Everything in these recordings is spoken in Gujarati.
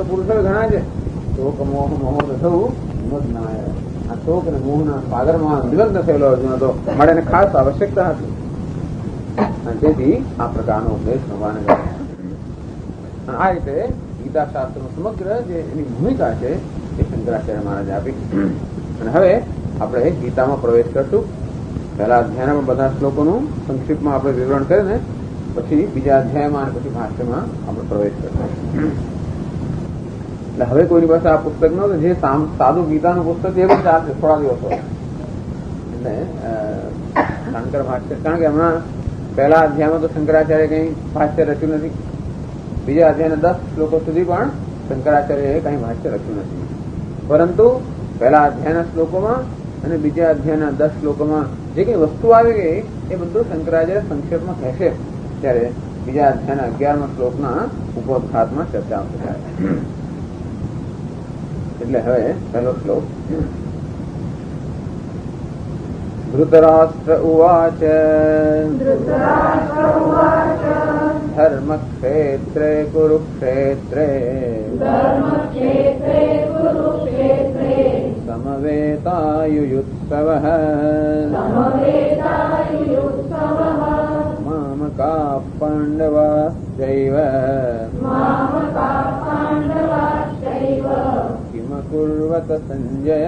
પુરુષો ઘણા છે. શોક મોહ મોહ થવું મગ્નાય. આ શોક અને મોહના સાગરમાં નિબંધ થયેલો અર્જુન હતો, માટે એને ખાસ આવશ્યકતા હતી. અને તેથી આ પ્રકારનો ઉપદેશ ભગવાને કર્યો. આ રીતે ગીતા શાસ્ત્રનો સમગ્ર જે એની ભૂમિકા છે એ શંકરાચાર્ય મહારાજે આપી. અને હવે આપણે ગીતામાં પ્રવેશ કરશું. પહેલા અધ્યાયના બધા શ્લોકોનું સંક્ષિપ્તમાં આપણે વિવરણ કરીને પછી બીજા અધ્યાયમાં અને પછી ભાષ્યમાં આપણે પ્રવેશ કરશું. એટલે હવે કોઈની પાસે આ પુસ્તક ન જે સાદું ગીતાનું પુસ્તક એવું ચાલશે થોડા દિવસો. એટલે શંકર ભાષ્ય, કારણ કે હમણાં પહેલા અધ્યાયમાં તો શંકરાચાર્ય કઈ ભાષ્ય રચ્યું નથી. બીજા અધ્યાયના 10 શ્લોકો સુધી પણ શંકરાચાર્યએ કઈ ભાષ્ય રચ્યું નથી. પરંતુ પહેલા અધ્યાયના શ્લોકોમાં અને બીજા અધ્યાયના 10 શ્લોકોમાં જે કઈ વસ્તુ આવી ગઈ એ બધું શંકરાચાર્ય સંક્ષેપમાં કહેશે. ત્યારે બીજા અધ્યાયના 11મા શ્લોકના ઉपोદઘાતમાં ચર્ચા થશે. એટલે હવે પહેલો શ્લોક. ધૃતરાષ્ટ્ર ઉવાચ ધર્મક્ષેત્રે કુરુક્ષેત્રે સમવેતાયુયુત્સવઃ મામકા પાંડવાશ્ચૈવ કિમકુર્વત સંજય.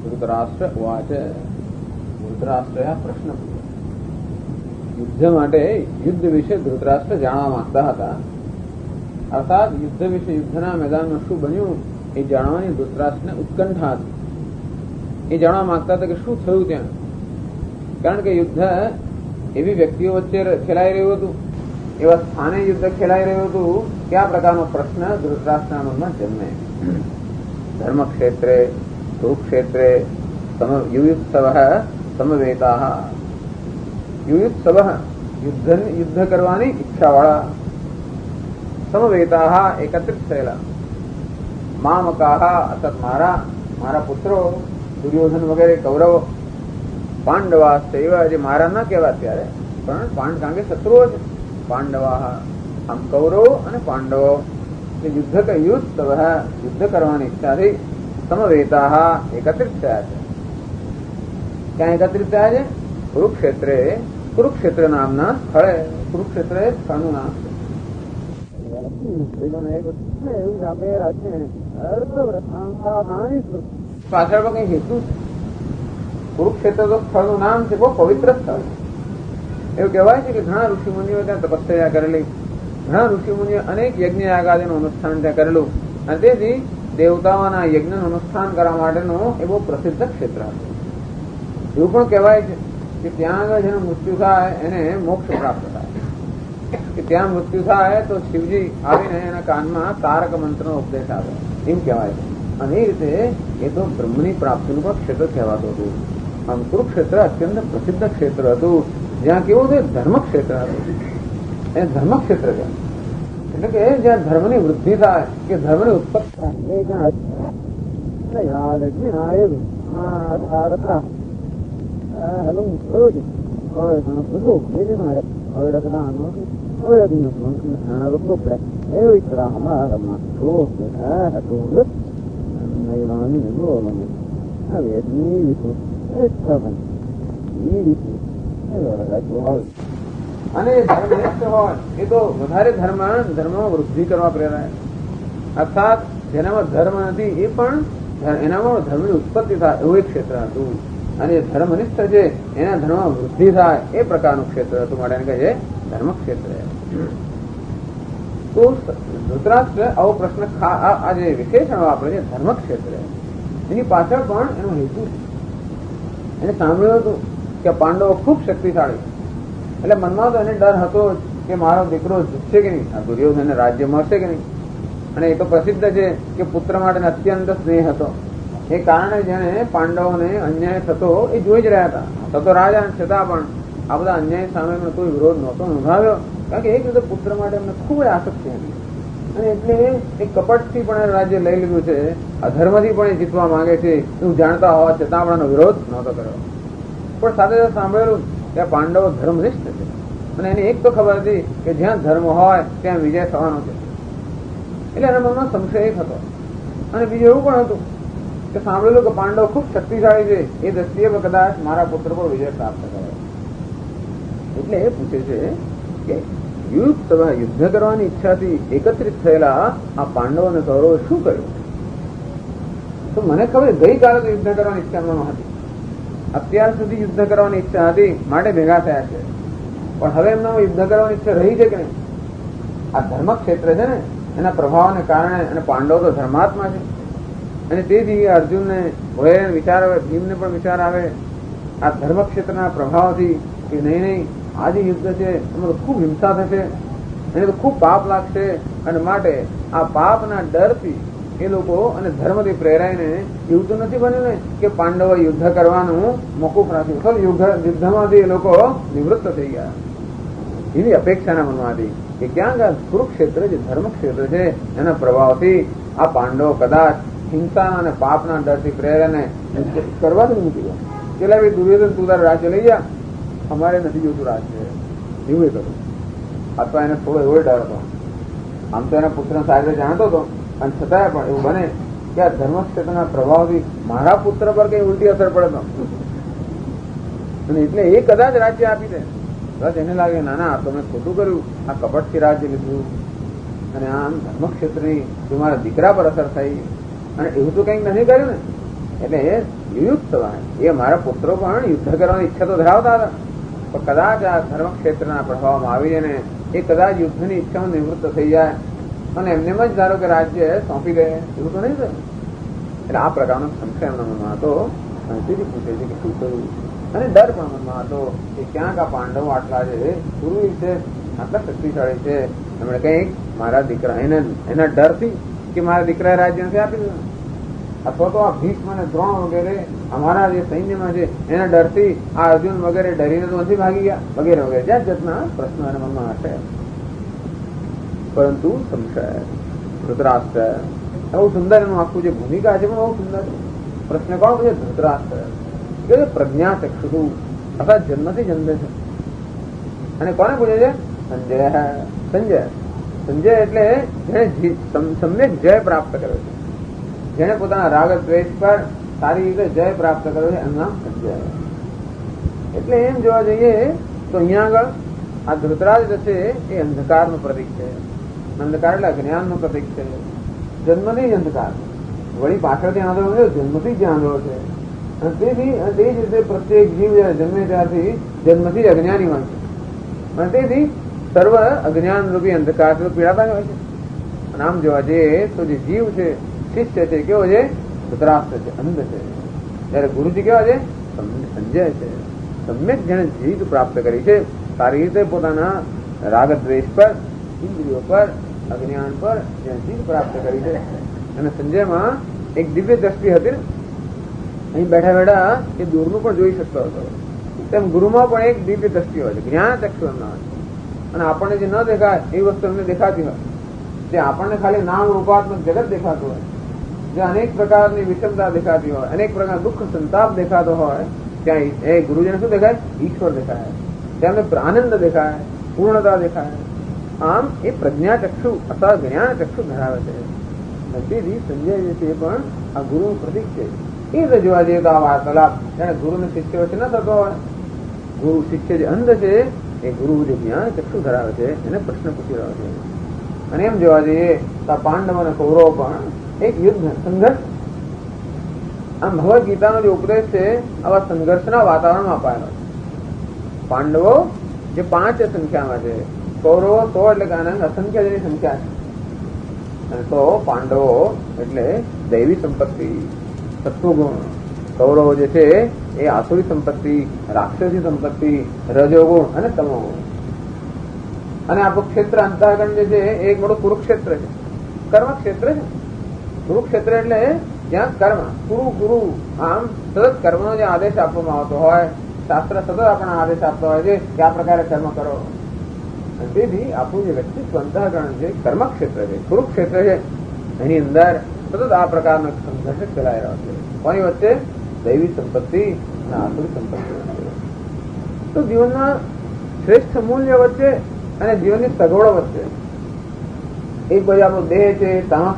ધૃતરાષ્ટ્ર ઉવાચ. ધૃતરાષ્ટ્ર પ્રશ્ન પૂછ્યો. યુદ્ધ માટે યુદ્ધ વિશે ધૃતરાષ્ટ્ર જાણવા માંગતા હતા. અર્થાત યુદ્ધ વિશે, યુદ્ધના મેદાનમાં શું બન્યું એ જાણવાની ધૃતરાષ્ટ્રને ઉત્કંઠા હતી. એ જાણવા માંગતા હતા કે શું થયું ત્યાં. કારણ કે યુદ્ધ એવી વ્યક્તિઓ વચ્ચે ખેલાઈ રહ્યું હતું, એવા સ્થાને યુદ્ધ ખેલાઈ રહ્યું હતું કે આ પ્રકારનો પ્રશ્ન ધૃતરાષ્ટ્રના મનમાં જન્મે. ધર્મક્ષેત્રે કુરુક્ષેત્રે યુયુત્સવ સમવેતા. યુયુત્સવ યુદ્ધ કરવાની ઈચ્છાવાળા, સમવેતા એકત્રિત થયેલા, મામકાહ અર્થાત મારા પુત્રો દુર્યોધન વગેરે કૌરવો, પાંડવા એવા જે મારા ના કહેવા ત્યારે પણ કારણ કે શત્રુઓ છે. પાંડવા આમ કૌરવો અને પાંડવો યુદ્ધ કરવાની ઈચ્છાથી સમવેતા એકત્રિત થયા છે. ક્યાં એકત્રિત થયા છે? કુરુક્ષેત્રે. કુરુક્ષેત્ર નામના સ્થળે. કુરુક્ષેત્ર એ સ્થળનું નામ છે. પાછળ કઈ હેતુ છે. કુરુક્ષેત્ર તો સ્થળનું નામ છે, બહુ પવિત્ર સ્થળ. એવું કહેવાય છે કે ઘણા ઋષિમુનિઓ ત્યાં તપસ્યા કરેલી, ઘણા ઋષિમુનિઓ અનેક યજ્ઞ યાગાદીનું અનુષ્ઠાન ત્યાં કરેલું, અને તેથી દેવતાઓના યજ્ઞનું અનુષ્ઠાન કરવા માટેનું એ બહુ પ્રસિદ્ધ ક્ષેત્ર હતું. એવું પણ કહેવાય છે કે ત્યાં આગળ જેનું મૃત્યુ થાય એને મોક્ષ પ્રાપ્ત થાય. કે ત્યાં મૃત્યુ થાય તો શિવજી આવીને એના કાનમાં તારક મંત્રનો ઉપદેશ આપે, એમ કહેવાય છે. અને એ રીતે એ તો બ્રહ્મની પ્રાપ્તિનું પણ ક્ષેત્ર કહેવાતું હતું. આમ કુરુક્ષેત્ર અત્યંત પ્રસિદ્ધ ક્ષેત્ર હતું, જ્યાં કેવું હતું? ધર્મક્ષેત્ર હતું. એ ધર્મક્ષેત્ર કહેવાય. એટલે કે જ્યાં ધર્મની વૃદ્ધિ થાય કે ધર્મની ઉત્પત્તિ થાય. અને ધર્મનિષ્ઠ હોય એ તો વધારે ધર્મમાં વૃદ્ધિ કરવા પ્રેરાય. અર્થાત જેનામાં ધર્મ નથી એ પણ એનામાં ધર્મની ઉત્પત્તિ થાય એવું એક ક્ષેત્ર હતું. અને ધર્મનિષ્ઠ છે એના ધર્મમાં વૃદ્ધિ થાય એ પ્રકારનું ક્ષેત્ર હતું, માટે એને કહે છે ધર્મ ક્ષેત્ર. તો ધૃતરાષ્ટ્ર આવો પ્રશ્ન આ જે વિશેષણ વાપરે છે ધર્મ ક્ષેત્ર, એની પાછળ પણ એનો હેતુ છે. એને સાંભળ્યું હતું કે પાંડવો ખૂબ શક્તિશાળી, એટલે મનમાં તો એને ડર હતો કે મારો દીકરો જીતશે કે નહીં, આ દુર્યોધનને રાજ્ય મળશે કે નહીં. અને એ તો પ્રસિદ્ધ છે કે પુત્ર માટે અત્યંત સ્નેહ હતો. એ કારણે જેને પાંડવોને અન્યાય થતો એ જોઈ જ રહ્યા હતા. થતો રાજા છતાં પણ આ બધા અન્યાય સામે કોઈ વિરોધ નહોતો નોંધાવ્યો, કારણ કે એક રીતે પુત્ર માટે એમને ખૂબ આસક્તિ હતી. અને એટલે એ કપટથી પણ રાજ્ય લઈ લીધું છે, અધર્મથી પણ એ જીતવા માંગે છે એવું જાણતા હોવા છતાં પણ એનો વિરોધ નહોતો કર્યો. પણ સાથે સાથે સાંભળેલું કે પાંડવો ધર્મનિષ્ઠ છે, અને એની એક તો ખબર હતી કે જ્યાં ધર્મ હોય ત્યાં વિજય થવાનો છે. એટલે એના મનમાં સંશય એક હતો. અને બીજું એવું પણ હતું કે સાંભળેલું કે પાંડવ ખૂબ શક્તિશાળી છે, એ દ્રષ્ટિએ કદાચ મારા પુત્ર પર વિજય પ્રાપ્ત કરે. એટલે એ પૂછે છે કે યુદ્ધ કરવાની ઈચ્છાથી એકત્રિત થયેલા આ પાંડવો અને કૌરવો શું કર્યું? તો મને ખબર ગઈકાલે તો યુદ્ધ કરવાની ઈચ્છા એમનામાં હતી, અત્યાર સુધી યુદ્ધ કરવાની ઈચ્છા હતી માટે ભેગા થયા છે. પણ હવે એમનામાં યુદ્ધ કરવાની ઈચ્છા રહી છે કે નહીં? આ ધર્મ ક્ષેત્ર છે ને, એના પ્રભાવને કારણે, અને પાંડવો તો ધર્માત્મા છે, અને તેથી અર્જુનને ભય વિચાર આવે, ભીમને પણ વિચાર આવે આ ધર્મ ક્ષેત્રના પ્રભાવથી કે નહીં આ જે યુદ્ધ છે એમાં તો ખૂબ હિંસા થશે, એને તો ખૂબ પાપ લાગશે, અને માટે આ પાપના ડરથી એ લોકો અને ધર્મથી પ્રેરાઈને એવું તો નથી બન્યું ને કે પાંડવો યુદ્ધ કરવાનું મોકૂફ રાખ્યું, યુદ્ધમાંથી એ લોકો નિવૃત્ત થઈ ગયા. એવી અપેક્ષાના મનમાં હતી કે ક્યાંક કુરુક્ષેત્ર જે ધર્મ ક્ષેત્ર છે એના પ્રભાવથી આ પાંડવો કદાચ હિંસાના અને પાપના ડરથી પ્રેરાને કરવા જ નથી ગયા. પેલા ભાઈ દુર્યોધન તું તારું રાજ્ય લઈ જા, અમારે નથી જોતું રાજ્ય, એવું એ કર્યું. અથવા એને થોડો એવો ડર હતો. આમ તો એના પુત્ર સાહેબ જાણતો હતો, અને છતાંય પણ એવું બને કે આ ધર્મક્ષેત્રના પ્રભાવથી મારા પુત્ર પર કઈ ઉલટી અસર પડે તો, અને એટલે એ કદાચ રાજ્ય આપી દે. બસ એને લાગે ના ના તો મેં ખોટું કર્યું, આ કપટથી રાજ્ય લીધું, અને આમ ધર્મક્ષેત્રની જો મારા દીકરા પર અસર થઈ, અને એવું તો કંઈક નથી કર્યું ને. એટલે એ યુદ્ધ થવા, એ મારા પુત્રો પણ યુદ્ધ કરવાની ઈચ્છા તો ધરાવતા હતા, પણ કદાચ આ ધર્મક્ષેત્રના પ્રભાવમાં આવી અને એ કદાચ યુદ્ધની ઈચ્છાઓ નિવૃત્ત થઈ જાય અને એમને જ ધારો કે રાજ્ય સોંપી દે, એવું તો નહીં થયું. એટલે આ પ્રકારનો સંશય એમના મનમાં હતો. શાંતિથી પૂછે છે કે શું થયું, અને ડર પણ મનમાં હતો કે ક્યાંક આ પાંડવો આટલા છે, પૂર્વી છે, આટલા શક્તિશાળી છે, એમણે કંઈક મારા દીકરા એના ડરથી કે મારા દીકરા રાજ્ય નથી આપી દીધું, અથવા તો આ ભીષ્મ અને દ્રોણ વગેરે અમારા જે સૈન્યમાં છે એના ડરથી આ અર્જુન વગેરે ડરીને તો નથી ભાગી ગયા, વગેરે વગેરે જાત જાતના પ્રશ્નો એના મનમાં હશે. પરંતુ સંશય ધૃતરાષ્ટ્ર બહુ સુંદર એનું આખું જે ભૂમિકા છે પણ બહુ સુંદર. પ્રશ્ન કોણ પૂછે? ધૃતરાષ્ટ્ર કે પ્રજ્ઞા ચક્ષુ અથવા જન્મથી જન્મે છે. અને કોને પૂછે છે? સંજય. સંજય એટલે જેને સમ્યક જય પ્રાપ્ત કર્યો છે, જેને પોતાના રાગ દ્વેષ પર સારી રીતે જય પ્રાપ્ત કર્યો છે, એનું નામ સંજય. એટલે એમ જોવા જઈએ તો અહીંયા આગળ આ ધૃતરાષ્ટ્ર છે એ અંધકારનું પ્રતીક છે. અંધકાર એટલે અજ્ઞાનનું પ્રતીક છે. જન્મથી જ અંધકાર, વળી પાછળથી આંધળો જન્મથી જ આંધળો છે. અને તેથી તે જ રીતે પ્રત્યેક જીવ જયારે જન્મે ત્યારથી જન્મથી જ અજ્ઞાની હોય છે, અને તેથી સર્વ અજ્ઞાન રૂપી અંધકાર પીડાતા હોય છે. અને આમ જોવા જઈએ તો જે જીવ છે, શિષ્ય છે, કેવો છે? ધૃતરાષ્ટ્ર છે, અંધ છે. જયારે ગુરુજી કેવા છે? સંજય છે. સમ્યક જેને જીત પ્રાપ્ત કરી છે, સારી રીતે પોતાના રાગ દ્વેષ પર, ઇન્દ્રિયો પર, અજ્ઞાન પર જેને જીત પ્રાપ્ત કરી છે. અને સંજયમાં એક દિવ્ય દ્રષ્ટિ હતી ને, અહીં બેઠા બેઠા એ દૂરનું પણ જોઈ શકતો હતો. તેમ ગુરુમાં પણ એક દિવ્ય દ્રષ્ટિ હોય છે, જ્ઞાન ચક્ષુ એમના હોય છે. અને આપણને જે ન દેખાય એ વસ્તુ એમને દેખાતી હોય, જે આપણને ખાલી નામ રૂપાત્મક જગત દેખાતું હોય, જે અનેક પ્રકારની વિષમતા દેખાતી હોય, અનેક પ્રકાર દુઃખ સંતાપ દેખાતો હોય, ત્યાં એ ગુરુજીને શું દેખાય? ઈશ્વર દેખાય, તેમને આનંદ દેખાય, પૂર્ણતા દેખાય. આમ એ પ્રજ્ઞા ચક્ષુ અથવા જ્ઞાન ચક્ષુ ધરાવે છે. તેથી સંજય જે છે એ પણ આ ગુરુનું પ્રતીક છે. એ રીતે જોવા જઈએ તો આ વાર્તાલાપ જાણે ગુરુ ને શિષ્ય વચ્ચે ન થતો હોય. ગુરુ શિષ્ય જે અંધ છે એ ગુરુ જે જ્ઞાન ચક્ષુ ધરાવે છે એને પ્રશ્ન પૂછી રહ્યો છે. અને એમ જોવા જઈએ તો પાંડવ અને કૌરવ પણ એક યુદ્ધ સંઘર્ષ, આમ ભગવદ ગીતાનો જે ઉપદેશ છે આવા સંઘર્ષના વાતાવરણમાં અપાયેલો છે. પાંડવો જે 5 સંખ્યામાં છે, કૌરવો 100 એટલે કે આનંદ અસંખ્ય જેની સંખ્યા છે. અને તો પાંડવો એટલે દૈવી સંપત્તિ, સત્વગુણ, કૌરવો જે છે એ આસુરી સંપત્તિ, રાક્ષસી સંપત્તિ, રજોગુણ અને તમોગુણ. અને આપણું ક્ષેત્ર અંતઃકરણ જે છે એ એક મોટું કુરુક્ષેત્ર છે, કર્મ ક્ષેત્ર છે. કુરુક્ષેત્ર એટલે જ્યાં કર્મ ગુરુ આમ સતત કર્મનો જે આદેશ આપવામાં આવતો હોય, શાસ્ત્ર સતત આપણને આદેશ આપતો હોય છે કે આ પ્રકારે કર્મ કરો. તેથી આપણું જે વ્યક્તિત્વ અંતઃકરણ છે કર્મક્ષેત્ર છે, કુરુક્ષેત્ર છે. એની અંદર સતત આ પ્રકારનો સંઘર્ષ ચલાઈ રહ્યો છે. કોની વચ્ચે? દૈવી સંપત્તિ અને આસુરી સંપત્તિ વચ્ચે. તો જીવનમાં શ્રેષ્ઠ મૂલ્ય વચ્ચે અને જીવનની સગવડો વચ્ચે. એક બાજુ આપણો દેહ છે, તામસ,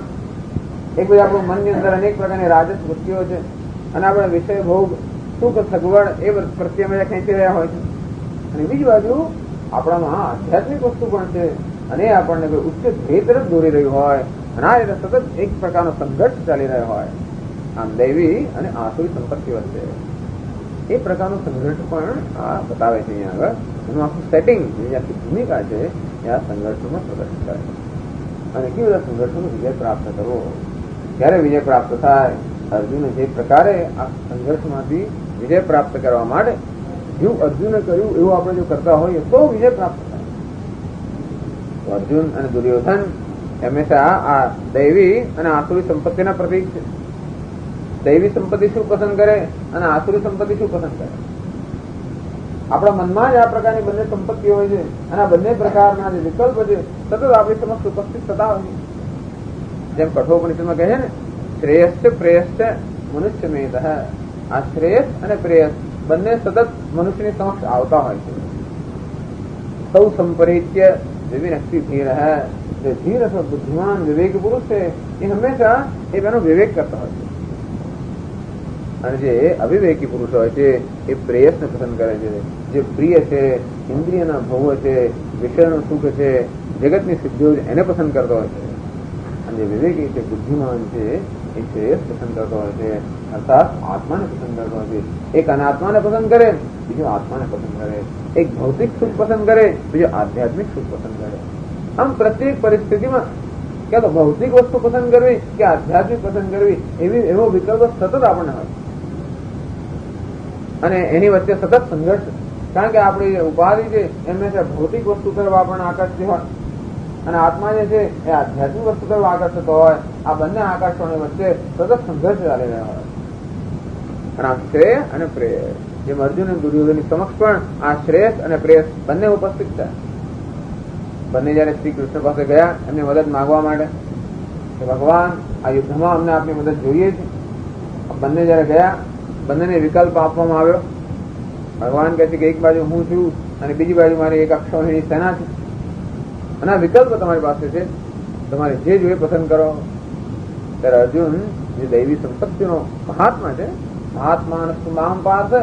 એક બાજુ આપણું મનની અંદર અનેક પ્રકારની રાજસ વૃત્તિઓ છે અને આપણે વિષય ભોગ સુખ સગવડ એ પ્રત્યે અમે ખેંચી રહ્યા હોય છે. અને બીજી બાજુ આપણામાં આધ્યાત્મિક વસ્તુ પણ છે અને આપણને કોઈ ઉચ્ચ ધ્યેય તરફ દોરી રહ્યું હોય અને આ રીતે સતત એક પ્રકારનો સંઘર્ષ ચાલી રહ્યો હોય આમ દૈવી અને આસુરી સંપત્તિ વચ્ચે. એ પ્રકારનો સંઘર્ષ પણ આ બતાવે છે અહીંયા આગળ. એનું આખું સેટિંગ, જે આખી ભૂમિકા છે એ આ સંઘર્ષોમાં પ્રદર્શિત કરે છે. અને કેવી બધા સંઘર્ષોનો વિજય પ્રાપ્ત કરવો. ક્યારે વિજય પ્રાપ્ત થાય? અર્જુને જે પ્રકારે આ સંઘર્ષમાંથી વિજય પ્રાપ્ત કરવા માટે જેવું અર્જુને કર્યું એવું આપણે જો કરતા હોઈએ તો વિજય પ્રાપ્ત થાય. અર્જુન અને દુર્યોધન હંમેશા આ દૈવી અને આસુરી સંપત્તિના પ્રતીક છે. દૈવી સંપત્તિ શું પસંદ કરે અને આસુરી સંપત્તિ શું પસંદ કરે? આપણા મનમાં જ આ પ્રકારની બંને સંપત્તિ હોય છે અને આ બંને પ્રકારના જે વિકલ્પ છે સતત આપણી સમક્ષ ઉપસ્થિત થતા હોય છે. જેમ કઠોપનિષદમાં કહે છે ને, શ્રેયશ્ચ પ્રેયશ્ચ મનુષ્ય મેધ. આ શ્રેયસ અને પ્રેયસ બંને સતત મનુષ્યની સમક્ષ આવતા હોય છે. સૌ સંપરિત્ય વિવિનક્તિ ધીર. જે ધીર અથવા બુદ્ધિમાન વિવેકી પુરુષ છે એ હંમેશા એ બેનો વિવેક કરતા હોય છે અને જે અવિવેકી પુરુષ હોય છે એ પ્રેયસને પસંદ કરે છે. જે પ્રિય છે, ઇન્દ્રિયના ભોગો છે, વિષયનું સુખ છે, જગતની સિદ્ધિઓ એને પસંદ કરતો હોય છે. અને જે વિવેકી છે, બુદ્ધિમાન છે એ શ્રેયસ પસંદ કરતો હોય છે, અર્થાત આત્માને પસંદ કરતો હોય છે. એક અનાત્માને પસંદ કરે, બીજો આત્માને પસંદ કરે. એક ભૌતિક સુખ પસંદ કરે, બીજો આધ્યાત્મિક સુખ પસંદ કરે. આમ પ્રત્યેક પરિસ્થિતિમાં ક્યાં તો ભૌતિક વસ્તુ પસંદ કરવી કે આધ્યાત્મિક પસંદ કરવી એવો વિકલ્પ સતત આપણને હોય અને એની વચ્ચે સતત સંઘર્ષ. કારણ કે આપણી ઉપાધિ છે હંમેશા ભૌતિક વસ્તુ તરફ આપણને આકર્ષતી હોય અને આત્મા જે છે એ આધ્યાત્મિક વસ્તુ તરફ આકર્ષતો હોય. આ બંને આકર્ષણો વચ્ચે સતત સંઘર્ષ ચાલી રહ્યો હોય. અને આ શ્રેય અને પ્રેયસ, જેમ અર્જુન અને દુર્યોધનની સમક્ષ પણ આ શ્રેયસ અને પ્રેયસ બંને ઉપસ્થિત છે. બંને જયારે શ્રી કૃષ્ણ પાસે ગયા એમને મદદ માંગવા માટે કે ભગવાન આ યુદ્ધમાં અમને આપની મદદ જોઈએ છે. બંને જયારે ગયા, બંનેને વિકલ્પ આપવામાં આવ્યો. ભગવાન કહે છે કે એક બાજુ હું છું અને બીજી બાજુ મારી એક અક્ષૌહિણી સેના છે અને આ વિકલ્પ તમારી પાસે છે, તમારે જે જોઈએ પસંદ કરો. ત્યારે અર્જુન જે દૈવી સંપત્તિનો મહાત્મા છે, મહાત્માનસ્તુ મામ પાર્થ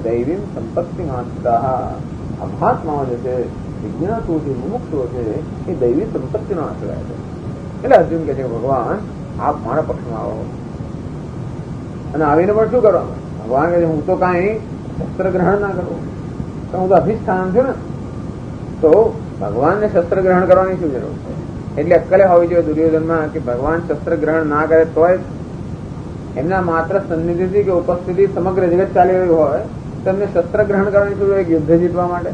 દૈવી સંપત્તિ માનતા. આ મહાત્માઓ જે છે, વિજ્ઞાતુઓ છે, મુમુક્ષુઓ છે, એ દૈવી સંપત્તિનો આશ્રય છે. એટલે અર્જુન કહે છે કે ભગવાન આપ મારા પક્ષમાં આવો. અને આવીને પણ શું કરવાનું? ભગવાન કહે છે હું તો કાંઈ શસ્ત્ર ગ્રહણ ના કરું, તો હું તો અધિષ્ઠાન છું ને, તો ભગવાનને શસ્ત્ર ગ્રહણ કરવાની શું જરૂર છે? એટલે અક્કલે હોવી જોઈએ દુર્યોધનમાં કે ભગવાન શસ્ત્ર ગ્રહણ ના કરે તોય એમના માત્ર સન્નિધિથી કે ઉપસ્થિતિ સમગ્ર જગત ચાલી રહ્યું હોય તો એમને શસ્ત્ર ગ્રહણ કરવાની શું જોઈએ? યુદ્ધ જીતવા માટે.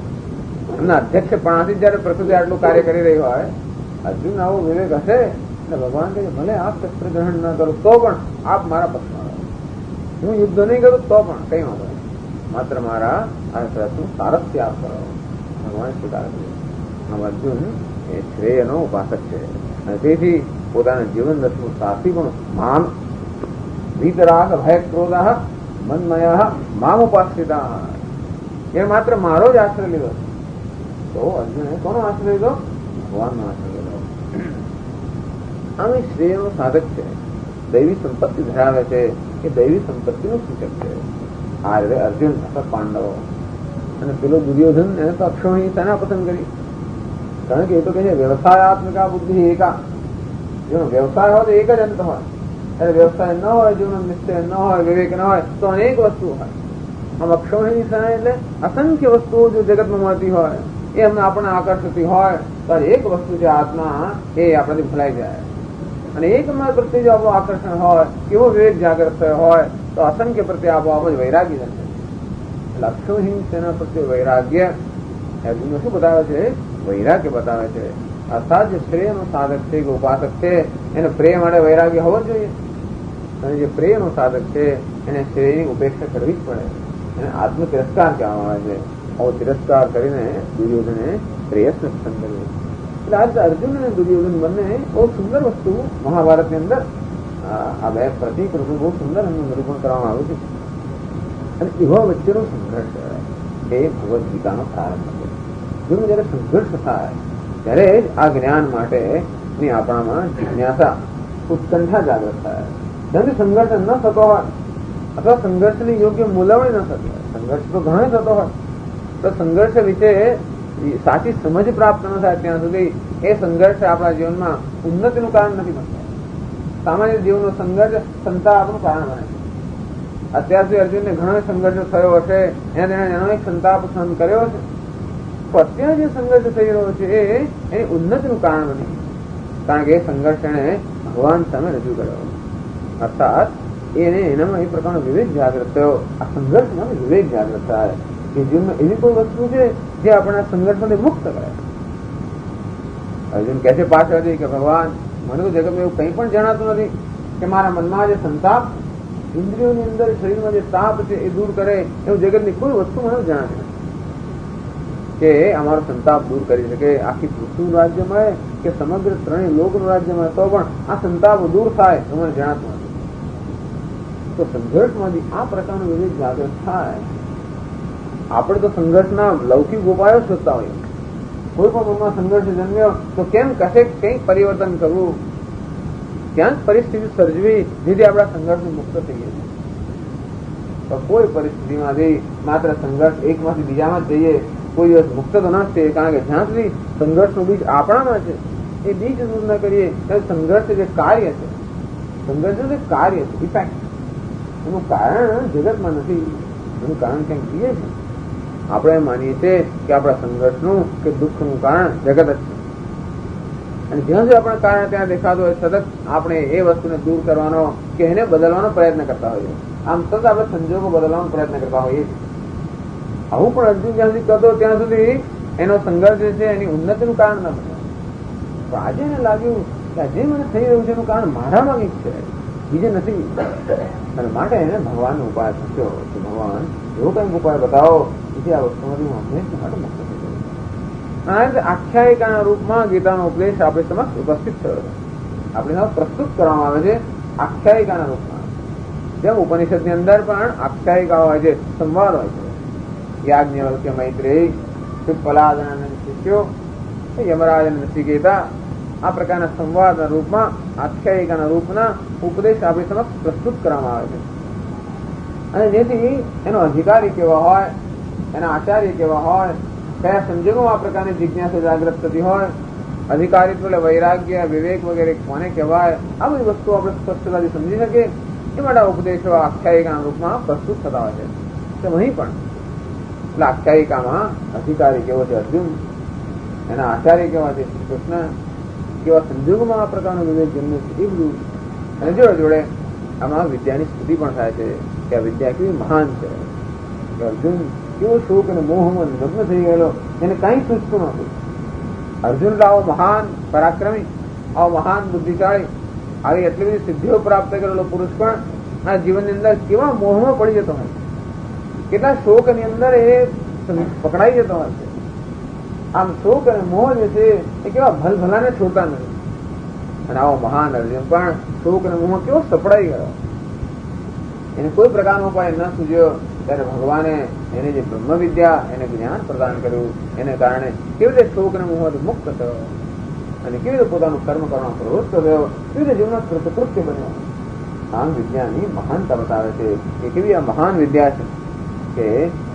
એમના અધ્યક્ષપણાથી જયારે પ્રકૃતિ આટલું કાર્ય કરી રહી હોય, અર્જુન આવો વિવેક હશે એટલે ભગવાન કહે ભલે આપ શસ્ત્ર ગ્રહણ ન કરો તો પણ આપ મારા પક્ષમાં રહો. હું યુદ્ધ નહીં કરું તો પણ કઈ વાંધો નહીં, માત્ર મારા આ પ્રશ્ન સારસ્ય આપ કરો. ભગવાન સ્વીકાર કર્યો. આમ અર્જુન એ શ્રેયનો ઉપાસક છે અને તેથી પોતાના જીવન રથનું સાથી પણ મામ વીતરાગ ભય ક્રોધ મન્મય મામ ઉપાસિતા. એ માત્ર મારો જ આશ્રય લીધો. તો અર્જુને કોનો આશ્રય લીધો? ભગવાનનો આશ્રય લીધો. આમ એ શ્રેયનો સાધક છે, દૈવી સંપત્તિ ધરાવે છે, એ દૈવી સંપત્તિનું સૂચક છે. આ રીતે અર્જુન અથવા પાંડવો અને પેલો દુર્યોધન એને તો અક્ષૌહિણી સેના પસંદ કરી. કારણ કે એ તો કહે છે વ્યવસાયાત્મકા બુદ્ધિ એકા. જેનો વ્યવસાય હોય તો એક જ અંત હોય. ત્યારે વ્યવસાય ન હોય, જેનો નિશ્ચય ન હોય, વિવેક ન હોય તો અનેક વસ્તુઓ હોય. આમ અક્ષૌહિણી સેના એટલે અસંખ્ય વસ્તુઓ જો જગતમાં મળતી હોય એ અમને આપણને આકર્ષતી હોય તો એક વસ્તુ છે આત્મા, એ આપણાથી ભૂલાઈ જાય. અને એકમાં પ્રત્યે જો આપણું આકર્ષણ હોય, કેવો વિવેક જાગૃત થયો હોય તો અસંખ્ય પ્રત્યે આપોઆપ જ વૈરાગ્ય બનશે. એટલે અક્ષૌહિણી સેના પ્રત્યે વૈરાગ્ય અર્જુન શું બતાવે છે? વૈરાગ્ય બતાવે છે. અર્થાત જે શ્રેયનો સાધક છે કે ઉપાસક છે એને પ્રેય માટે વૈરાગ્ય હોવો જોઈએ. અને જે પ્રેયનો સાધક છે એને શ્રેયની ઉપેક્ષા કરવી જ પડે. એને આત્મ તિરસ્કાર કહેવામાં આવે છે. આવો તિરસ્કાર કરીને દુર્યોધને પ્રેયસને પસંદ કર્યું. એટલે આજ અર્જુન અને દુર્યોધન બંને બહુ સુંદર વસ્તુ મહાભારતની અંદર આ બે પ્રતિક રૂપે બહુ સુંદર એમનું નિરૂપણ કરવામાં આવ્યું છે. અને એવા વચ્ચેનો સંઘર્ષ એ ભગવદ ગીતાનો પ્રારંભ છે. અર્જુન જયારે સંઘર્ષ થાય ત્યારે જ આ જ્ઞાન માટેની આપણામાં જિજ્ઞાસા ઉત્કંઠા જાગૃત થાય. જેથી સંઘર્ષ ન થતો હોય અથવા સંઘર્ષની યોગ્ય મૂલવણી ન થતી હોય, સંઘર્ષ તો ઘણો થતો હોય તો સંઘર્ષ વિશે સાચી સમજ પ્રાપ્ત ન થાય ત્યાં સુધી એ સંઘર્ષ આપણા જીવનમાં ઉન્નતિનું કારણ નથી બનતો. સામાન્ય જીવનનો સંઘર્ષ સંતાપનું કારણ બને છે. અત્યાર સુધી અર્જુનને ઘણો સંઘર્ષ થયો હશે, એને એનો એક સંતાપ સહન કર્યો છે, તો અત્યારે જે સંઘર્ષ થઈ રહ્યો છે એ ઉન્નતિનું કારણ બની, કારણ કે એ સંઘર્ષ એને ભગવાન સામે રજૂ કર્યો. અર્થાત એનામાં એ પ્રકારનો વિવેક જાગૃત થયો. આ સંઘર્ષમાં વિવેક જાગૃત થાય કે જીવનમાં એવી કોઈ વસ્તુ છે જે આપણા સંઘર્ષોને મુક્ત કરે. અર્જુન કહે છે પાછળથી કે ભગવાન મને તો જગતમાં એવું કંઈ પણ જણાતું નથી કે મારા મનમાં જે સંતાપ, ઇન્દ્રિયોની અંદર શરીરમાં જે તાપ છે એ દૂર કરે એવું જગતની કોઈ વસ્તુ મને જણાતી નથી કે અમારો સંતાપ દૂર કરી શકે. આખી પૃથ્વીનું રાજ્ય મળે કે સમગ્ર ત્રણેય લોકનું રાજ્ય મળે તો પણ આ સંતાપ દૂર થાય તો મને જણાતું નથી. તો સંઘર્ષમાંથી આ પ્રકારનો વિવેક જાગૃત થાય. આપણે તો સંઘર્ષના લૌકિક ઉપાયો શોધતા હોઈએ. કોઈ પણ મનમાં સંઘર્ષ જન્મ્યો તો કેમ કશે કંઈક પરિવર્તન કરવું, ક્યાંક પરિસ્થિતિ સર્જવી જેથી આપણા સંઘર્ષ મુક્ત થઈએ. તો કોઈ પરિસ્થિતિમાંથી માત્ર સંઘર્ષ એકમાંથી બીજામાં જ જઈએ કોઈ દિવસ મુક્ત તો ના થઈએ, કારણ કે જ્યાં સુધી સંઘર્ષનું બીજ આપણામાં છે એ બીજ દૂર ન કરીએ ત્યારે સંઘર્ષ જે કાર્ય છે, સંઘર્ષ જે કાર્ય છે, ઇફેક્ટ, એનું કારણ જગતમાં નથી, એનું કારણ ક્યાંક બીજે છે. આપણે માનીએ છીએ કે આપણા સંઘર્ષનું કે દુઃખનું કારણ જગત જ છે, અને જ્યાં સુધી આપણા કારણે ત્યાં દેખાતું હોય સતત આપણે એ વસ્તુને દૂર કરવાનો કે એને બદલવાનો પ્રયત્ન કરતા હોઈએ. આમ સતત આપણે સંજોગો બદલવાનો પ્રયત્ન કરતા હોઈએ. આવું પણ અર્જુન જ્યાં સુધી કરતો ત્યાં સુધી એનો સંઘર્ષ જે છે એની ઉન્નતિનું કારણ ન બન્યું. તો આજે એને લાગ્યું કે જે મને થઈ રહ્યું છે એનું કારણ મારામાં કંઈક છે, બીજે નથી. અને માટે એને ભગવાનનો ઉપાય પૂછ્યો કે ભગવાન એવો કંઈક ઉપાય બતાવો કે આ વસ્તુમાંથી હું હંમેશા માટે મુક્ત થઈ ગયો. આ આખ્યાયિકાના રૂપમાં ગીતાનો ઉપદેશ આપણી સમક્ષ ઉપસ્થિત થયો છે, આપણી સામે પ્રસ્તુત કરવામાં આવે છે આખ્યાયિકાના રૂપમાં. જેમ ઉપનિષદની અંદર પણ આખ્યાયિકા હોય છે, સંવાદ હોય છે. યાજ્ઞવલ્ક્ય મૈત્રેયી, પલાદનાનંદ શિષ્યો, યમરાજ અને નચિકેતા, આ પ્રકારના સંવાદના રૂપમાં આખ્યાયિકાના રૂપના ઉપદેશ આપણી સમક્ષ પ્રસ્તુત કરવામાં આવે છે. અને જેથી એનો અધિકારી કેવા હોય, એના આચાર્ય કેવા હોય, કયા સંજોગોમાં આ પ્રકારની જિજ્ઞાસા જાગૃત થતી હોય, અધિકારીત્વ એટલે વૈરાગ્ય, વિવેક વગેરે કોને કહેવાય, આ બધી વસ્તુ આપણે સ્પષ્ટતાથી સમજી શકીએ એ માટે ઉપદેશો આખ્યાયિકાના રૂપમાં પ્રસ્તુત થતા હોય છે. વहीं પણ એટલે આખ્યાયિકામાં અધિકારી કેવો છે અર્જુન, એના આચાર્ય કેવા છે શ્રી કૃષ્ણ, કેવા સંજોગોમાં આ પ્રકારનો વિવેક જન્મે છે એ બધું. અને જોડે જોડે આમાં વિદ્યાની સ્તુતિ પણ થાય છે કે આ વિદ્યા કેવી મહાન છે. અર્જુન કેવો શોક અને મોહમાં લગ્ન થઈ ગયેલો, એને કઈ સૂચતું નહોતું. અર્જુન આવો મહાન પરાક્રમી, આવો મહાન બુદ્ધિશાળી, આવી એટલી બધી સિદ્ધિઓ પ્રાપ્ત કરેલો પુરુષ પણ આ જીવનની અંદર કેવા મોહમાં પડી જતો હોય, કેટલા શોકની અંદર એ પકડાઈ જતો હોય છે. આમ શોક અને મોહ જે છે એ કેવા ભલભલાને છોડતા નથી. અને આવો મહાન અર્જુન પણ શોક અને મોહ કેવો સપડાઈ ગયો, એને કોઈ પ્રકારનો ઉપાય ન સૂજ્યો. ત્યારે ભગવાને એને જે બ્રહ્મ વિદ્યા, એને જ્ઞાન પ્રદાન કર્યું, એને કારણે કેવી રીતે શોક અને મોહથી મુક્ત થયો અને કેવી રીતે પોતાનું કર્મ કરવાનો પ્રવૃત્ત થયો, કેવી રીતે જીવનમાં કૃતકૃત્ય બન્યો. આ વિદ્યાની મહાનતા બતાવે છે કે કેવી આ મહાન વિદ્યા છે કે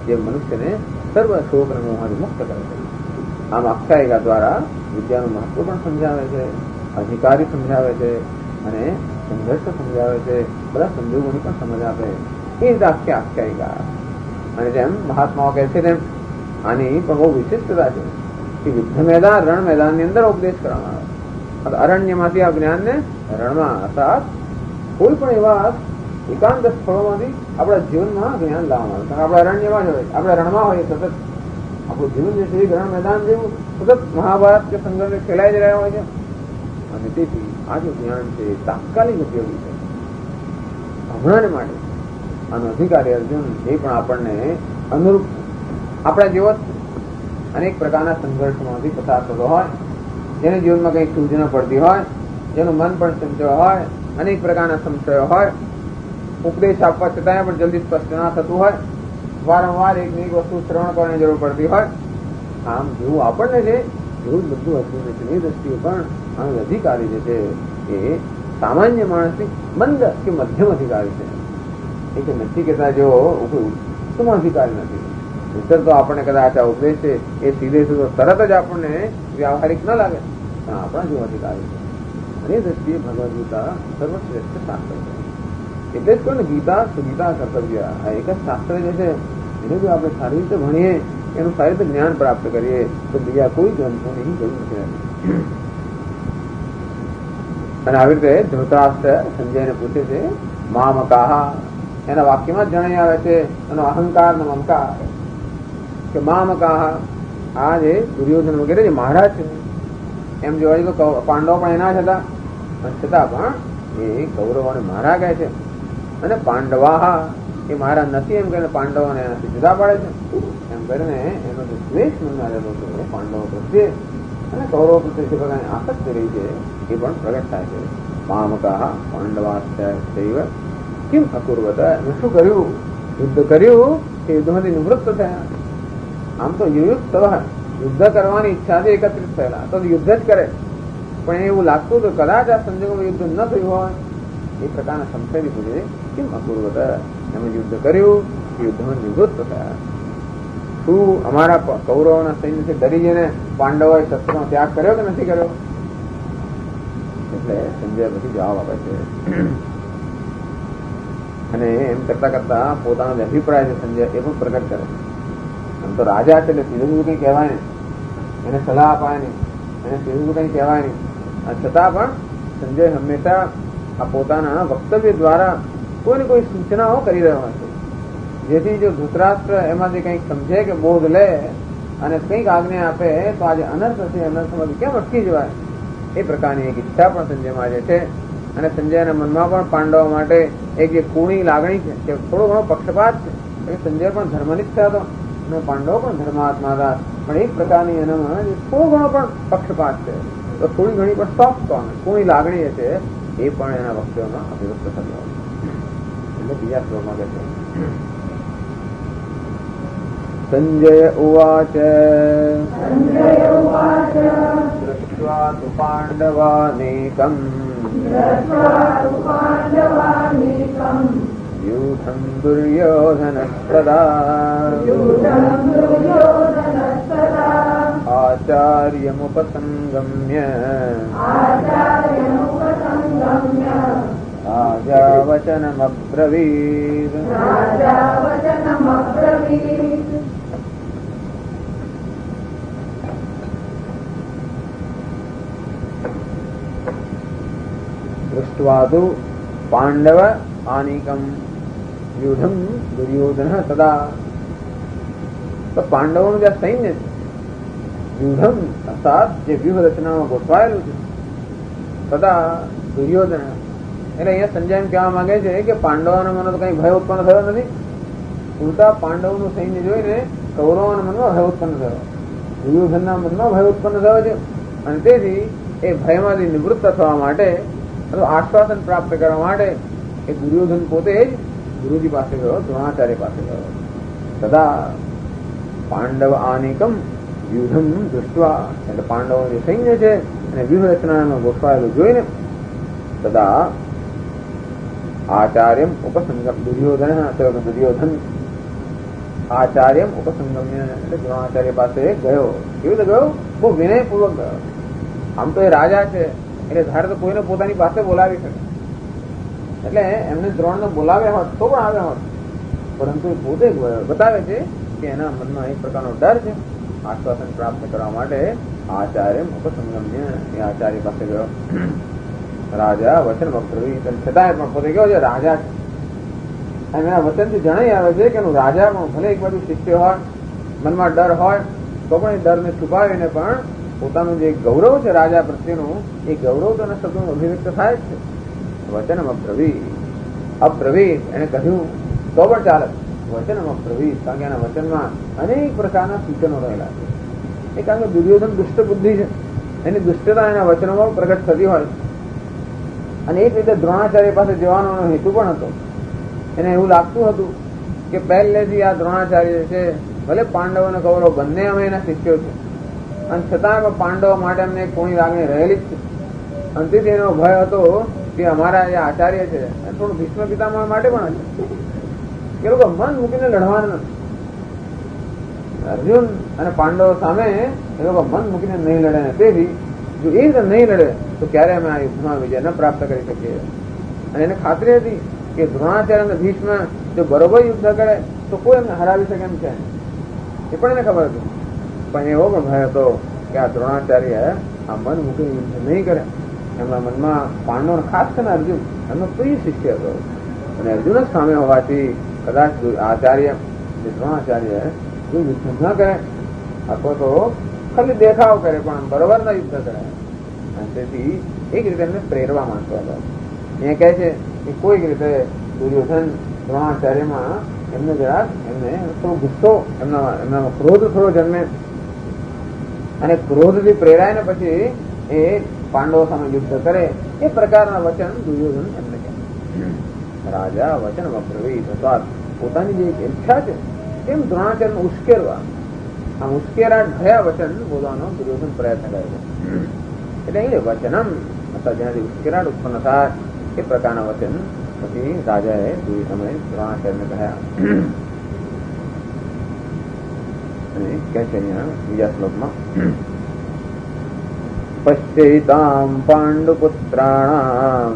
જે મનુષ્યને સર્વ શોક અને મોહથી મુક્ત કરે છે. આમ આખ્યાયિકા દ્વારા વિદ્યાનું મહત્વ પણ સમજાવે છે, અધિકારી સમજાવે છે અને સંઘર્ષ સમજાવે છે, બધા સંજોગોની પણ સમજ આપે. એ જ આખ્યાયિકા. અને જેમ મહાત્માઓ કહે છે તેમ આની પણ બહુ વિશિષ્ટતા છે કે યુદ્ધ મેદાન, રણ મેદાનની અંદર ઉપદેશ કરવામાં આવે. અરણ્યમાંથી આ જ્ઞાનને રણમાં, અર્થાત કોઈ પણ એવા એકાંત સ્થળોમાંથી આપણા જીવનમાં જ્ઞાન લાવવામાં આવે. આપણે અરણ્યમાં જ હોય, આપણે રણમાં હોઈએ સતત, આપણું જીવન જે છે રણ મેદાન જેવું સતત મહાભારત કે સંઘર્ષ ખેલાઈ જ રહ્યા હોય છે. અને તેથી આ જે જ્ઞાન છે તાત્કાલિક ઉપયોગી છે, હમણાં માટે. આનો અધિકારી અર્જુન એ પણ આપણને અનુરૂપ આપણા જેવો અનેક પ્રકારના સંઘર્ષમાંથી પસાર થતો હોય, જેને જીવનમાં કંઈક સૂચના પડતી હોય, જેનું મન પણ સંચય હોય, અનેક પ્રકારના સંશયો હોય, ઉપદેશ આપવા છતાંય પણ જલ્દી સ્પષ્ટ ના થતું હોય, વારંવાર એક એક વસ્તુ શ્રવણ કરવાની જરૂર પડતી હોય, આમ જેવું આપણને છે એવું જ બધું અર્જુનને છે. એ દ્રષ્ટિએ પણ આ અધિકારી જે છે એ સામાન્ય માણસની મંદ કે મધ્યમ અધિકારી છે. એ કે નથી કહેતા જો કોઈ ઉત્તમ અધિકારી નથી. ઉત્તર તો આપણને કદાચ આ ઉપદેશ છે એ સીધે સીધો તરત જ આપણને વ્યવહારિક ન લાગે, પણ આપણા જેવો અધિકારી છે. અને એ દ્રષ્ટિએ ભગવદ્ ગીતા સર્વશ્રેષ્ઠ શાસ્ત્ર છે. એટલે જ કહો ને ગીતા સુગીતા કર્તવ્ય. આ એક જ શાસ્ત્ર જે છે એને જો આપણે સારી રીતે ભણીએ, એનું સારી રીતે જ્ઞાન પ્રાપ્ત કરીએ તો બીજા કોઈ ગ્રંથોની જરૂર નથી. અને આવી રીતે ધૃતરાષ્ટ્ર સંજયને પૂછે છે મામકાહ. એના વાક્યમાં જ જણાઈ આવે છે એનો અહંકાર નો મમકાર કે મામકાહ. આ જે દુર્યોધન વગેરે જે મહારાજ છે એમ જોવા જઈએ તો પાંડવો પણ એના જ હતા, પણ છતાં પણ એ કૌરવોને મહારા કહે છે. અને પાંડવાહ એ મહારાજ નથી એમ કરીને પાંડવોને એનાથી જુદા પાડે છે. એમ કરીને એનો જે દ્વેષ મનમાં રહેલો છે પાંડવો પ્રત્યે અને કૌરવો પ્રત્યે જે પ્રકારની આસક્તિ રહી છે એ પણ પ્રગટ થાય છે. મામકાહ પાંડવાશ્ચૈવ કેમ અકુર્વત. એમને શું કર્યું? યુદ્ધ કર્યું કે યુદ્ધમાંથી નિવૃત્ત થયા. આમ તો યુદ્ધ કરવાની ઈચ્છાથી એકત્રિત થયેલા તો યુદ્ધ જ કરે, પણ એવું લાગતું તો કદાચ આ સંજોગોમાં યુદ્ધ ન થયું હોય એ પ્રકારના સંશયથી પૂછે કેમ અકુર્વત. એમણે યુદ્ધ કર્યું કે યુદ્ધમાં નિવૃત્ત થયા. શું અમારા કૌરવોના સૈન્યથી ડરી જઈને પાંડવોએ શસ્ત્રનો ત્યાગ કર્યો કે નથી કર્યો? એટલે સંજય પછી જવાબ આપે છે. અને એમ કરતા કરતા પોતાનો જે અભિપ્રાય છે સંજય એ પણ પ્રગટ કરે. આમ તો રાજા છે એટલે સીધું સીધું કઈ કહેવાય નહીં, એને સલાહ અપાય નહીં, એને સીધું સીધું કઈ કહેવાય નહીં. છતાં પણ સંજય હંમેશા આ પોતાના વક્તવ્ય દ્વારા કોઈ ને કોઈ સૂચનાઓ કરી રહ્યો છે, જેથી જો ધૃતરાષ્ટ્ર એમાંથી કંઈક સમજે કે બોધ લે અને કંઈક આજ્ઞા આપે તો આજે અનર્થ છે, અનર્થમાંથી કેમ અટકી જવાય એ પ્રકારની એક ઈચ્છા પણ સંજયમાં જે છે. અને સંજયના મનમાં પણ પાંડવો માટે એક જે કુણી લાગણી છે કે થોડો ઘણો પક્ષપાત છે. સંજય પણ ધર્મનિષ્ઠ હતો અને પાંડવો પણ ધર્માત્મા હતા, પણ એક પ્રકારની એનામાં થોડો ઘણો પણ પક્ષપાત છે. તો થોડી ઘણી પણ સોફ્ટ કોર્નર કુણી લાગણી છે એ પણ એના વક્તવ્યમાં અભિવ્યક્ત થયો. એટલે બીજા શ્લોકમાં કહે છે સંજય ઉવાચ દૃષ્ટ્વા તુ પાંડવાનેકં યુથં દુર્યોધનસ્તદા આચાર્યમુપસંગમ્ય રાજા વચનમબ્રવીદ. દૃષ્ટ્વા તુ પાંડવ આનિકમ યુધમ દુર્યોધન તદા. તો પાંડવોનું જે સૈન્ય છે યુધમ અર્થાત જે વ્યૂહ રચનામાં ગોઠવાયેલું છે તદા દુર્યોધન. એટલે અહીંયા સંજય એમ કહેવા માંગે છે કે પાંડવોના મનમાં તો કઈ ભય ઉત્પન્ન થયો નથી. ઉલટા પાંડવનું સૈન્ય જોઈને કૌરવોના મનમાં ભય ઉત્પન્ન થયો, દુર્યોધનના મનમાં ભય ઉત્પન્ન થયો છે. અને તેથી એ ભયમાંથી નિવૃત્ત થવા માટે આશ્વાસન પ્રાપ્ત કરવા માટે એ દુર્યોધન પોતે જ ગુરુજી પાસે ગયો, દ્રોણાચાર્ય પાસે ગયો. તથા પાંડવ આનિકમ યુધમ દૃષ્ટવા. એટલે પાંડવો જે સૈન્ય છે અને વ્યૂહ રચનામાં ગોઠવાયેલું જોઈને તથા આચાર્યમ ઉપસંગમ દુર્યોધન આચાર્યમ ઉપસંગમ્ય. એટલે દ્રોણાચાર્ય પાસે ગયો. કેવી રીતે ગયો? બહુ વિનયપૂર્વક ગયો. આમ તો એ રાજા છે એટલે ધારે તો કોઈને પોતાની પાસે બોલાવી શકે, એટલે એમને દ્રોણને બોલાવ્યા હોત તો પણ આવ્યા હોત, પરંતુ એ પોતે બતાવે છે કે એના મનમાં એક પ્રકારનો ડર છે. આશ્વાસન પ્રાપ્ત કરવા માટે આચાર્ય ઉપસંગમ્ય એ આચાર્ય પાસે ગયો. રાજા વચન વક્તવ્ય છતાંય પણ પોતે ગયો છે રાજા છે. અને એના વચનથી જણાઈ આવે છે કે એનું રાજા પણ ભલે એક બાજુ શિષ્ય હોય, મનમાં ડર હોય તો પણ એ ડરને છુપાવીને પણ પોતાનું જે ગૌરવ છે રાજા પ્રત્યેનું એ ગૌરવ તો એના શબ્દોનું અભિવ્યક્ત થાય જ છે. વચનમ અબ્રવીત એને કહ્યું તો પણ ચાલે. વચનમ અબ્રવીત કારણ કે એના વચનમાં અનેક પ્રકારના સૂચનો રહેલા છે. એ કારણ કે દુર્યોધન દુષ્ટ બુદ્ધિ છે, એની દુષ્ટતા એના વચનોમાં પ્રગટ થતી હોય. અને એક રીતે દ્રોણાચાર્ય પાસે જવાનો હેતુ પણ હતો. એને એવું લાગતું હતું કે પહેલેથી આ દ્રોણાચાર્ય છે ભલે પાંડવો અને કૌરવ બંને અમે એના શિષ્યો છે, અને છતાં પાંડવો માટે અમને કોની લાગણી રહેલી જ છે. અને તેથી એનો ભય હતો કે અમારા જે આચાર્ય છે થોડું ભીષ્મ પિતામહ માટે પણ હશે, એ લોકો મન મૂકીને લડવાના નથી. અર્જુન અને પાંડવો સામે એ લોકો મન મૂકીને નહીં લડે ને તેથી જો એ રીતે નહીં લડે તો ક્યારે અમે આ યુદ્ધમાં વિજય ન પ્રાપ્ત કરી શકીએ. અને એને ખાતરી હતી કે દ્રોણાચાર્ય અને ભીષ્મ જો બરોબર યુદ્ધ કરે તો કોઈ એમને હરાવી શકે એમ છે, એ પણ એને ખબર હતી. પણ એવો પણ ભય હતો કે આ દ્રોણાચાર્ય આ મન મૂકીને યુદ્ધ નહીં કરે. એમના મનમાં પાંડવો ખાસ કરીને અર્જુન એમનો પ્રિય શિષ્ય હતો, અને અર્જુન જ સામે હોવાથી કદાચ આચાર્ય દ્રોણાચાર્ય જો યુદ્ધ ન કરે અથવા તો ખાલી દેખાવ કરે પણ બરોબર ના યુદ્ધ કરે, અને તેથી એક રીતે એમને પ્રેરવા માંગતો હતો. અહીંયા કહે છે કે કોઈક રીતે દુર્યોધન દ્રોણાચાર્યમાં એમને જરાક એમને થોડો ગુસ્સો એમનામાં ક્રોધ થોડો જન્મે, અને ક્રોધથી પ્રેરાય ને પછી એ પાંડવો સામે યુદ્ધ કરે એ પ્રકારના વચન દુર્યોધન એમને કહે. રાજા વચન વક્રવીત અથવા પોતાની જે ઈચ્છા છે તેમ દ્રોણાચાર્યને ઉશ્કેરવા, આમ ઉશ્કેરાટ થયા વચન બોલવાનો દુર્યોધન પ્રયત્ન કરે છે. એટલે એ વચનમ અથવા જેનાથી ઉશ્કેરાટ ઉત્પન્ન થાય એ પ્રકારના વચન પછી રાજાએ સમય દ્રોણાચાર્યને કહ્યા. અને કહે છે અહીંયા બીજા શ્લોકમાં પશ્ચૈતામ પાંડુપુત્રાણામ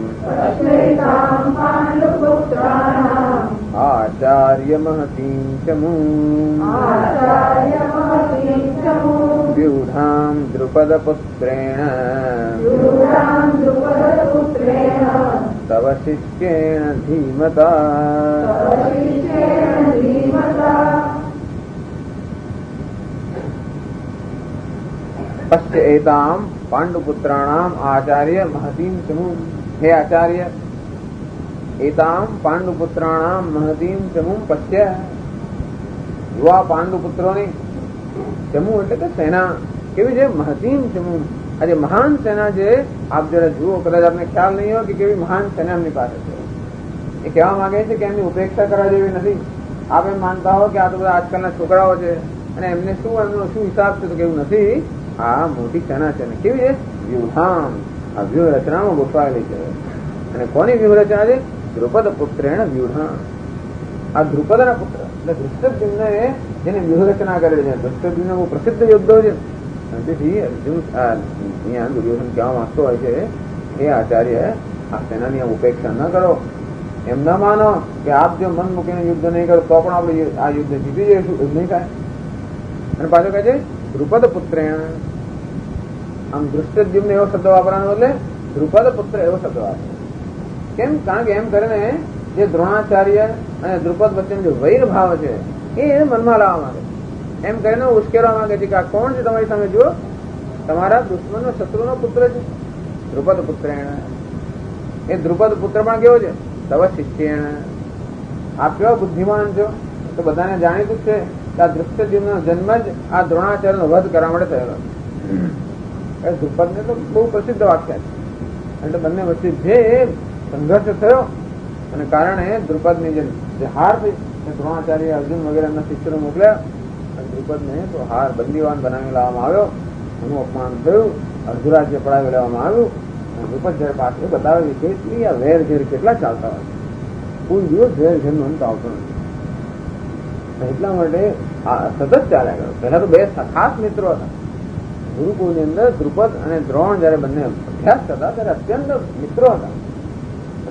આચાર્ય મહતીમ ચમૂમ વ્યુઢામ દ્રુપદપુત્રેણ તવ શિષ્યેણ ધીમતા. પશ્ય એતામ પાંડુપુત્રાણામ આચાર્ય મહતીમ ચમૂમ. હે આચાર્ય, એતામ પાંડુપુત્રાણામ મહતીમ ચમૂમ પશ્ય. યુવા પાંડુપુત્રોની, ચમૂ એટલે કે સેના કેવી છે, મહતીમ ચમૂમ. આજે મહાન સેના છે. આપ જરા જુઓ, કદાચ આપને ખ્યાલ નહીં હોય કે કેવી મહાન સેના એમની પાસે છે. એ કહેવા માંગે છે કે એમની ઉપેક્ષા કરવા જેવી નથી. આપ એમ માનતા હો કે આ તો બધા આજકાલના છોકરાઓ છે અને એમને શું એમનો શું હિસાબ છે, તો કેવું નથી. આ મોટી સેના છે. કેવી છે? વ્યુહામ. આ વ્યૂહ રચનામાં ગોઠવાયેલી છે. અને કોની વ્યૂહ રચના છે? દ્રુપદ પુત્રેણ વ્યુહામ. આ દ્રુપદના પુત્ર એટલે ધૃષ્ટદ્યુમ્ન જેને વ્યૂહ રચના કરેલી છે. ધૃષ્ટદ્યુમ્ન બહુ પ્રસિદ્ધ યોદ્ધો છે. તેથી અર્જુન અહીંયા દુર્યોધન કહેવા માંગતો હોય છે, એ આચાર્ય આ સેનાની ઉપેક્ષા ન કરો. એમ ન માનો કે આપ જો મન મૂકીને યુદ્ધ નહીં કરો તો પણ આપણે આ યુદ્ધ જીતી જઈશું, એવું નહીં થાય. અને પાછો કહે છે દ્રુપદ પુત્રેણ. આમ ધૃષ્ટદ્યુમ્ન એવો શબ્દ વાપરવાનો બદલે દ્રુપદ પુત્ર એવો શબ્દ વાપરે. કેમ? કારણ કે એમ કરીને જે દ્રોણાચાર્ય અને દ્રુપદ વચ્ચેનો જે વૈર ભાવ છે એ મનમાં લાવવા માંગે. એમ કરીને ઉશ્કેરવા માંગે છે કે આ કોણ છે તમારી સામે? જુઓ, તમારા દુશ્મનનો શત્રુનો પુત્ર છે દ્રુપદ પુત્રેણ. એ દ્રુપદ પુત્ર પણ કેવો છે? તવ શિષ્યેણ. આપ કેવા બુદ્ધિમાન છો તો બધાને જાણીતું છે કે આ ધૃષ્ટદ્યુમ્નનો જન્મ જ આ દ્રોણાચાર્યનો વધ કરવા માટે થયેલો. દ્રુપદને તો બહુ પ્રસિદ્ધ વાક્ય છે. એટલે બંને વચ્ચે જે સંઘર્ષ થયો અને કારણે દ્રુપદની જે હાર થઈ, દ્રોણાચાર્ય અર્જુન વગેરેના શિષ્યો મોકલ્યા અને દ્રુપદને તો હાર બંદીવાન બનાવી લાવવામાં આવ્યો. એનું અપમાન થયું, અર્ધરાજ્ય પડાવી લેવામાં આવ્યું. અને દ્રુપદ જયારે પાસે બતાવે છે કેટલી આ વેર ઝેર કેટલા ચાલતા હોય છે. કોઈ દિવસ વેર ઝેરનો અંત આવતો નથી. એટલા માટે સતત ચાલ્યા ગયો. પહેલા તો બે ખાસ મિત્રો હતા ગુરુકુળની અંદર. દ્રુપદ અને દ્રોણ જયારે બંને અભ્યાસ કરતા ત્યારે અત્યંત મિત્રો હતા.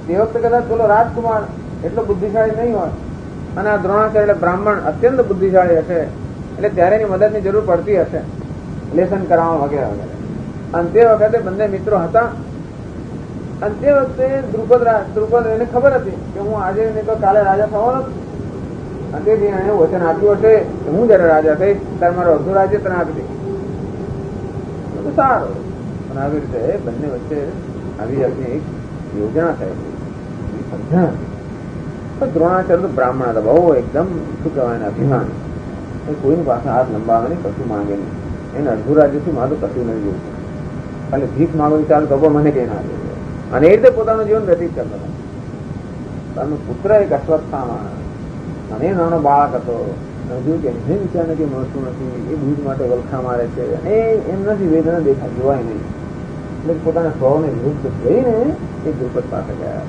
તે વખતે કદાચ પેલો રાજકુમાર એટલો બુદ્ધિશાળી નહીં હોય અને આ દ્રોણાચાર્ય એટલે બ્રાહ્મણ અત્યંત બુદ્ધિશાળી હશે, એટલે ત્યારે એની મદદની જરૂર પડતી હશે લેસન કરાવવા વગેરે વગેરે. અને તે વખતે બંને મિત્રો હતા. અને તે વખતે દ્રુપદ એને ખબર હતી કે હું આજે નહીં તો કાલે રાજા થવાનો છું. અને તેથી એને વચન આપ્યું હશે કે હું જયારે રાજા થઈશ ત્યારે મારું અડધું રાજ્ય તને આપી દઈશ. સારું. અને આવી રીતે બંને વચ્ચે આવી જાતની એક યોજના થયેલી. દ્રોણાચાર્ય તો બ્રાહ્મણ હતા, બહુ એકદમ શું કહેવાય અભિમાન. એ કોઈની પાસે હાથ લંબાવે નહીં, કશું માંગે નહીં. એને અડધું રાજ્યથી મારું કશું નહીં જોયું. ખાલી ભીખ માંગો ચાલ તો મને કઈ ના જોઈએ. અને એ રીતે પોતાનું જીવન વ્યતીત કરતા હતા. પુત્ર એક અશ્વત્થામા અને નાનો બાળક હતો, જોયું કે એને વિચારને કે મળતું નથી, એ દૂધ માટે વલખા મારે છે, અને એમ નથી વેદના દેખા જોવાય નહીં, એટલે પોતાના સ્વભાવને વિરુદ્ધ થઈને એ દ્રુપદ પાસે ગયા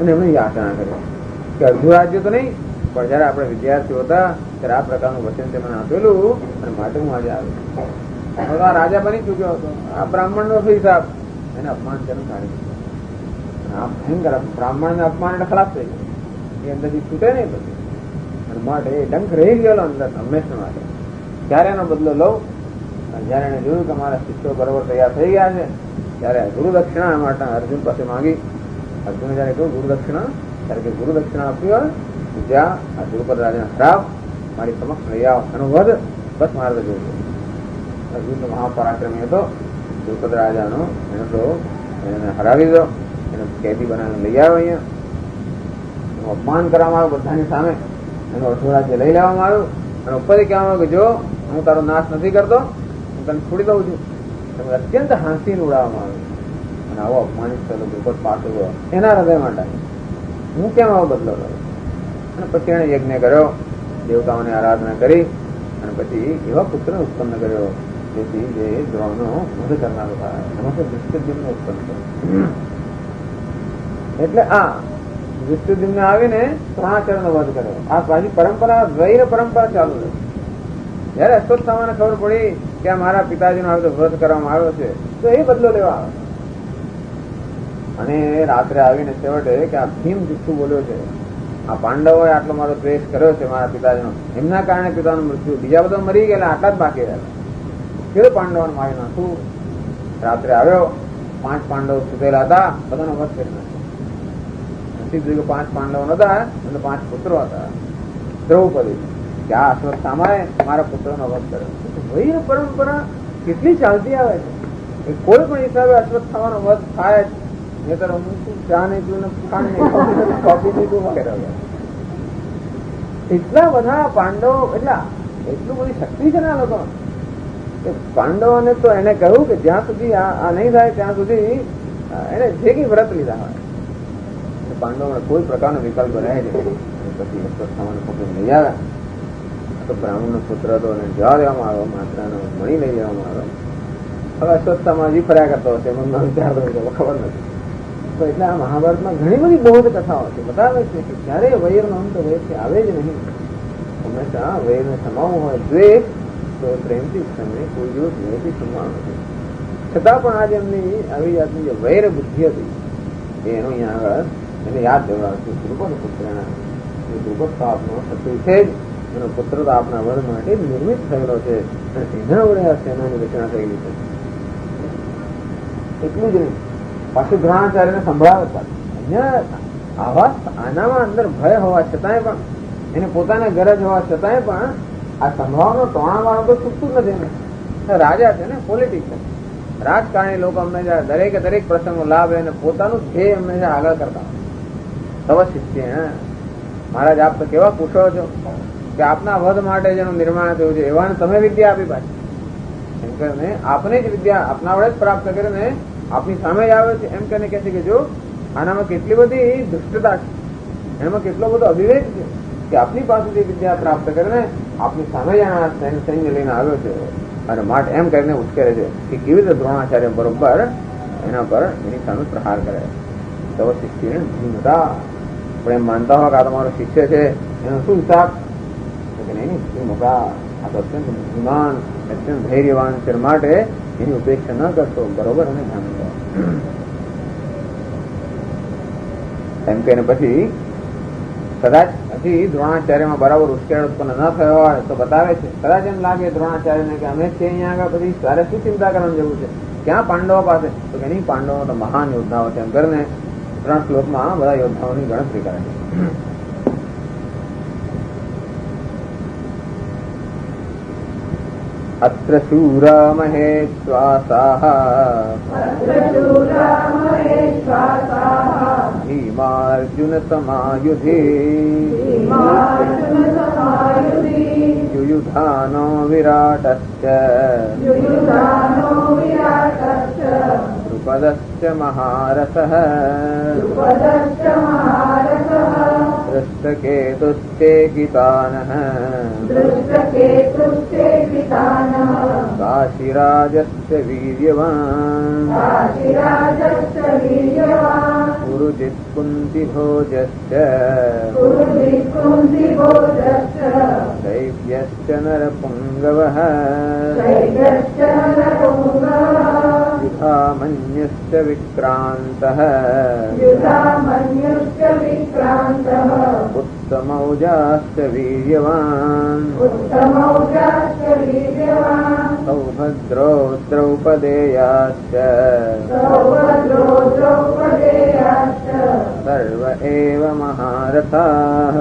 અને એમણે યાચના કરી કે અડધું રાજ્ય તો નહીં, પણ જયારે આપણે વિદ્યાર્થીઓ હતા ત્યારે આ પ્રકારનું વચન તેમણે આપેલું અને માટે હું આજે આવ્યો. આ રાજા બની ચુક્યો હતો, આ બ્રાહ્મણ નો હિસાબ એને અપમાનજનક કાઢી દીધો. આ ભયંકર બ્રાહ્મણ ને અપમાન એટલે ખલાસ થઈ ગયો, એ અંદરથી છૂટે નહીં પછી, અને માટે એ ડંખ રહી ગયેલો અંદર હંમેશા માટે. ત્યારે એનો બદલો લઉં, જયારે એને જોયું કે મારા શિષ્યો બરોબર તૈયાર થઈ ગયા છે, ત્યારે ગુરુ દક્ષિણા માટે અર્જુન પાસે માંગી. અર્જુને જયારે કહ્યું ગુરુ દક્ષિણા, ત્યારે કે ગુરુ દક્ષિણા આપી હોય જ્યાં આ દ્રુપદ રાજાને હરાવ, મારી સમક્ષ લઈ આવો, એનો વધ બસ મારે જોયું. અર્જુન તો મહાપરાક્રમી હતો, દ્રુપદ રાજાનો એને તો એને હરાવી દો, એને કેદી બનાવીને લઈ આવ્યો અહીંયા, એનું અપમાન કરવામાં આવ્યું બધાની સામે, એનું અડધું રાજ્ય લઈ લેવામાં આવ્યું, અને ઉપરથી કહેવામાં આવ્યું કે જો હું તારો નાશ નથી કરતો, હું તને છોડી દઉં છું. અત્યંત હાંસીને ઉડાવવામાં આવ્યું, અને આવો અપમાનિત થયેલો દ્રુપદ પાછો ગયો એના હૃદય માટે હું કેમ આવો બદલો કર્યો. અને પછી એને યજ્ઞ કર્યો, દેવતાઓની આરાધના કરી, અને પછી એવા પુત્રને ઉત્પન્ન કર્યો જેથી જે દ્રોણનો વધ કરનારો થાય, એમાં દૃષ્ટિદ્યુમ્ન ઉત્પન્ન કર્યો. એટલે આ દૃષ્ટિદ્યુમ્ન આવીને ત્રોણાચાર્યનો વધ કર્યો. આ પાછી પરંપરા વૈર પરંપરા ચાલુ રહી. જયારે અશ્વત્થામાને ખબર પડી કે આ મારા પિતાજીનો આવી વધ કરવામાં આવ્યો છે, તો એ બદલો લેવા આવે. અને રાત્રે આવીને છેવટે કે આ ભીમ જુઠ્ઠું બોલ્યો છે, આ પાંડવોએ આટલો મારો દ્વેષ કર્યો છે મારા પિતાજીનો, એમના કારણે પિતાનું મૃત્યુ, બીજા બધા મરી ગયેલા, આટલા જ બાકી રહેલા, કેવું પાંડવોને મારી નાખું. રાત્રે આવ્યો, 5 પાંડવો સુતેલા હતા, બધાનો વધ કરી નાખ્યો. 5 પાંડવો હતા અને 5 પુત્રો હતા. દ્રૌપદી કે આ અશ્વત્થામાએ મારા પુત્રનો વધ કર્યો. વૈર પરંપરા કેટલી ચાલતી આવે છે, કોઈ પણ હિસાબે અશ્વત્થામાનો વધ થાય જ. એટલા બધા પાંડવો, એટલું બધી શક્તિ છે ને આ લોકો. પાંડવોને તો એને કહ્યું કે જ્યાં સુધી આ નહીં થાય ત્યાં સુધી એને જે કઈ વ્રત લીધા હોય, પાંડવોને કોઈ પ્રકારનો વિકલ્પ રહે છે. પછી અશ્વત્થામાને પકડી લઈ આવ્યા. તો બ્રાહ્મણનો પુત્ર હતો અને જવા દેવામાં આવ્યો, માત્રાનો મણી લઈ લેવામાં આવ્યો. હવે અશ્વત્થામા હજી ફર્યા કરતો હશે, મનમાં વિચારતો ખબર નથી. તો એટલે આ મહાભારતમાં ઘણી બધી બૌદ્ધ કથાઓ છે, બતાવે છે કે ક્યારે વૈરનો અંત વૈરથી આવે જ નહીં. હંમેશા વૈરને સમાવવું હોય દ્વેષ તો પ્રેમથી તમે કોઈ દિવસ દ્વેષથી સમાવવાનું નથી. છતાં પણ આજે એમની આવી જાતની જે વૈર બુદ્ધિ હતી એનો અહીંયા આગળ એને યાદ દેવડાવે છે. દ્રુપદ પુત્રના એ દ્રુપદ તો આપનો શત્રુ છે જ, એનો પુત્ર તો આપના વધ માટે નિર્મિત થયેલો છે, અને એના વડે આ સેનાની રચના થયેલી છે. એટલું જ નહીં, પાછું દ્રોણાચાર્યને સંભળાવે છે. અહીંયા આનામાં અંદર ભય હોવા છતાંય પણ, એને પોતાના ગરજ હોવા છતાંય પણ આ સંભળાવનો ટોણાવાળો તો છૂટતું જ નથી. રાજા છે ને, પોલિટિક્સ છે, રાજકારણી લોકો હંમેશા દરેકે દરેક પ્રસંગનો લાભ લઈને પોતાનું ધ્યેય હંમેશા આગળ કરતા હોય. શિષ્ય મહારાજ આપ તો કેવા પૂછો છો કે આપના વધ માટે જેનું નિર્માણ થયું છે એવાને તમે વિદ્યા આપી પાછી, એમ કરીને આપને જ વિદ્યા આપના વડે જ પ્રાપ્ત કરીને આપની સામે જ આવે છે. એમ કરીને કહે છે કે જો આનામાં કેટલી બધી દુષ્ટતા છે, એમાં કેટલો બધો અવિવેક છે કે આપની પાસેથી વિદ્યા પ્રાપ્ત કરીને આપની સામે જ આ સૈન્ય લઈને આવ્યો છે. અને માટે એમ કરીને ઉશ્કેરે છે કે કેવી રીતે દ્રોણાચાર્ય બરોબર એના પર એની સામે પ્રહાર કરે. તો શિષ્ય હતા પણ એમ માનતા હોય કે આ તમારો શિષ્ય છે, એનો શું હિસાબ? નહીં, મોટા આ તો અત્યંત બુદ્ધિમાન, અત્યંત ધૈર્યવાન છે, માટે એની ઉપેક્ષા ન કરશો, બરોબર અને ધ્યાન દો. એમ કહીને પછી કદાચ હજી દ્રોણાચાર્યમાં બરાબર ઉશ્કેરાટ ઉત્પન્ન ન થયો હોય તો બતાવે છે. કદાચ એમ લાગે દ્રોણાચાર્યને કે અમે છીએ અહીંયા આગળ, પછી તારે શું ચિંતા કરવાની જરૂર છે, ક્યાં પાંડવો પાસે? તો કે નહીં, પાંડવો તો મહાન યોદ્ધાઓ છે. એમ કરીને 3 શ્લોકમાં બધા યોદ્ધાઓની ગણતરી કરે છે. અત્ર શૂરા મહેશ્વાસાઃ ભીમાર્જુન સમાયુધે યુયુધાનો વિરાટશ્ચ દ્રુપદશ્ચ મહારથઃ दृष्टकेतुश्चेकितानः काशीराजस्य वीर्यवान् पुरुजित् कुन्तिभोजश्च दैव्यश्च नरपुङ्गवः युधामन्युश्च विक्रान्तः उत्तमौजाश्च वीर्यवान् सौभद्रो द्रौपदेयाश्च सर्व एव महारथाः.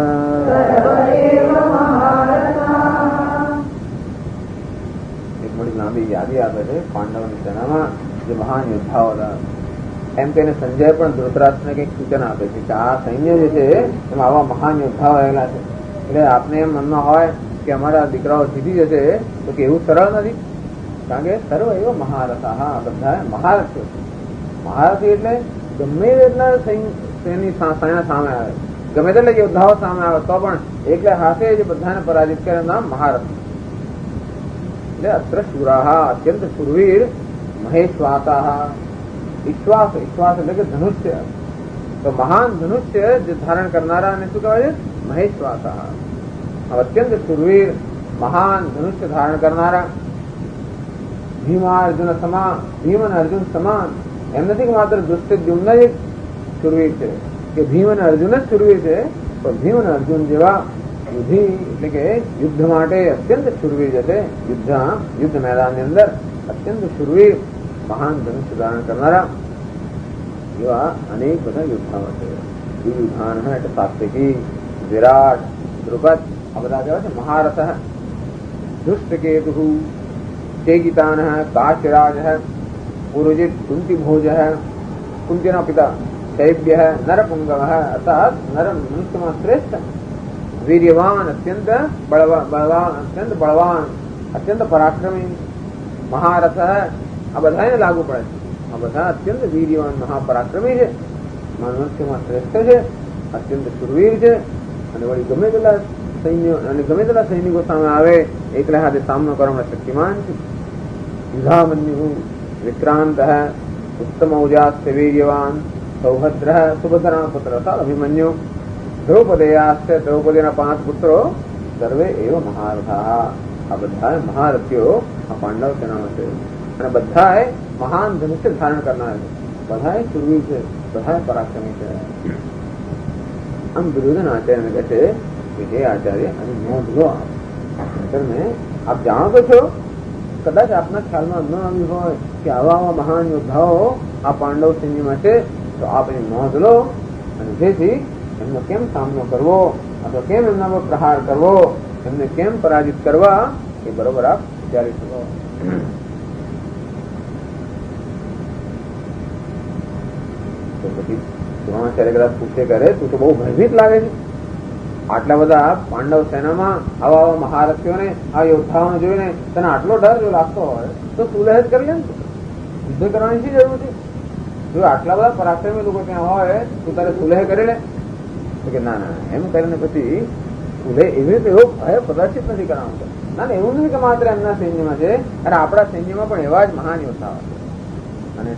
એક મોટી લાંબી યાદી આપે છે પાંડવોની સેનામાં જે મહાન યોદ્ધાઓ હતા. એમ કહીને સંજય પણ ધૃતરાષ્ટ્રને કંઈક સૂચના આપે છે કે આ સૈન્ય જે છે એમાં આવા મહાન યોદ્ધાઓ રહેલા છે, એટલે આપને એમ મનમાં હોય કે અમારા દીકરાઓ જીતી જશે તો કે એવું સરળ નથી, કારણ કે સર્વ એવો મહારથા. હા, બધા મહારથીઓ. મહારથી એટલે ગમે તેટલા સૈન્ય સામે આવે, ગમે તેટલા યોદ્ધાઓ સામે આવે તો પણ એકલા હાથે જે બધાને પરાજિત કરે નામ મહારથી. એટલે અત્ર શુરાહા અત્યંત શુરવીર મહેશ્વાસા. ઈશ્વાસ એટલે કે ધનુષ્ય, તો મહાન ધનુષ્ય જે ધારણ કરનારા અને શું કહેવાય છે મહેશ્વાસા. અત્યંત શુરવીર મહાન ધનુષ્ય ધારણ કરનારા. ભીમાર્જુન સમાન, ભીમ અને અર્જુન સમાન. એમ નથી કે માત્ર દુષ્ટદ્યુમ્ન જ શુરવીર છે કે ભીમ અને અર્જુન જ શુરવીર છે, પણ ભીમ અને અર્જુન જેવા યુદ્ધી એટલે કે યુદ્ધ માટે અત્યંત શુરવીર છે. યુદ્ધ મેદાનની અંદર અત્યંત શુરવીર મહાન ધનુષ્ય ધારણ કરનારા એવા અનેક બધા યોદ્ધાઓ છે. યુયુધાન એટલે સાત્વિકી, વિરાટ, દ્રુપદ, આ બધા કહેવાય છે મહારથ. દુષ્ટકેતુ, ચેકિતાન, કાશીરાજ, પુરુજીત, કુંતીભોજ, કુંતીના પિતા, શૈબ્ય, નરપુંગવ અર્થાત નર મનુષ્યમાં શ્રેષ્ઠ, વીર્યવાન અત્યંત બળવાન, અત્યંત પરાક્રમી, મહારથ. આ બધાને લાગુ પડે છે. આ બધા અત્યંત વીર્યવાન મહાપરાક્રમી છે, મનુષ્યમાં શ્રેષ્ઠ છે, અત્યંત શુરવીર છે, અને વળી ગમે તેટલા સૈન્યો અને ગમે તેટલા સૈનિકો સામે આવે એકલા હાથે સામનો કરવામાં શક્તિમાન છે. યુધામન્યુ વિક્રાંત, ઉત્તમૌજાસ્ય વીર્યવાન, સૌભદ્ર સુભદ્રના પુત્ર અભિમન્યુ, દ્રૌપદેયાસ્ય દ્રૌપદીના 5 પુત્રો, સર્વે એવ મહારથા. આ બધા મહારથીઓ આ પાંડવ સેનામાં છે અને બધા મહાન ધનુષ્ય ધારણ કરનાર છે, બધા શુરવીર છે, બધા પરાક્રમી છે. આમ દુર્યોધન આચાર્ય કહે છે કે હે આચાર્ય અને નોંધ લો, આપ જાણો તો છો, કદાચ આપના ખ્યાલમાં ન આવ્યું હોય કે આવા મહાન યોદ્ધાઓ આ પાંડવ સૈન્યમાં છે, તો આપ એની નોંધ લો અને જેથી એમનો કેમ સામનો કરવો અથવા કેમ એમના પર પ્રહાર કરવો, એમને કેમ પરાજિત કરવા એ બરોબર આપ વિચારી શકો. તો પછી દ્રોણાચાર્ય કદાચ પૂછે કરે તું તો બહુ ભયભીત લાગે છે, આટલા બધા પાંડવ સેનામાં આવા મહારથીઓને આ યોદ્ધાઓને જોઈને તને આટલો ડર જો લાગતો હોય તો સુલહ જ કરી લે ને, યુદ્ધ કરવાની શી જરૂર છે? જો આટલા બધા પરાક્રમી લોકો ત્યાં હોય તો તારે સુલહ કરી લે? તો કે ના ના, એમ કરીને પછી સુલહ એવી રીતે એવો ભય પ્રદર્શિત નથી કરાવતો. ના ના, એવું નથી કે માત્ર એમના સૈન્યમાં છે, અને આપણા સૈન્યમાં પણ એવા જ મહાન યોદ્ધાઓ છે, અને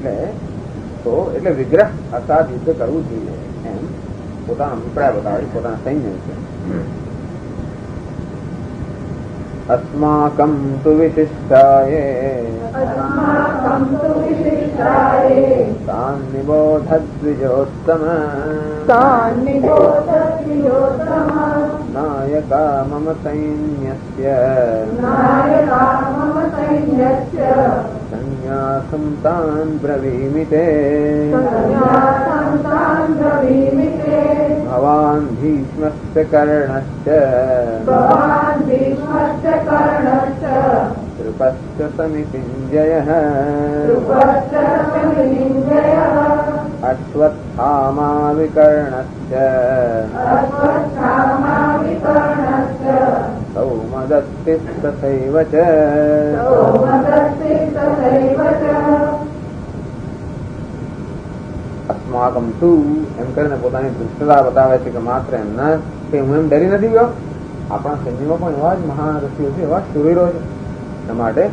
એટલે વિગ્રહ અર્થાત યુદ્ધ કરવું જોઈએ એમ પોતાનો અભિપ્રાય બતાવે પોતાના સૈન્ય છે. अस्माकं तु विशिष्टाये तान् निबोधद्विजोत्तम नायका मम सैन्यस्य संन्यासं तान् ब्रवीमि ते भवान् भीष्मस्य कर्णश्च कृपश्च समितिञ्जयः अश्वत्थामा विकर्णश्च सौमदत्तिस्तथैव च અસ્માકમ તું એમ કરીને પોતાની દૃષ્ટતા બતાવે છે કે માત્ર એમના કે હું એમ ડરી નથી ગયો, આપણા સૈન્યમાં પણ એવા જ મહારથીઓ છે, એવા શૂરવીરો છે. એના માટે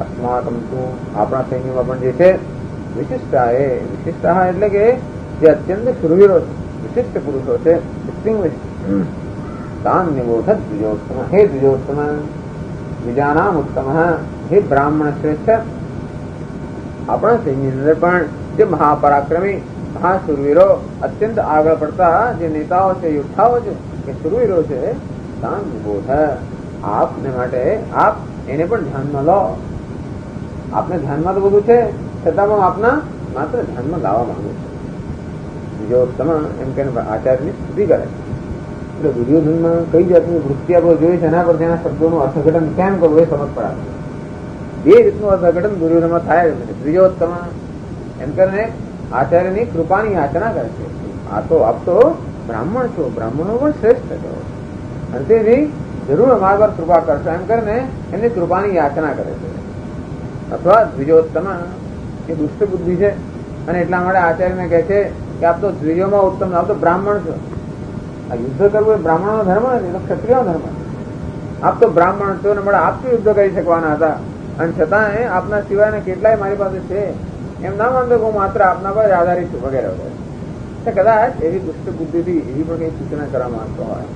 અસ્માકમ તું આપણા સૈન્યમાં પણ જે છે વિશિષ્ટા એટલે કે જે અત્યંત શૂરવીરો છે, વિશિષ્ટ પુરુષો છે, તાન નિબોધ દ્વિજોત્તમ, હે દ્વિજોત્તમ દ્વિજાનામ ઉત્તમ, હે બ્રાહ્મણ શ્રેષ્ઠ, આપણા સૈન્યની અંદર પણ જે મહાપરાક્રમી મહાશુરવીરો અત્યંત આગળ પડતા જે નેતાઓ છે, યોદ્ધાઓ છે, કે શુરવીરો છે, તાન નિબોધ આપને માટે આપ એને પણ ધ્યાનમાં લો. આપને ધ્યાનમાં તો બધું છે છતાં પણ આપના માત્ર ધ્યાનમાં લાવવા માંગુ છું. દ્વિજોત્તમ એમ કહીને આચાર્યની સ્તુતિ કરે. એટલે દુર્યોધનમાં કઈ જાતની વૃત્તિ આપણે જોઈએ છે એના પર તેના શબ્દોનું અર્થઘટન કેમ કરવું એ સમજ પડાવે. બે રીતનું અર્થઘટન દુર્યોધનમાં થાય જ નથી. દ્વિજોત્તમ એમ કરીને આચાર્યની કૃપાની યાચના કરે છે. આપ તો બ્રાહ્મણ છો, બ્રાહ્મણો પણ શ્રેષ્ઠ છો, અને તેથી જરૂર અમારા પર કૃપા કરશો એમ કરીને એમની કૃપાની યાચના કરે છે. અથવા દ્વિજોત્તમ એ દુષ્ટ બુદ્ધિ છે અને એટલા માટે આચાર્યને કહે છે કે આપ તો દ્વિજોમાં ઉત્તમ, આપ તો બ્રાહ્મણ છો. આ યુદ્ધ કરવું એ બ્રાહ્મણનો ધર્મ નથી, તો ક્ષત્રિયનો ધર્મ છે. આપ તો બ્રાહ્મણ છો ને મળે આપ તો યુદ્ધ કરી શકવાના હતા, અને છતાં આપના સિવાયને કેટલાય મારી પાસે છે એમ ના માનતો હું માત્ર આપના પર આધારિત છું વગેરે વગેરે. કદાચ એવી દુષ્ટ બુદ્ધિથી એવી પણ કઈ સૂચના કરવા માંગતો હોય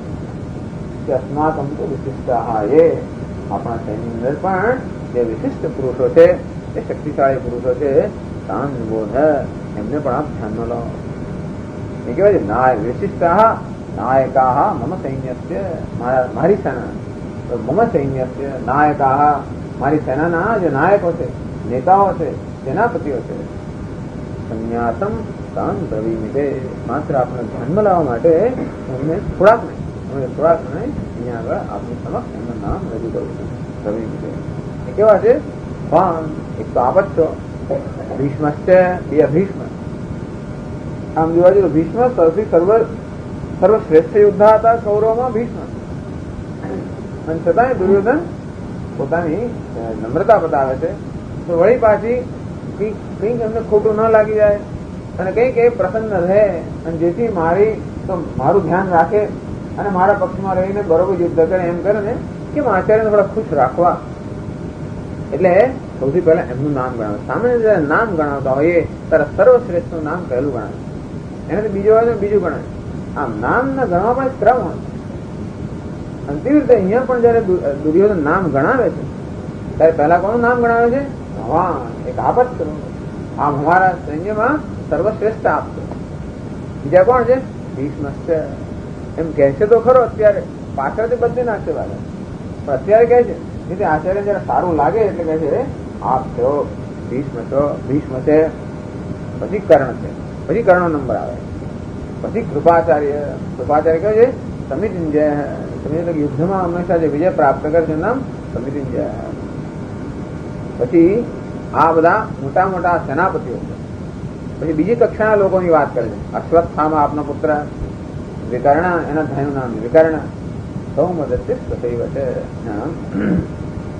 કે અસ્માકમ તો વિશિષ્ટા, એ આપણા સૈન્ય અંદર પણ જે વિશિષ્ટ પુરુષો છે, એ શક્તિશાળી પુરુષો છે, તાન નિબોધ એમને પણ આપ ધ્યાનમાં લો. એ કહેવાય છે નાય વિશિષ્ટા નાયકા મમ સૈન્યસ્ય, મારી સેના, મમ સૈન્યસ્ય નાયકા, મારી સેનાના જે નાયકો છે, નેતાઓ છે, સેનાપતિઓ છે, સંન્યાસમ તાન પ્રવીમિતે, માત્ર આપણે ધ્યાનમાં લાવવા માટે એમને થોડાક નહીં અહીંયા આગળ આપની સમક્ષ એમનું નામ રજૂ કરું છું. પ્રવીમિતે એ કેવા છે? પણ એક તો આપ જ છો, ભીષ્મ છે, બે અભીષ્મ. આમ જોવા જોઈએ ભીષ્મ સૌથી સર્વશ્રેષ્ઠ યોદ્ધા હતા કૌરવમાં ભીષ્મ, અને છતાંય દુર્યોધન પોતાની નમ્રતા બતાવે છે. તો વળી પાછી કંઈક એમને ખોટું ન લાગી જાય અને કંઈક એ પ્રસન્ન રહે, અને જેથી મારું ધ્યાન રાખે અને મારા પક્ષમાં રહીને બરોબર યુદ્ધ કરે એમ કરે ને કેમ આચાર્યને થોડા ખુશ રાખવા. એટલે સૌથી પહેલા એમનું નામ ગણાવે. સામાન્ય જયારે નામ ગણાવતા હોય ત્યારે સર્વશ્રેષ્ઠનું નામ પહેલું ગણાવે, એનાથી બીજો હોય તો બીજું ગણાવે. આમ નામના ગણવા પણ ક્રમ હોય. અને તેવી રીતે અહીંયા પણ જયારે દુર્યોધન નામ ગણાવે છે ત્યારે પહેલા કોનું નામ ગણાવે છે? ભગવાન, એક આપ જ કરો, આમ અમારા સૈન્યમાં સર્વશ્રેષ્ઠ આપ છો. બીજા કોણ છે? ભીષ્મ છે. એમ કહે છે તો ખરો, અત્યારે પાછળથી બદલી નાખશે વાળા, પણ અત્યારે કહે છે. એટલે આચાર્ય જયારે સારું લાગે એટલે કહે છે આપ છો, ભીષ્મ છો, ભીષ્મ છે. પછી કર્ણ છે, પછી કર્ણનો નંબર આવે, પછી કૃપાચાર્ય કહે છે સમિતિંજય. યુદ્ધમાં હંમેશા જે વિજય પ્રાપ્ત કરે છે નામ સમિતિંજય. પછી આ બધા મોટા મોટા સેનાપતિઓ છે. પછી બીજી કક્ષાના લોકોની વાત કરે છે. અશ્વત્થામા આપનો પુત્ર, વિકર્ણ એના ભાઈનું નામ વિકર્ણ, સૌમદત્ય તથૈવ છે.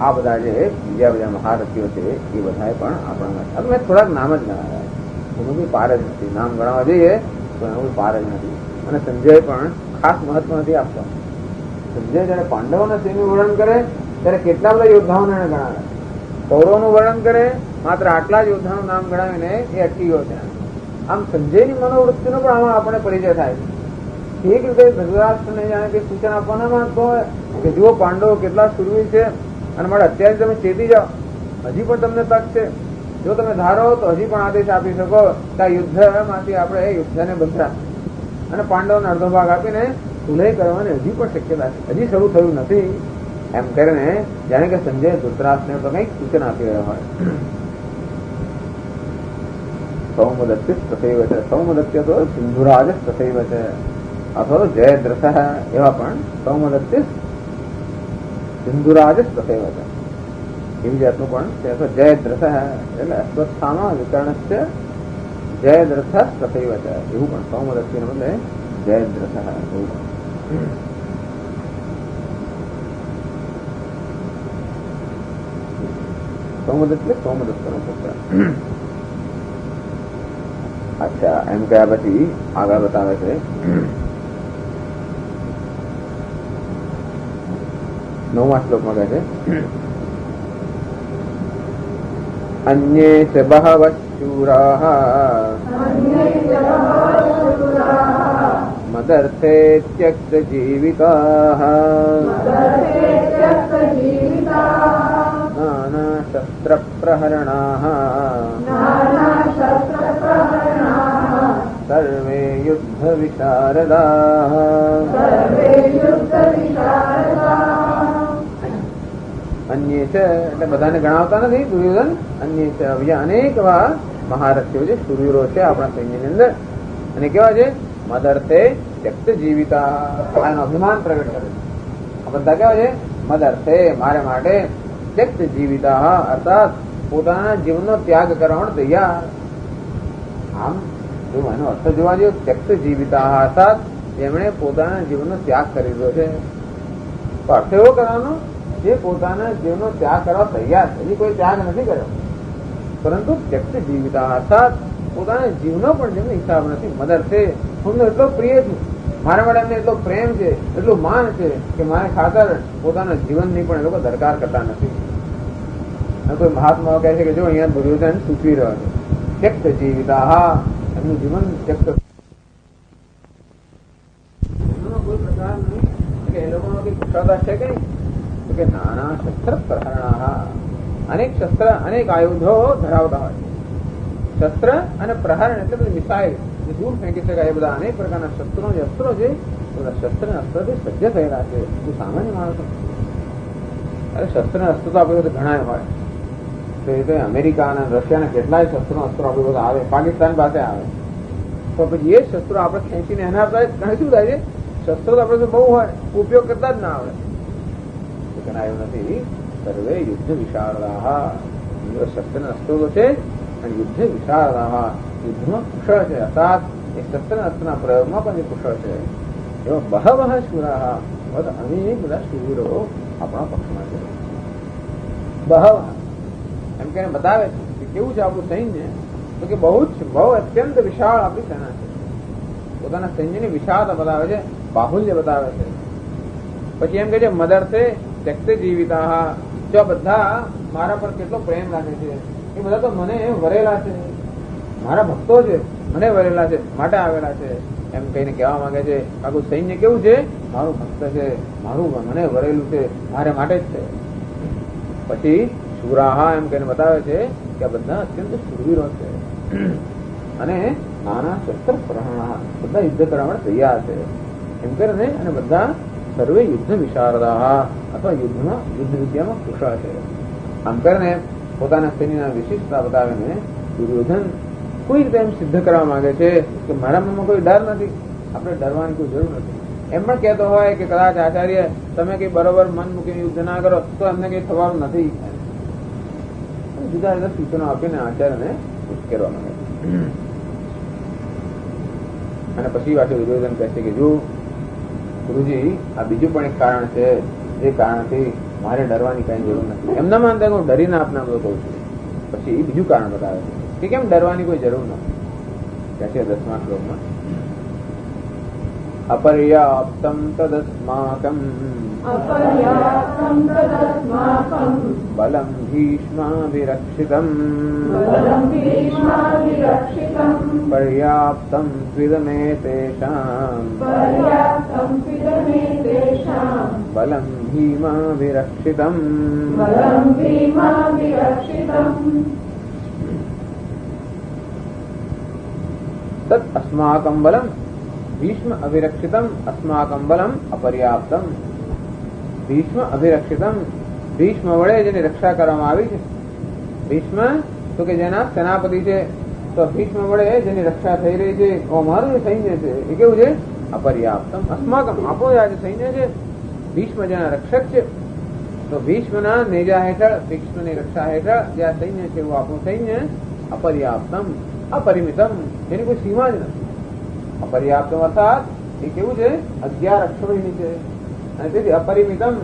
આ બધા જે બીજા મહારથીઓ છે એ બધા પણ આપણા મેં થોડાક નામ જ ગણાવ્યા, એનું બી પાર જ નથી. નામ ગણાવવા જઈએ તો એનું પાર જ નથી. અને સંજય પણ ખાસ મહત્વ નથી આપતો. સંજય જયારે પાંડવોના સૈન્યનું વર્ણન કરે ત્યારે કેટલા બધા યોદ્ધાઓને એને ગણાવે. કૌરવનું વર્ણન કરે માત્ર આટલા જ યોદ્ધાનું નામ ગણાવીને એ અટકી ગયો છે. આમ સંજયની મનોવૃત્તિનો પણ આમાં આપણે પરિચય થાય છે. એક રીતે ધૃતરાષ્ટ્રને જાણે કે સૂચન આપવાના માંગતો હોય કે જુઓ પાંડવો કેટલા શુરવીર છે, અને મારે અત્યારે તમે ચેતી જાઓ, હજી પણ તમને તક છે. જો તમે ધારો તો હજી પણ આદેશ આપી શકો કે આ યુદ્ધમાંથી આપણે યુદ્ધને બંધરા અને પાંડવોને અડધો ભાગ આપીને સુલહી કરવાની હજી પણ શક્યતા છે, હજી શરૂ થયું નથી. એમ કરીને જાણે કે સંજય ધૃતરાષ્ટ્રને તો કંઈક સૂચન આપી રહ્યો હોય. સૌમદત્ય તથૈવ છે. સૌમદત્ય તો સિંધુરાજ તથૈવ છે, અથવા તો જયદ્રથ એવા પણ સૌમદત્ય સિંધુરાજ તથૈવ છે એવી જાતનું પણ છે. જયદ્રથ એટલે અશ્વત્થામા વિકર્ણસ્ય જયદ્રથ તથૈવ છે એવું પણ સૌમદત્યને બદલે જયદ્રથ એવું પણ. સૌમદત્ત સોમદત્તનો પુત્ર. અચ્છા, અચ્છા, એમ કયા પછી આગળ બતાવે છે નવમા શ્લોકમાં કહે છે અન્યે ચ બહવઃ શૂરાઃ મદર્થે ત્યક્ત જીવિકાઃ નાના શસ્ત્ર પ્રહરણાઃ સર્વે યુદ્ધ વિશારદાઃ. અન્ય છે એટલે બધાને ગણાવતા નથી દુર્યોધન. અન્ય છે બીજા અનેક એવા મહારથીઓ છે, શૂરવીરો છે આપણા સૈન્યની અંદર, અને કેવા છે મદર્થે ત્યક્ત જીવિતા, એનો અભિમાન પ્રગટ કરે છે. આ બધા કેવા છે મદર્થે, મારે માટે, ત્યક્ત જીવિતા અર્થાત પોતાના જીવનનો ત્યાગ કરવા તૈયાર. આમ જો એનો અર્થ જોવા જોઈએ, ત્યક્ત જીવિતા અર્થાત જેમણે પોતાના જીવનનો ત્યાગ કરી દીધો છે. તો અર્થ એવો કરવાનો જે પોતાના જીવનનો ત્યાગ કરવા તૈયાર છે, હજી કોઈ ત્યાગ નથી કર્યો, પરંતુ ત્યક્ત જીવિતા અર્થાત પોતાના જીવનો પણ જેમને હિસાબ નથી. મદર્થે હું એટલો પ્રિય છું, મારા માટે એમને એટલો પ્રેમ છે, એટલું માન છે કે મારે ખાતર પોતાના જીવનની પણ એ લોકો દરકાર કરતા નથી. કોઈ મહાત્માઓ કહે છે કે જો અહીંયા દુર્યોધન સૂચવી રહ્યો છે ત્યક્ત જીવિતા, એમનું જીવન ત્યક્ત, એમનો કોઈ પ્રકાર નહીં કે એ લોકોનો કઈ કુશળતા છે કઈ, તો કે નાના શસ્ત્ર પ્રહરણા, અનેક શસ્ત્ર અનેક આયુધો ધરાવતા હોય. શસ્ત્ર અને પ્રહરણ એટલે બધી મિસાઇલ જે દૂર ફેંકી શકાય એ બધા અનેક પ્રકારના શસ્ત્રો જે અસ્ત્રો છે બધા શસ્ત્ર અને અસ્ત્રથી સજ્જ થયેલા છે. એ સામાન્ય માણસો અરે શસ્ત્ર અને અસ્ત્ર તો આપણી પાસે ઘણા હોય. તો એ તો અમેરિકા અને રશિયાના કેટલાય શસ્ત્રો અસ્ત્રો આપણી પાસે આવે, પાકિસ્તાન પાસે આવે, તો પછી એ શસ્ત્રો આપણે ખેંચીને એના ઘણા શું થાય છે, શસ્ત્રો તો આપણે બહુ હોય, ઉપયોગ કરતા જ ના આવડે. એવું નથી. સર્વે યુદ્ધ વિશારદાઃ, શસ્ત્ર અસ્ત્રો તો છે અને યુદ્ધ વિશારદાઃ, યુદ્ધમાં કુશળ છે, અર્થાત એ શસ્ત્ર અસ્ત્રના પ્રયોગમાં પણ એ કુશળ છે. એવા બહવઃ શૂરાઃ, અનેક બધા શૂરો આપણા પક્ષમાં છે. બહવ એમ કે બતાવે છે કે કેવું છે આપણું સૈન્ય, તો કે બહુ અત્યંત વિશાળ આપણી સેના છે. પોતાના સૈન્યની વિશાળતા બતાવે છે, બાહુલ્ય બતાવે છે. પછી એમ કે છે મદર્થે ત્યક્ત જીવિતા, જો બધા મારા પર કેટલો પ્રેમ રાખે છે, એ બધા તો મને વરેલા છે, મારા ભક્તો છે, મને વરેલા છે, માટે આવેલા છે. એમ કહીને કહેવા માંગે છે આખું સૈન્ય કેવું છે, મારું ભક્ત છે, મારું મને વરેલું છે, મારે માટે જ છે. પછી શુરાહા એમ કહીને બતાવે છે કે આ બધા અત્યંત શુરવીરો છે અને નાના શસ્ત્ર પ્રહરણા, બધા યુદ્ધ કરવા માટે તૈયાર છે એમ કરીને, અને બધા સર્વે યુદ્ધ વિશારદાઃ અથવા યુદ્ધમાં યુદ્ધ વિદ્યામાં કુશળ છે. આમ કરીને પોતાના સૈન્યના વિશિષ્ટતા બતાવીને દુર્યોધન કોઈ રીતે એમ સિદ્ધ કરવા માંગે છે કે મારા મનમાં કોઈ ડર નથી, આપણે ડરવાની કોઈ જરૂર નથી. એમ પણ કહેતો હોય કે કદાચ આચાર્ય તમે કઈ બરોબર મન મૂકીને યુદ્ધ ના કરો તો એમને કઈ થવાનું નથી. જુદા જુદા સૂચનો આપીને આચાર્યને ઉશ્કેરવા માંગે છે. અને પછી પાછું દુર્યોધન કહે છે કે જો ગુરુજી આ બીજું પણ એક કારણ છે, જે કારણથી મારે ડરવાની કઈ જરૂર નથી. એમના માનતા હું ડરીને આપને બધું કહું છું. પછી બીજું કારણ બતાવે છે કે કેમ ડરવાની કોઈ જરૂર નથી. કહે છે 10મા શ્લોકમાં અપર્યાપ્તમ તદસ્માકમ બલમ ભીષ્માભિરક્ષિતમ પર્યાપ્તમ ત્વિદમે તેષાં બલમ ભીમાભિરક્ષિતમ. તદ અસ્માકમ બલમ ભીષ્મ અભિરક્ષિતમ અસ્માકમ બલમ અપર્યાપ્તમ. ભીષ્મ અભિરક્ષિતમ, ભીષ્મ વડે જેની રક્ષા કરવામાં આવી છે. ભીષ્મ તો કે જેના સેનાપતિ છે, તો ભીષ્મ વડે જેની રક્ષા થઈ રહી છે, અમારું જે સૈન્ય છે એ કેવું છે અપર્યાપ્તમ. અસ્માકમ આપણું આ જે સૈન્ય છે, ભીષ્મ જેના રક્ષક છે, તો ભીષ્મના નેજા હેઠળ, ભીષ્મની રક્ષા હેઠળ જે આ સૈન્ય છે એવું આપણું સૈન્ય અપર્યાપ્તમ, અપરિમિતમ, જેની કોઈ સીમા જ નથી. અપર્યાપ્તમ અર્થાત એ કેવું છે 11 અક્ષરોની છે, અને તેથી અપરિમિતમ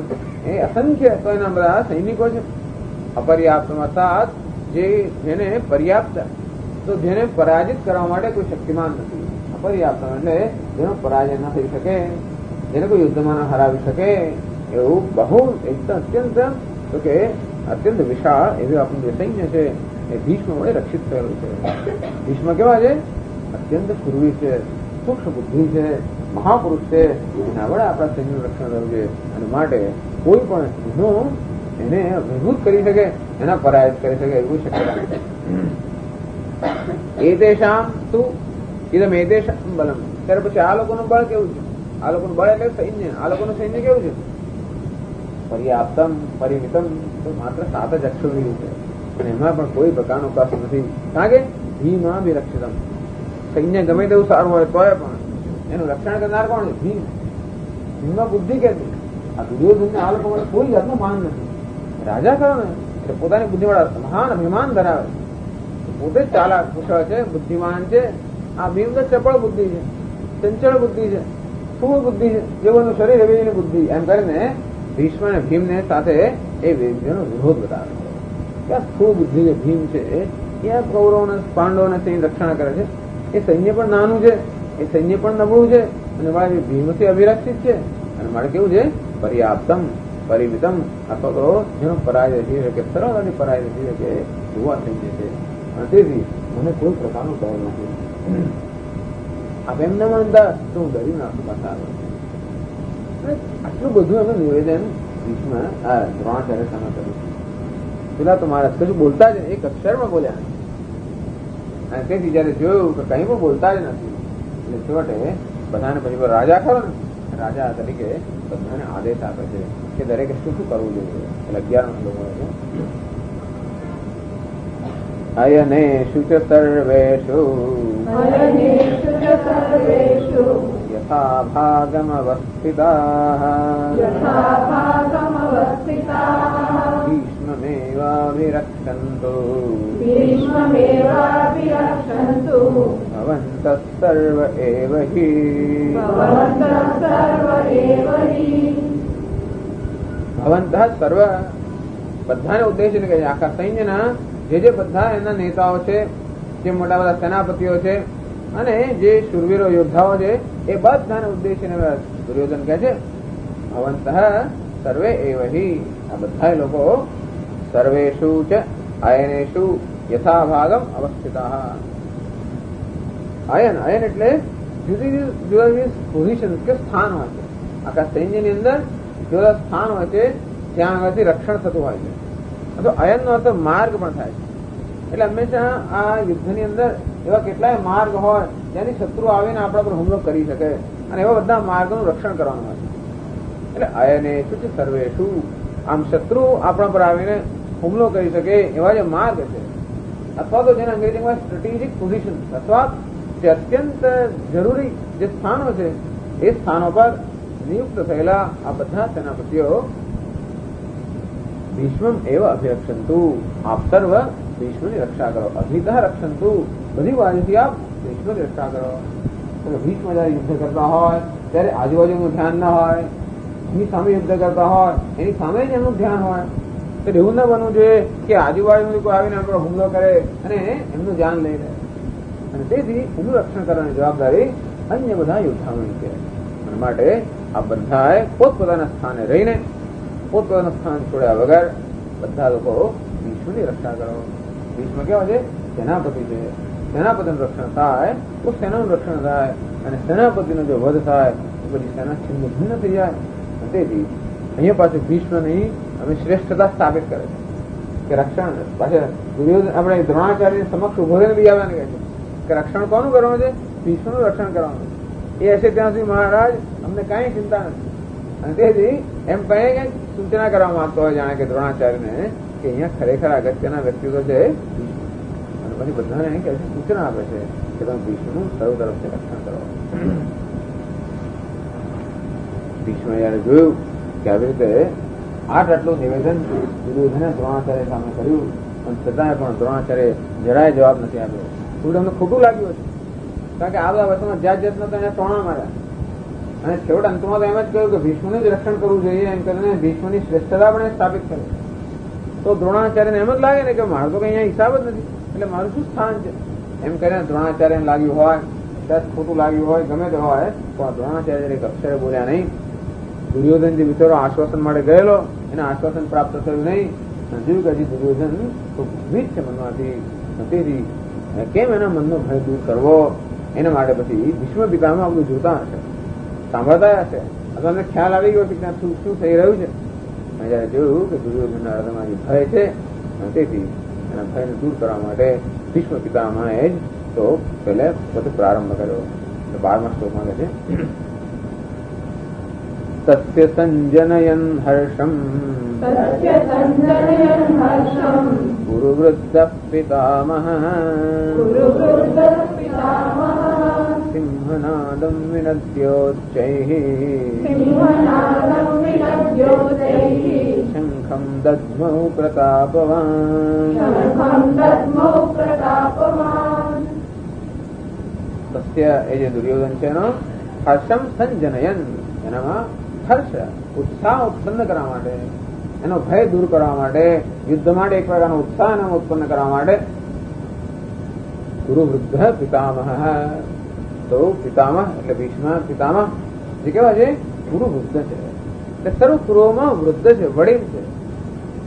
એ અસંખ્ય તો એના બધા સૈનિકો છે. અપર્યાપ્તમ અર્થાત જેને પર્યાપ્ત તો જેને પરાજિત કરવા માટે કોઈ શક્તિમાન નથી. અપર્યાપ્તમ એટલે જેનો પરાજય ન થઈ શકે, જેને કોઈ યુદ્ધમાં ન હરાવી શકે એવું બહુ એકદમ અત્યંત તો કે અત્યંત વિશાળ એવું આપણું જે સૈન્ય છે એ ભીષ્મ વડે રક્ષિત થયેલું છે. ભીષ્મ કેવા છે? અત્યંત પૂર્વી છે, સૂક્ષ્મ બુદ્ધિ છે, મહાપુરુષ છે. એના વડે આપણા સૈન્યનું રક્ષણ કરવું છે. અને માટે કોઈ પણ યુદ્ધો એને અભિભૂત કરી શકે, એના પરાજિત કરી શકે એવું શક્યતા નથી. એતેષામ તું ઇદમ એતેષામ બલમ. ત્યારે પછી આ લોકોનું બળ કેવું છે? આ લોકોનું બળ એટલે સૈન્ય. આ લોકોનું સૈન્ય કેવું છે? પર્યાપ્તમ પરિમિતમ. તો માત્ર 7 જ અક્ષરો છે અને એમાં પણ કોઈ પ્રકારનો કષ્ટ નથી. કારણ કે ભીમા વિરક્ષિતમ. સૈન્ય ગમે તેવું સારું હોય તોય પણ એનું રક્ષણ કરનાર કોણ છે? ભીમ. ભીમમાં બુદ્ધિ કેટલી? આ દુર્યોધનને આ લોકો માટે કોઈ જાતનું માન નથી. રાજા કરો ને એટલે પોતાની બુદ્ધિવાળા મહાન અભિમાન ધરાવે, પોતે જ ચાલાક કુશળ છે, બુદ્ધિમાન છે. આ ભીમ તો ચપળ બુદ્ધિ છે, ચંચળ બુદ્ધિ છે, સ્થૂળ બુદ્ધિ છે, જેઓનું શરીર એવી બુદ્ધિ. એમ કરીને ભીષ્મ અને ભીમને સાથે એ વેદનો વિરોધ બતાવે કે આ સ્થૂળ બુદ્ધિ જે ભીમ છે એ કૌરવોને પાંડવોને સૈન્ય રક્ષણ કરે છે. એ સૈન્ય પણ નાનું છે, એ સૈન્ય પણ નબળું છે અને મારે ભીમથી અભિરક્ષિત છે. અને મારે કેવું છે? પર્યાપ્તમ પરિમિતમ. અથવા તો જેનો પરાજય થઈ શકે, સરળતાથી પરાજય થઈ શકે એવા સૈન્ય છે. અને તેથી મને કોઈ પ્રકારનો ડર નથી. આપ એમ ન માનતા તો હું ડરી નાખું પાછા આવે. આટલું બધું એમનું નિવેદન ભીષ્મ દ્રોણાચાર્ય સામે કર્યું. પેલા તો મારા કશું બોલતા જ એક અક્ષરમાં બોલ્યા અને તેથી જયારે જોયું કે કઈ પણ બોલતા જ નથી એટલે છેવટે બધાને પછી રાજા ખરો ને, રાજા તરીકે બધાને આદેશ આપે છે કે દરેકે શું શું કરવું જોઈએ. એટલે 11 શ્લોકો છે. અયનેષુ ચ સર્વેષુ યથા ભાગમવસ્થિતાઃ ભીષ્મમેવાભિરક્ષन्तु ભવन्तः સર્વ એવ હિ. ભવन्तઃ સર્વ બધાને ઉદ્દેશીને કહે છે. આખા સૈન્યના જે બધા એના નેતાઓ છે, જે મોટા બધા સેનાપતિઓ છે અને જે શૂરવીરો યોદ્ધાઓ છે એ બધાને ઉદ્દેશીને દુર્યોધન કહે છે ભવંતઃ સર્વે એવ હિ. આ બધા લોકો સર્વેષુ ચ અયનેષુ યથા ભાગમ અવસ્થિતાઃ. અયન અયન એટલે જુદી જુદી પોઝિશન કે સ્થાન હોય છે. આખા સૈન્યની અંદર જુદા સ્થાન હોય છે જ્યાં આગળથી રક્ષણ થતું હોય છે. તો અયનનો અર્થ માર્ગ પણ થાય છે. એટલે હંમેશા આ યુદ્ધની અંદર એવા કેટલાય માર્ગ હોય જ્યાંથી શત્રુ આવીને આપણા પર હુમલો કરી શકે અને એવા બધા માર્ગનું રક્ષણ કરવાનું હોય છે. એટલે અયનેષુ ચ સર્વેષુ. આમ શત્રુ આપણા પર આવીને હુમલો કરી શકે એવા જે માર્ગ છે અથવા તો જેને અંગ્રેજીમાં સ્ટ્રેટેજિક પોઝિશન અથવા જે અત્યંત જરૂરી જે સ્થાનો છે એ સ્થાનો પર નિયુક્ત થયેલા આ બધા સેનાપતિઓ ભીષ્મમ એવ અભિરક્ષંતુ. આપ સર્વ ભીષ્મની રક્ષા કરો. અભિતઃ રક્ષંતુ. બધી બાજુથી આપ ભીષ્મની રક્ષા કરો. ભીષ્મ જયારે યુદ્ધ કરતા હોય ત્યારે આજુબાજુનું ધ્યાન ના હોય, એની સામે યુદ્ધ કરતા હોય એની સામે જ એમનું ધ્યાન હોય. તો એવું ના બનવું જોઈએ કે આજુબાજુ કોઈ આવીને આપણો હુમલો કરે અને એમનું ધ્યાન લઈ લે. અને તેથી એનું રક્ષણ કરવાની જવાબદારી અન્ય બધા યોદ્ધાઓની છે. અને માટે આ બધાએ પોતપોતાના સ્થાને રહીને પોતપોતાનું સ્થાન છોડ્યા વગર બધા લોકો ભીષ્મની રક્ષા કરો. ભીષ્મ કેવા છે? સેનાપતિ છે. સેનાપતિનું રક્ષણ થાય તો સેનાનું રક્ષણ થાય અને સેનાપતિનો જો વધ થાય તો બધી સેના છિન્ન ભિન્ન થઈ જાય. તેથી અહીંયા પાછું ભીષ્મની અમે શ્રેષ્ઠતા સ્થાપિત કરે છે કે રક્ષણ પાછળ દુર્યોધન આપણે દ્રોણાચાર્ય સમક્ષ ઉભો રહીને બી આવવાને કહે છે કે રક્ષણ કોનું કરવાનું છે? ભીષ્મનું રક્ષણ કરવાનું. એ હશે ત્યાં સુધી મહારાજ અમને કાંઈ ચિંતા નથી. અને તેથી એમ કહે કે સૂચના કરવા માંગતો હોય જાણે કે દ્રોણાચાર્યને કે અહીંયા ખરેખર અગત્યના વ્યક્તિત્વ છે અને પછી બધાને કહે છે સૂચના આપે છે કે તમે ભીષ્મનું સર્વ તરફથી રક્ષણ કરો. ભીષ્મ જયારે જોયું કે આવી રીતે આટલું નિવેદન દુર્યોધને દ્રોણાચાર્ય સામે કર્યું પણ છતાંય પણ દ્રોણાચાર્ય જરાય જવાબ નથી આપ્યો. થોડું અમને ખોટું લાગ્યું હતું કારણ કે આ બધા વર્ષોમાં જાત જાતના તો અહીંયા ટોણા માર્યા અને છેવટ અંતમાં તો એમ જ કહ્યું કે ભીષ્મનું જ રક્ષણ કરવું જોઈએ એમ કરીને ભીષ્મની શ્રેષ્ઠતા પણ સ્થાપિત કરી. તો દ્રોણાચાર્યને એમ જ લાગે ને કે મારો તો કઈ અહીંયા હિસાબ જ નથી એટલે મારું શું સ્થાન છે. એમ કરીને દ્રોણાચાર્યને લાગ્યું હોય, કદાચ ખોટું લાગ્યું હોય, ગમે તે હોય, પણ દ્રોણાચાર્ય એક અક્ષરે બોલ્યા નહીં. દુર્યોધન જે બિચારો આશ્વાસન માટે ગયેલો, એને આશ્વાસન પ્રાપ્ત થયું નહીં. જોયું કે હજી દુર્યોધન તો ભયભીત છે મનમાંથી. તેથી કેમ એના મનનો ભય દૂર કરવો, એના માટે પછી ભીષ્મ પિતામાં આપણું જોતા હશે, સાંભળતા હશે, અથવા અમને ખ્યાલ આવી ગયો કે ત્યાં શું થઈ રહ્યું છે. જયારે જોયું કે દુર્યોધનના હૃદયમાં જે ભય છે, તેથી એના ભયને દૂર કરવા માટે ભીષ્મ પિતામહે જ તો પહેલે પોતે પ્રારંભ કર્યો. 12મા શ્લોકમાં કહે છે, તસ્ય સંજનયન હર્ષમ ગુરુવૃદ્ધ પિતામહ સિંહનાદમ વિનદ્યોચ્ચૈઃ શંખમ દદ્મૌ પ્રતાપવાન. તસ્ય એ જે દુર્યોધન છે એનો હર્ષમ સંજનયન, એનામાં હર્ષ ઉત્સાહ ઉત્પન્ન કરવા માટે, એનો ભય દૂર કરવા માટે, યુદ્ધ માટે એક પ્રકારનો ઉત્સાહ એનામાં ઉત્પન્ન કરવા માટે ગુરુ વૃદ્ધ પિતામહ. તો પિતામહ એટલે ભીષ્મ પિતામહ જે કેવા છે, ગુરુ વૃદ્ધ છે, એટલે સર્વ કુરુઓમાં વૃદ્ધ છે, વડીલ છે.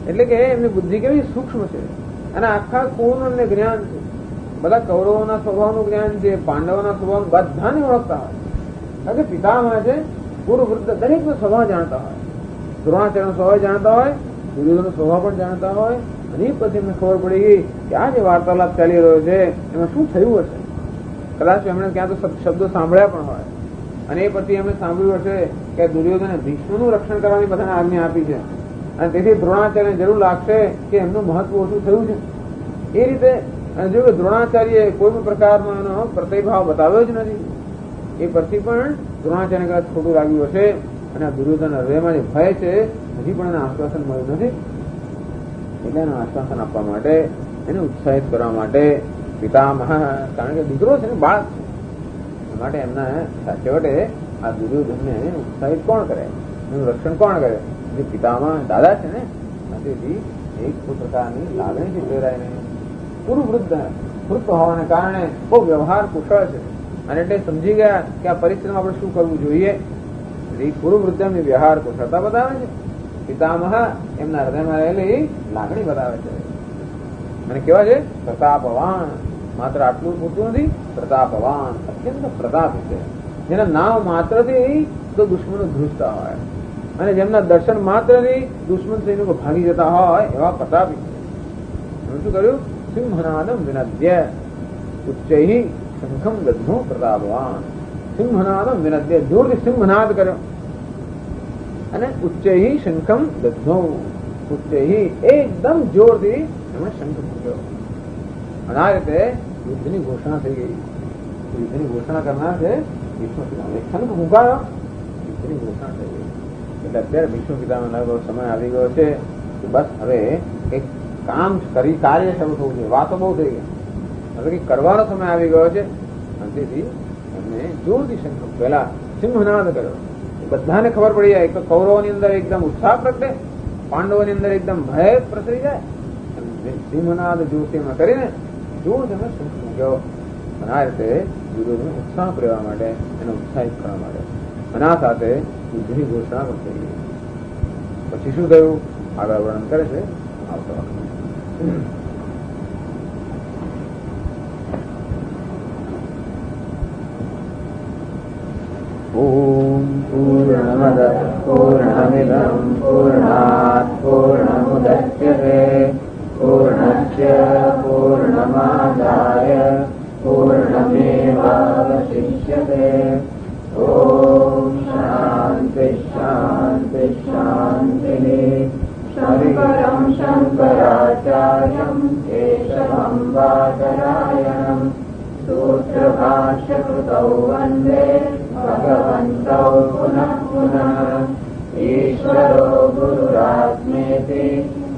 એટલે કે એમની બુદ્ધિ કેવી સૂક્ષ્મ છે અને આખા કુળનું જ્ઞાન છે. બધા કૌરવોના સ્વભાવનું જ્ઞાન છે, પાંડવોના સ્વભાવ બધાને ઓળખતા હોય. કારણ કે પિતામહ છે, ગુરુ વૃદ્ધ દરેકનો સ્વભાવ જાણતા હોય. દ્રોણાચાર્યનો સ્વભાવ જાણતા હોય, દુર્યોધનનો સ્વભાવ પણ જાણતા હોય. અને એ પછી એમને ખબર પડી ગઈ કે આ જે વાર્તાલાપ ચાલી રહ્યો છે એમાં શું થયું હશે. કદાચ એમણે ક્યાં તો શબ્દો સાંભળ્યા પણ હોય અને એ પછી એમણે સાંભળ્યું હશે કે દુર્યોધને ભીષ્મનું રક્ષણ કરવાની બધાને આજ્ઞા આપી છે અને તેથી દ્રોણાચાર્યને જરૂર લાગશે કે એમનું મહત્વ ઓછું થયું છે. એ રીતે જો કે દ્રોણાચાર્યએ કોઈ પણ પ્રકારનો એનો પ્રતિભાવ બતાવ્યો જ નથી. એ પરથી પણ દ્રોણાચાર્યને કદાચ ખોટું લાગ્યું હશે અને આ દુર્યોધન હૃદયમાં જે ભય છે હજી પણ એને આશ્વાસન મળ્યું નથી. એટલે એનું આશ્વાસન આપવા માટે, એને ઉત્સાહિત કરવા માટે પિતામહ, કારણ કે દીકરો છે ને, બાળક છે, માટે એમના છેવટે આ દુર્યોધનને ઉત્સાહિત કોણ કરે, એનું રક્ષણ કોણ કરે? જે પિતામહ દાદા છે ને, તેથી એક પ્રકારની લાગણી છે પ્રેરાઈને. પૂરું વૃદ્ધ હોવાને કારણે બહુ વ્યવહાર કુશળ છે અને એટલે સમજી ગયા કે આ પરિસ્થિતિમાં આપણે શું કરવું જોઈએ. પૂરું વૃદ્ધ એમની વ્યવહાર કુશળતા બતાવે છે, પિતામહ એમના હૃદયમાં રહેલી લાગણી બતાવે છે. અને કેવા છે? પ્રતાપવાન. માત્ર આટલું પૂરતું નથી, પ્રતાપવાન, અત્યંત પ્રતાપી છે. જેના નામ માત્રથી તો દુશ્મનો ધ્રુજતા હોય અને જેમના દર્શન માત્રથી દુશ્મન સૈનિકો ભાગી જતા હોય એવા પ્રતાપી છે. શું કર્યું? સિંહનાદમ વિનદ્ય ઉચ્ચૈઃ શંખમ દદ્મો પ્રતાપવાન. સિંહનાદમ વિનદ્ય, જોરથી સિંહનાદ કર્યો અને ઉચ્ચૈઃ શંખમ દદ્મો, ઉચ્ચૈઃ એકદમ જોરથી એમણે શંખ ફૂંક્યો. અને આ રીતે યુદ્ધની ઘોષણા થઈ ગઈ. યુદ્ધની ઘોષણા કરનાર છે ભીષ્મ પિતામહ. શંખ ફૂંકાયો, યુદ્ધની ઘોષણા થઈ ગઈ. એટલે અત્યારે ભીષ્મ પિતામહનો સમય આવી ગયો છે કે બસ હવે એક કામ કરી, કાર્ય શરૂ થવું છે. વાતો બહુ થઈ ગઈ, હવે કંઈક કરવાનો સમય આવી ગયો છે. અને તેથી એમને જોરથી શંખ, પહેલા સિંહનાદ કર્યો. બધાને ખબર પડી જાય. એક તો કૌરવોની અંદર એકદમ ઉત્સાહ પ્રગટે, પાંડવોની અંદર એકદમ ભય પ્રસરી જાય. સિંહનાદ જોશીમાં કરીને જોર તમે શંખ મૂક્યો. અને આ રીતે યુદ્ધનો ઉત્સાહ પ્રેરવા માટે, એને ઉત્સાહિત કરવા માટે, અને આ સાથે યુદ્ધની ઘોષણા પણ થઈ ગઈ. પછી શું થયું આગળ વર્ણન કરે છે આવતા વખતે. ઓમ પૂર્ણમદ પૂર્ણમિદં પૂર્ણાત પૂર્ણમુદચ્યતે પૂર્ણસ્ય પૂર્ણમાદાય પૂર્ણમેવાવશિષ્યતે. ઓમ શાંતિ શાંતિ શાંતિ. શંકરં શંકરાચાર્યં કેશવં બાદરાયણં સૂત્રભાષ્યકૃતૌ વંદે ભગવन्तौ પુનઃ પુનઃ. ઈશ્વરો ગુરુરાત્મેતિ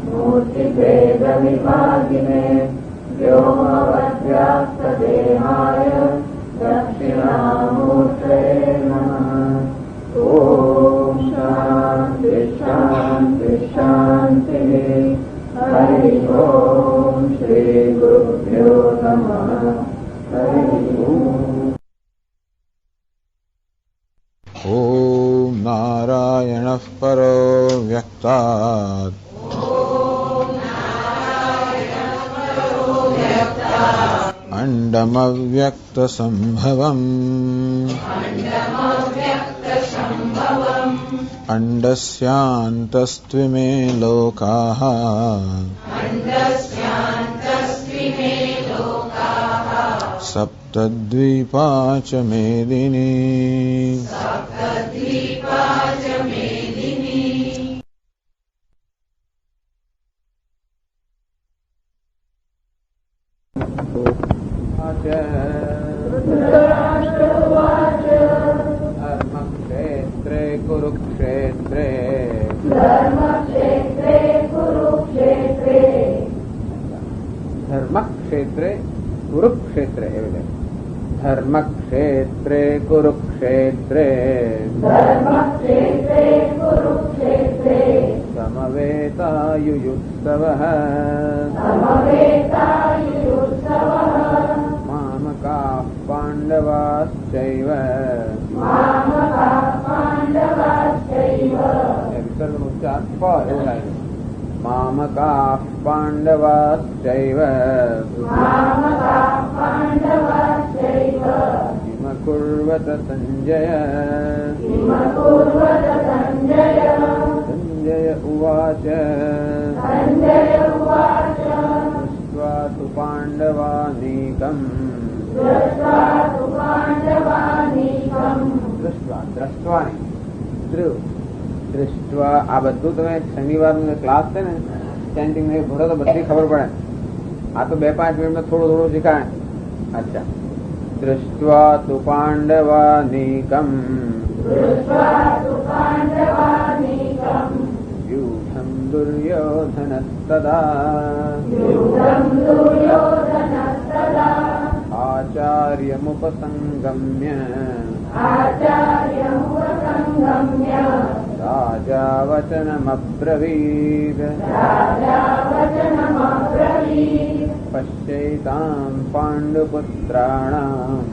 મૂર્તિભેદવિભાગિને વ્યોમવદ્વ્યાપ્તદેહાય દક્ષિણામૂર્તये નમઃ. ઓમ શાંતિ શાંતિ શાંતિ. હરિ ઓમ શ્રી ગુરુભ્યો નમઃ. ॐ नारायणः परो व्यक्तात् अण्डमव्यक्तसम्भवम् अण्डस्यान्तस्त्विमे लोकाः सप्तद्वीपा च मेदिनी धर्मक्षेत्रे कुरुक्षेत्रे धर्मक्षेत्रे कुरुक्षेत्रे धर्मक्षेत्रे कुरुक्षेत्रे समवेतायुयुत्सवः मामकाः पाण्डवाश्चैव विसर्गोच्चार मामकाः पाण्डवाश्चैव किमकुर्वत सञ्जय सञ्जय उवाच दृष्ट्वा तु पाण्डवानीकम् दृष्ट्वा आ બધું તમે શનિવારનો ક્લાસ છે ને ચેન્ટિંગ ને ભરો તો બધી ખબર પડે. આ તો 2-5 મિનિટમાં થોડું થોડું શીખાય. અચ્છા, દૃષ્ટ્વા તુ પાંડવાનીકમ યુધમ દુર્યોધનસ્તદા आचार्यमुपसंगम्य राजा वचनमब्रवीत् पश्यैतां पाण्डुपुत्राणाम्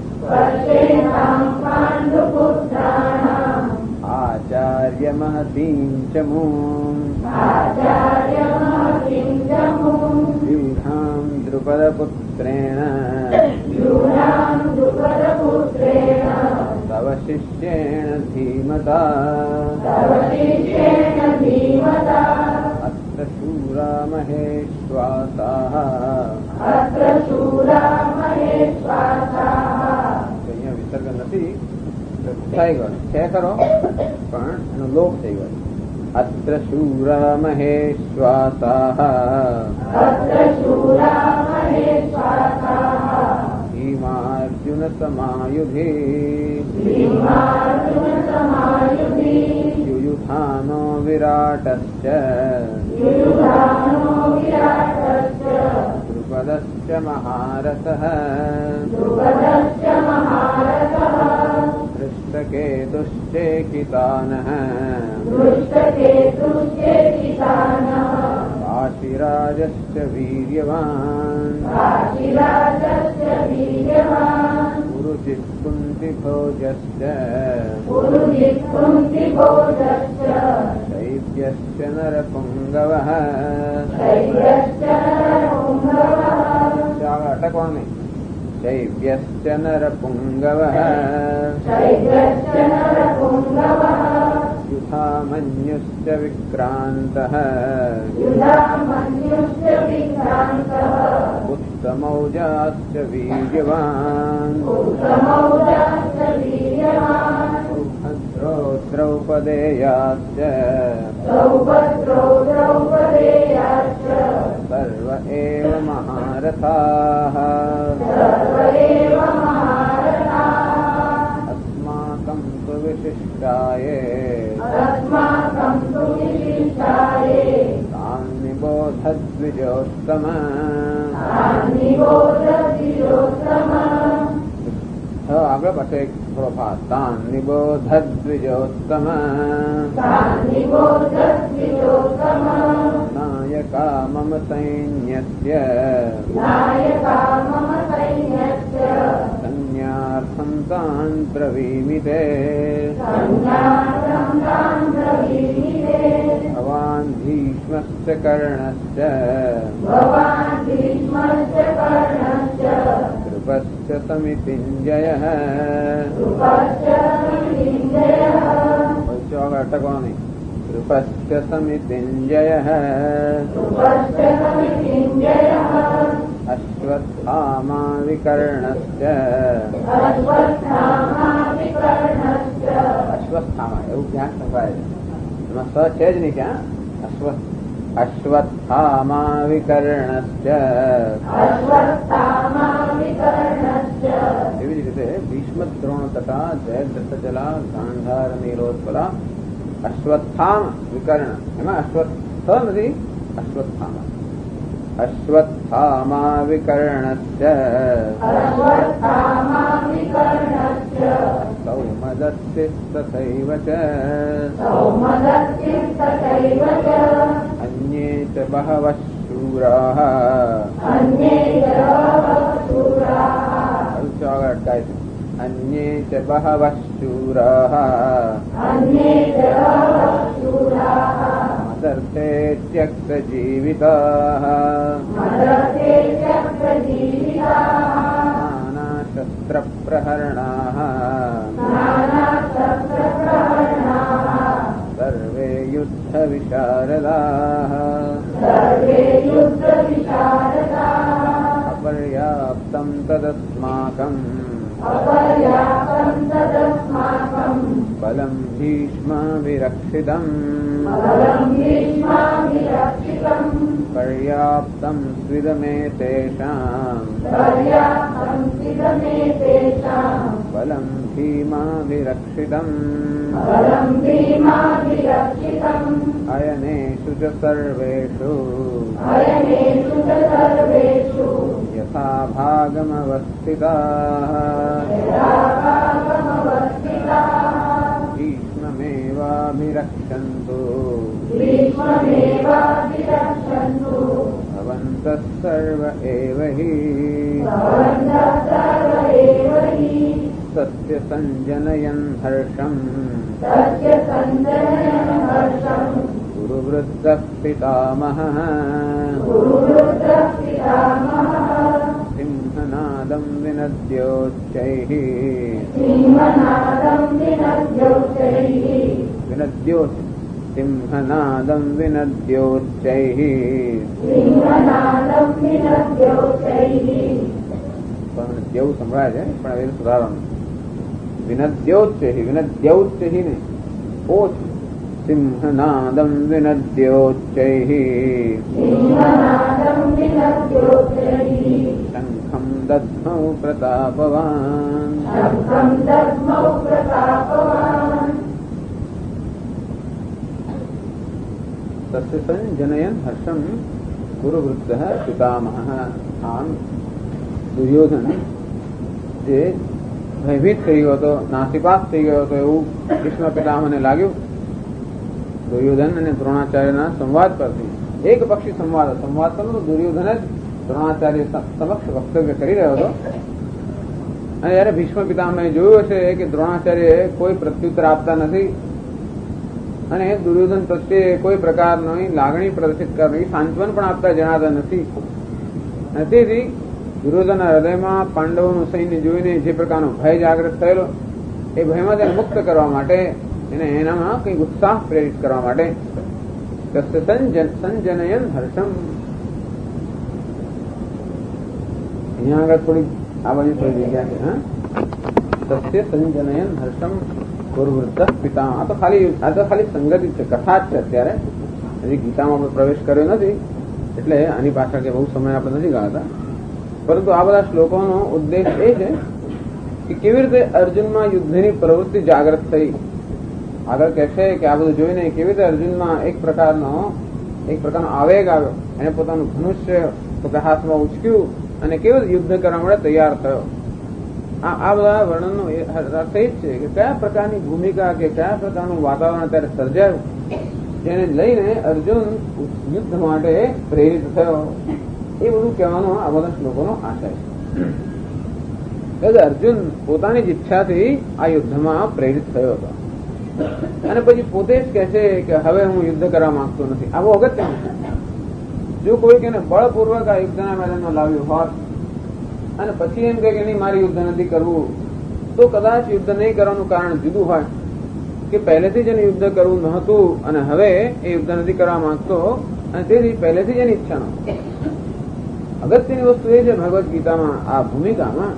आचार्यमहतीं च मूम् व्यूढां द्रुपदपुत्रेण तव शिष्येण धीमता अत्र शूरा महेश्वासाः અહીંયા વિસર્ગ નથી, થઈ ગયો છે ખરો પણ એનો લોપ થઈ ગયો. અત્ર શૂરા મહેશ્વાસાઃ ભીમાર્જુન સમાયુધે યુયુથાનો વિરાટશ્ચ દ્રુપદશ્ચ મહારથઃ दृष्टकेतुश्चेकितानः काशीराजश्च वीर्यवान् पुरुजित् कुन्तिभोजश्च शैब्यश्च नरपुङ्गवः अटकवाने शैव्यश्च नरपुङ्गवः युधामन्युश्च विक्रान्तः उत्तमौजाश्च वीर्यवान् सुभद्रो द्रौपदेयाश्च सर्व एव महारथाः अस्माकं तु विशिष्टाये तान् निबोधद्विजोत्तम આગળ પાછો એક થોડો ફાસ્ટ તાન નિબોધદ્વિજોત્તમ નાયકા મમ સૈન્યસ્ય ब्रवीमि ते भवान् भीष्मश्च कर्णश्च कृपश्च समितिञ्जयः अटको नहीं कृपश्च समितिञ्जयः अश्वत्थामा विकर्णश्च अश्वत्थामा એવું ક્યાં સફાય એમાં સ છે જ નહીં ક્યાં અશ્વત્થામા વિકર્ણશ્ચ એવી જ રીતે ભીષ્મ દ્રોણ તથા જયદ્રથજલા ગાંધાર નીરોત્પલા અશ્વત્થામ વિકર્ણ એમાં અશ્વત્થ નથી અશ્વત્થામા अश्वत्थामा विकर्णश्च सौमदत्तिस्तथैव च अन्ये च बहवः शूराः अन्ये च बहवः शूराः मदर्थे त्यक्तजीविताः नानाशस्त्रप्रहरणाः सर्वे युद्धविशारदाः अपर्याप्तं तदस्माकम् बलं भीष्माभिरक्षितम् पर्याप्तं स्विदमेतेषाम् बलं भीमाभिरक्षितम् अयनेषु च सर्वेषु यथा भागमवस्थिताः भीष्ममेवाभिरक्षन्तु भवन्तः सर्व एव हि तस्य सञ्जनयन् हर्षम् गुरुवृद्धः पितामहः सिंहनादं विनद्योच्चैः सिंहनादं विनद्योच्चैः વિનદ્યૌ સંભળાય છે પણ હવે સુધારવાનું વિનદ્યોચ્ચૈઃ વિનદ્યૌચ્ચૈઃ ને ઓચ સિંહનાદં વિનદ્યોચ્ચૈઃ શંખં દદ્મૌ પ્રતાપવાન तस्य संजनयन् हर्षं गुरुवृद्धः पितामहः આમ દુર્યોધન જે ભયભીત થઈ ગયો હતો, નાસીપાસ થઈ ગયો હતો એવું ભીષ્મ પિતામહને લાગ્યું. દુર્યોધન અને દ્રોણાચાર્યના સંવાદ પરથી એક પક્ષી સંવાદ તો દુર્યોધન જ દ્રોણાચાર્ય સમક્ષ વક્તવ્ય કરી રહ્યો હતો. અને જયારે ભીષ્મ પિતામહે જોયું હશે કે દ્રોણાચાર્ય કોઈ પ્રત્યુત્તર આપતા નથી અને દુર્યોધન પ્રત્યે કોઈ પ્રકારની લાગણી પ્રદર્શિત કરવી, સાંત્વન પણ આપતા જણાતા નથી. અને તેથી દુર્યોધનના હૃદયમાં પાંડવોનું સૈન્ય જોઈને જે પ્રકારનો ભય જાગૃત થયેલો એ ભયમાં તેને મુક્ત કરવા માટે, એને એનામાં કંઈક ઉત્સાહ પ્રેરિત કરવા માટે સંજનયન હર્ષમ. અહીંયા આગળ થોડી આ બાજુ થોડી જગ્યા છે. સસ્ય સંજનયન હર્ષમ ગુરુવૃદ્ધ પિતા. આ તો ખાલી સંગતિ છે, કથા જ છે. અત્યારે હજી ગીતામાં આપણે પ્રવેશ કર્યો નથી એટલે આની પાછળ કે બહુ સમય આપણે નથી ગાળતા. પરંતુ આ બધા શ્લોકોનો ઉદ્દેશ એ છે કે કેવી રીતે અર્જુનમાં યુદ્ધની પ્રવૃત્તિ જાગૃત થઈ. આગળ કહેશે કે આ બધું જોઈને કેવી રીતે અર્જુનમાં એક પ્રકારનો આવેગ આવ્યો, એને પોતાનું ધનુષ્ય પોતાના હાથમાં ઉચક્યું અને કેવી રીતે યુદ્ધ કરવા માટે તૈયાર થયો. આ બધા વર્ણનનો અર્થ એ જ છે કે કયા પ્રકારની ભૂમિકા કે કયા પ્રકારનું વાતાવરણ અત્યારે સર્જાયું જેને લઈને અર્જુન યુદ્ધ માટે પ્રેરિત થયો. એ બધું કહેવાનો આ બધા શ્લોકોનો આશય છે. અર્જુન પોતાની જ ઈચ્છાથી આ યુદ્ધમાં પ્રેરિત થયો હતો અને પછી પોતે જ કહે છે કે હવે હું યુદ્ધ કરવા માંગતો નથી. આવું અગત્યનું છે. જો કોઈ એને બળપૂર્વક આ યુદ્ધના મેદાનમાં લાવ્યું હોત અને પછી એમ કહે કે નહીં મારે યુદ્ધ નથી કરવું, તો કદાચ યુદ્ધ નહીં કરવાનું કારણ જુદું હોય કે પહેલેથી જ એને યુદ્ધ કરવું નહોતું અને હવે એ યુદ્ધ નથી કરવા માંગતો અને તેથી પહેલેથી જ એની ઈચ્છા નહોતી. અગત્યની વસ્તુ એ છે ભગવદ્ ગીતામાં આ ભૂમિકામાં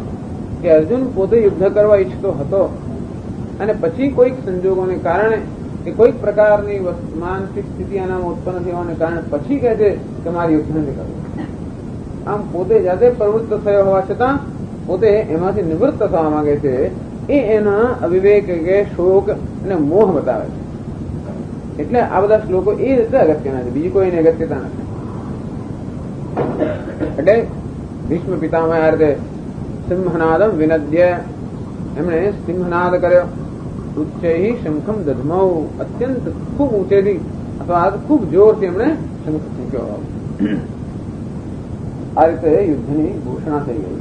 કે અર્જુન પોતે યુદ્ધ કરવા ઈચ્છતો હતો અને પછી કોઈક સંજોગોને કારણે કે કોઈક પ્રકારની માનસિક સ્થિતિ આનામાં ઉત્પન્ન થવાને કારણે પછી કહે છે કે મારે યુદ્ધ નથી કરવું. આમ પોતે જાતે પ્રવૃત્ત થયો હોવા છતાં પોતે એમાંથી નિવૃત્ત થવા માંગે છે. એ એના અવિવેક કે શોક અને મોહ બતાવે છે. એટલે આ બધા શ્લોકો એ રીતે અગત્યના છે, બીજી કોઈ એની અગત્યતા નથી. એટલે ભીષ્મ પિતામહ આ રીતે સિંહનાદમ વિનદ્ય એમણે સિંહનાદ કર્યો. ઉચ્ચૈ શંખમ દધમૌ અત્યંત ખૂબ ઊંચેથી અથવા ખૂબ જોરથી એમણે શંખ ફૂંક્યો. આ રીતે યુદ્ધની ઘોષણા થઈ ગઈ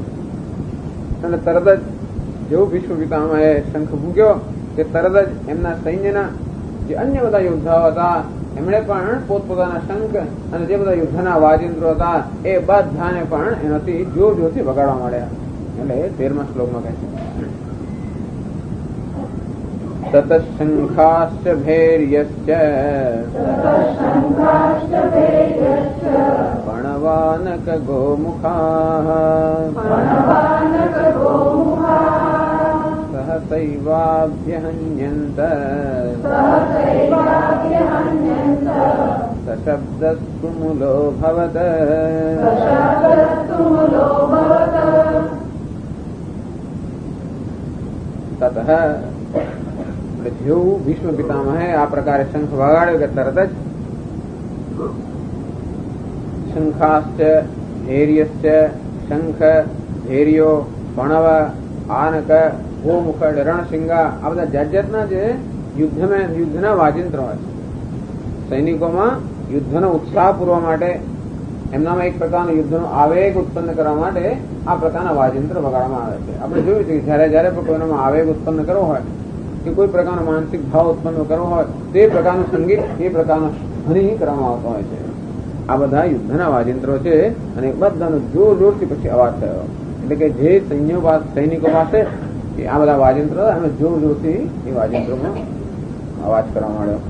અને તરત જ જેવું ભીષ્મ પિતામહે શંખ ફૂંક્યો કે તરત જ એમના સૈન્યના જે અન્ય બધા યોદ્ધાઓ હતા એમણે પણ પોતપોતાના શંખ અને જે બધા યુદ્ધના વાજિંત્રો હતા એ બધાને પણ એનાથી જોર જોરથી વગાડવા માંડ્યા. એટલે 13મા શ્લોકમાં કહે છે તત શંખાશ્ચ ભૈર્યશ્ચ પણવાનક ગોમુખાઃ સહસૈવાભ્યહન્યન્ત સશબ્દસ્તુ મૂલો ભવત. તતઃ જેવું ભીષ્મ પિતામહે આ પ્રકારે શંખ વગાડ્યો કે તરત જ શંખાશ્ચ ધૈર્યશ્ચ શંખ ધૈર્યો પણવ આનક ગોમુખ રણશિંગા આ બધા જાત જાતના જે યુદ્ધના વાજિંત્રો હોય છે. સૈનિકોમાં યુદ્ધનો ઉત્સાહ પૂરવા માટે એમનામાં એક પ્રકારનો યુદ્ધનો આવેગ ઉત્પન્ન કરવા માટે આ પ્રકારના વાજિંત્ર વગાડવામાં આવે છે. આપણે જોયું છે કે જયારે જયારે પણ કોઈનામાં આવેગ ઉત્પન્ન કરવો હોય કે કોઈ પ્રકારનો માનસિક ભાવ ઉત્પન્ન કરવો હોય તે પ્રકારનું સંગીત એ પ્રકારનો ધ્વનિ કરવામાં આવતો હોય છે. આ બધા યુદ્ધના વાજિંત્રો છે અને બધાનો જોર જોરથી પછી અવાજ થયો. એટલે કે જે સૈનિકો પાસે આ બધા વાજિંત્રો અને જોર જોરથી એ વાજિંત્રોમાં અવાજ કરવા માંડ્યો.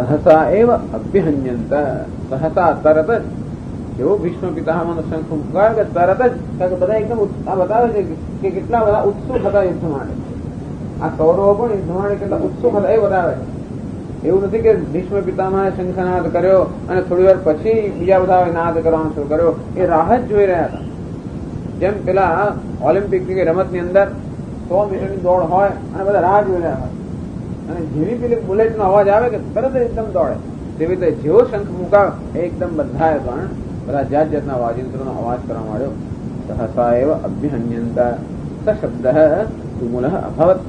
સહસા એવ અભ્યહન્યંત સહસા તરત જ જેવો ભીષ્મ પિતામહનો શંખ ફૂંકાયો કે તરત જ બધા એકદમ આ બતાવે છે કે કેટલા બધા ઉત્સુક હતા યુદ્ધ માટે. આ કૌરવો પણ યુદ્ધ માટે કેટલા ઉત્સુક હતા એ બતાવે છે. એવું નથી કે ભીષ્મ પિતામહે શંખનાદ કર્યો અને થોડી વાર પછી બીજા બધા નાદ કરવાનો શરૂ કર્યો. એ રાહ જ જોઈ રહ્યા હતા. જેમ પેલા ઓલિમ્પિક રમતની અંદર 100 મીટરની દોડ હોય અને બધા રાહ જોઈ રહ્યા હોય અને જેવી પેલી બુલેટનો અવાજ આવે કે તરત એકદમ દોડે તેવી રીતે જેવો શંખ મુકાવ એકદમ બધાએ પણ બધા જાત જાતના વાજિંત્રોનો અવાજ કરવા માંડ્યો. સહસા એવ અભ્યહન્યંત શબ્દ તુમુલ અભવત.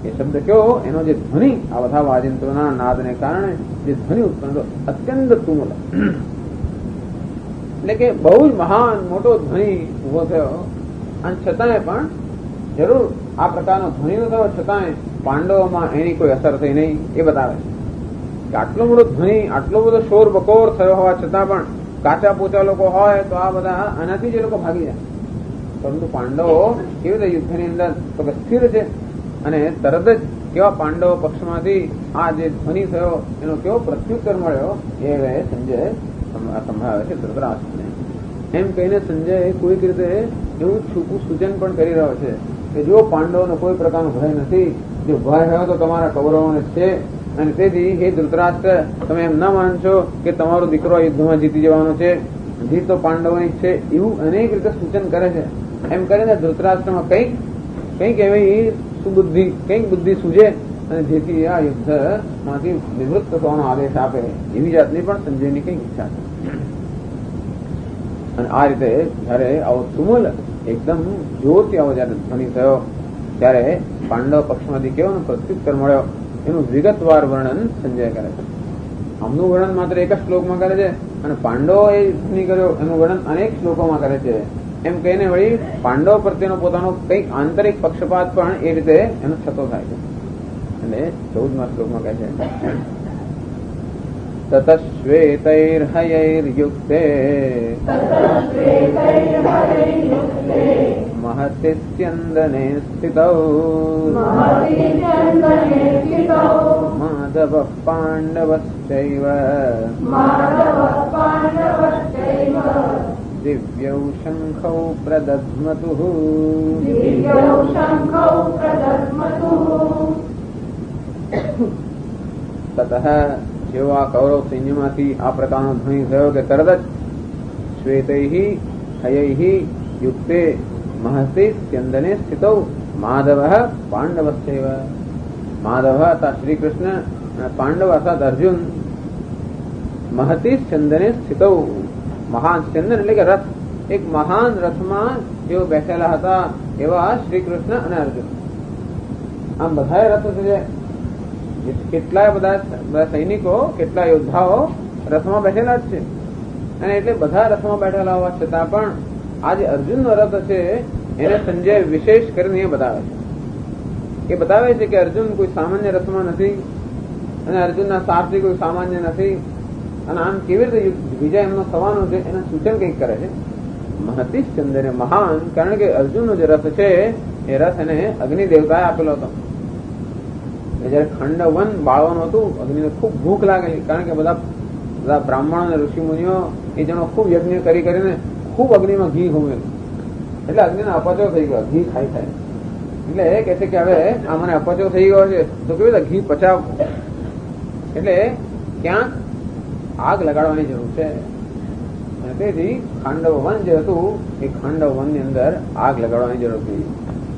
એ શબ્દ કયો એનો જે ધ્વનિ આ બધા વાજિંત્રોના નાદને કારણે જે ધ્વનિ ઉત્પન્ન થયો અત્યંત તુમુલ એટલે કે બહુ જ મહાન મોટો ધ્વનિ ઉભો થયો. અને છતાંય પણ જરૂર આ પ્રકારનો ધ્વનિ થયો છતાંય પાંડવોમાં એની કોઈ અસર થઈ નહીં એ બતાવે છે કે આટલો બધો ધ્વનિ આટલો બધો શોર બકોર થયો હોવા છતાં પણ કાચા પોચા લોકો હોય તો આ બધા આનાથી જ એ લોકો ભાગી જાય. પરંતુ પાંડવો કેવી રીતે યુદ્ધની અંદર તો સ્થિર છે અને તરત જ કેવા પાંડવો પક્ષમાંથી આ જે ધ્વનિ થયો એનો કેવો પ્રત્યુત્તર મળ્યો એ સંજય સંભળાવે છે ધૃતરાષ્ટ્રને. એમ કહીને સંજય કોઈક રીતે એવું છૂપું સૂચન પણ કરી રહ્યો છે કે જો પાંડવોનો કોઈ પ્રકારનો ભય નથી, જો ભય હોય તો તમારા કૌરવોને છે અને તેથી હે ધૃતરાષ્ટ્ર તમે એમ ના માનશો કે તમારો દીકરો યુદ્ધમાં જીતી જવાનો છે, જીત તો પાંડવોની છે એવું અનેક રીતે સૂચન કરે છે. એમ કરીને ધૃતરાષ્ટ્રમાં કંઈક એવી સુબુદ્ધિ કંઈક બુદ્ધિ સૂજે અને જેથી આ યુદ્ધમાંથી નિવૃત્ત થવાનો આદેશ આપે એવી જાતની પણ સંજયની કંઈક ઈચ્છા છે. અને આ રીતે જયારે આવો તુમુલ એકદમ જોરથી આવો જયારે ધ્વનિ થયો ત્યારે પાંડવ પક્ષમાંથી કેવો પ્રત્યુત્તર મળ્યો એનું વિગતવાર વર્ણન સંજય કરે છે. આમનું વર્ણન માત્ર એક જ શ્લોકમાં કરે છે અને પાંડવો એ ધ્વનિ કર્યો એનું વર્ણન અનેક શ્લોકોમાં કરે છે. એમ કહીને વળી પાંડવ પ્રત્યેનો પોતાનો કંઈક આંતરિક પક્ષપાત પણ એ રીતે એનો થતો થાય છે. એટલે 14મા શ્લોકમાં કહે છે તતશ્વેતૈર્હયૈર્યુક્તે महति स्यन्दने स्थितौ माधवः पाण्डवश्चैव दिव्यौ शङ्खौ प्रदध्मतुः ततः જેવો આ કૌરવ સૈન્યમાંથી આ પ્રકારનો ધ્વનિ થયો કે તરત જ શ્વેતૈઃ હયૈઃ યુક્તે महति स्यन्दने स्थितौ माधवः पांडवश्चैव. माधव अर्थात श्री कृष्ण, पांडव अर्थात अर्जुन, महति स्यन्दने स्थितौ. महान स्यन्दन એટલે કે રથ, એક મહાન રથમાં જેઓ બેઠેલા હતા એવા શ્રી કૃષ્ણ અને અર્જુન. આમ બધા રથો છે, કેટલાય બધા સૈનિકો, કેટલા યોદ્ધાઓ રથમાં બેઠેલા જ છે. અને એટલે બધા રથમાં બેઠેલા હોવા છતાં પણ આ જે અર્જુનનો રથ છે એને સંજય વિશેષ કરીને એ બતાવે છે. એ બતાવે છે કે અર્જુન કોઈ સામાન્ય રથમાં નથી અને અર્જુનના સારથી કોઈ સામાન્ય નથી. અને આમ કેવી રીતે વિજય એમનો થવાનો છે એનું સૂચન કંઈક કરે છે. મહતી ચંદ્ર મહાન, કારણ કે અર્જુનનો જે રથ છે એ રથ એને અગ્નિ દેવતાએ આપેલો હતો. જયારે ખંડવન બાળવાનું હતું, અગ્નિને ખૂબ ભૂખ લાગેલી, કારણ કે બધા બ્રાહ્મણો અને ઋષિમુનિઓ એ જણો ખૂબ યજ્ઞ કરીને ખૂબ અગ્નિમાં ઘી ઘૂમેલું, એટલે અગ્નિનો અપચો થઈ ગયો, ઘી ખાઈ ખાય. એટલે એ કહે છે કે હવે આ મને અપચો થઈ ગયો છે તો કેવી રીતે ઘી પચાવ, એટલે ક્યાંક આગ લગાડવાની જરૂર છે. અને તેથી ખાંડવ વન જે હતું એ ખાંડવ વનની અંદર આગ લગાડવાની જરૂર હતી.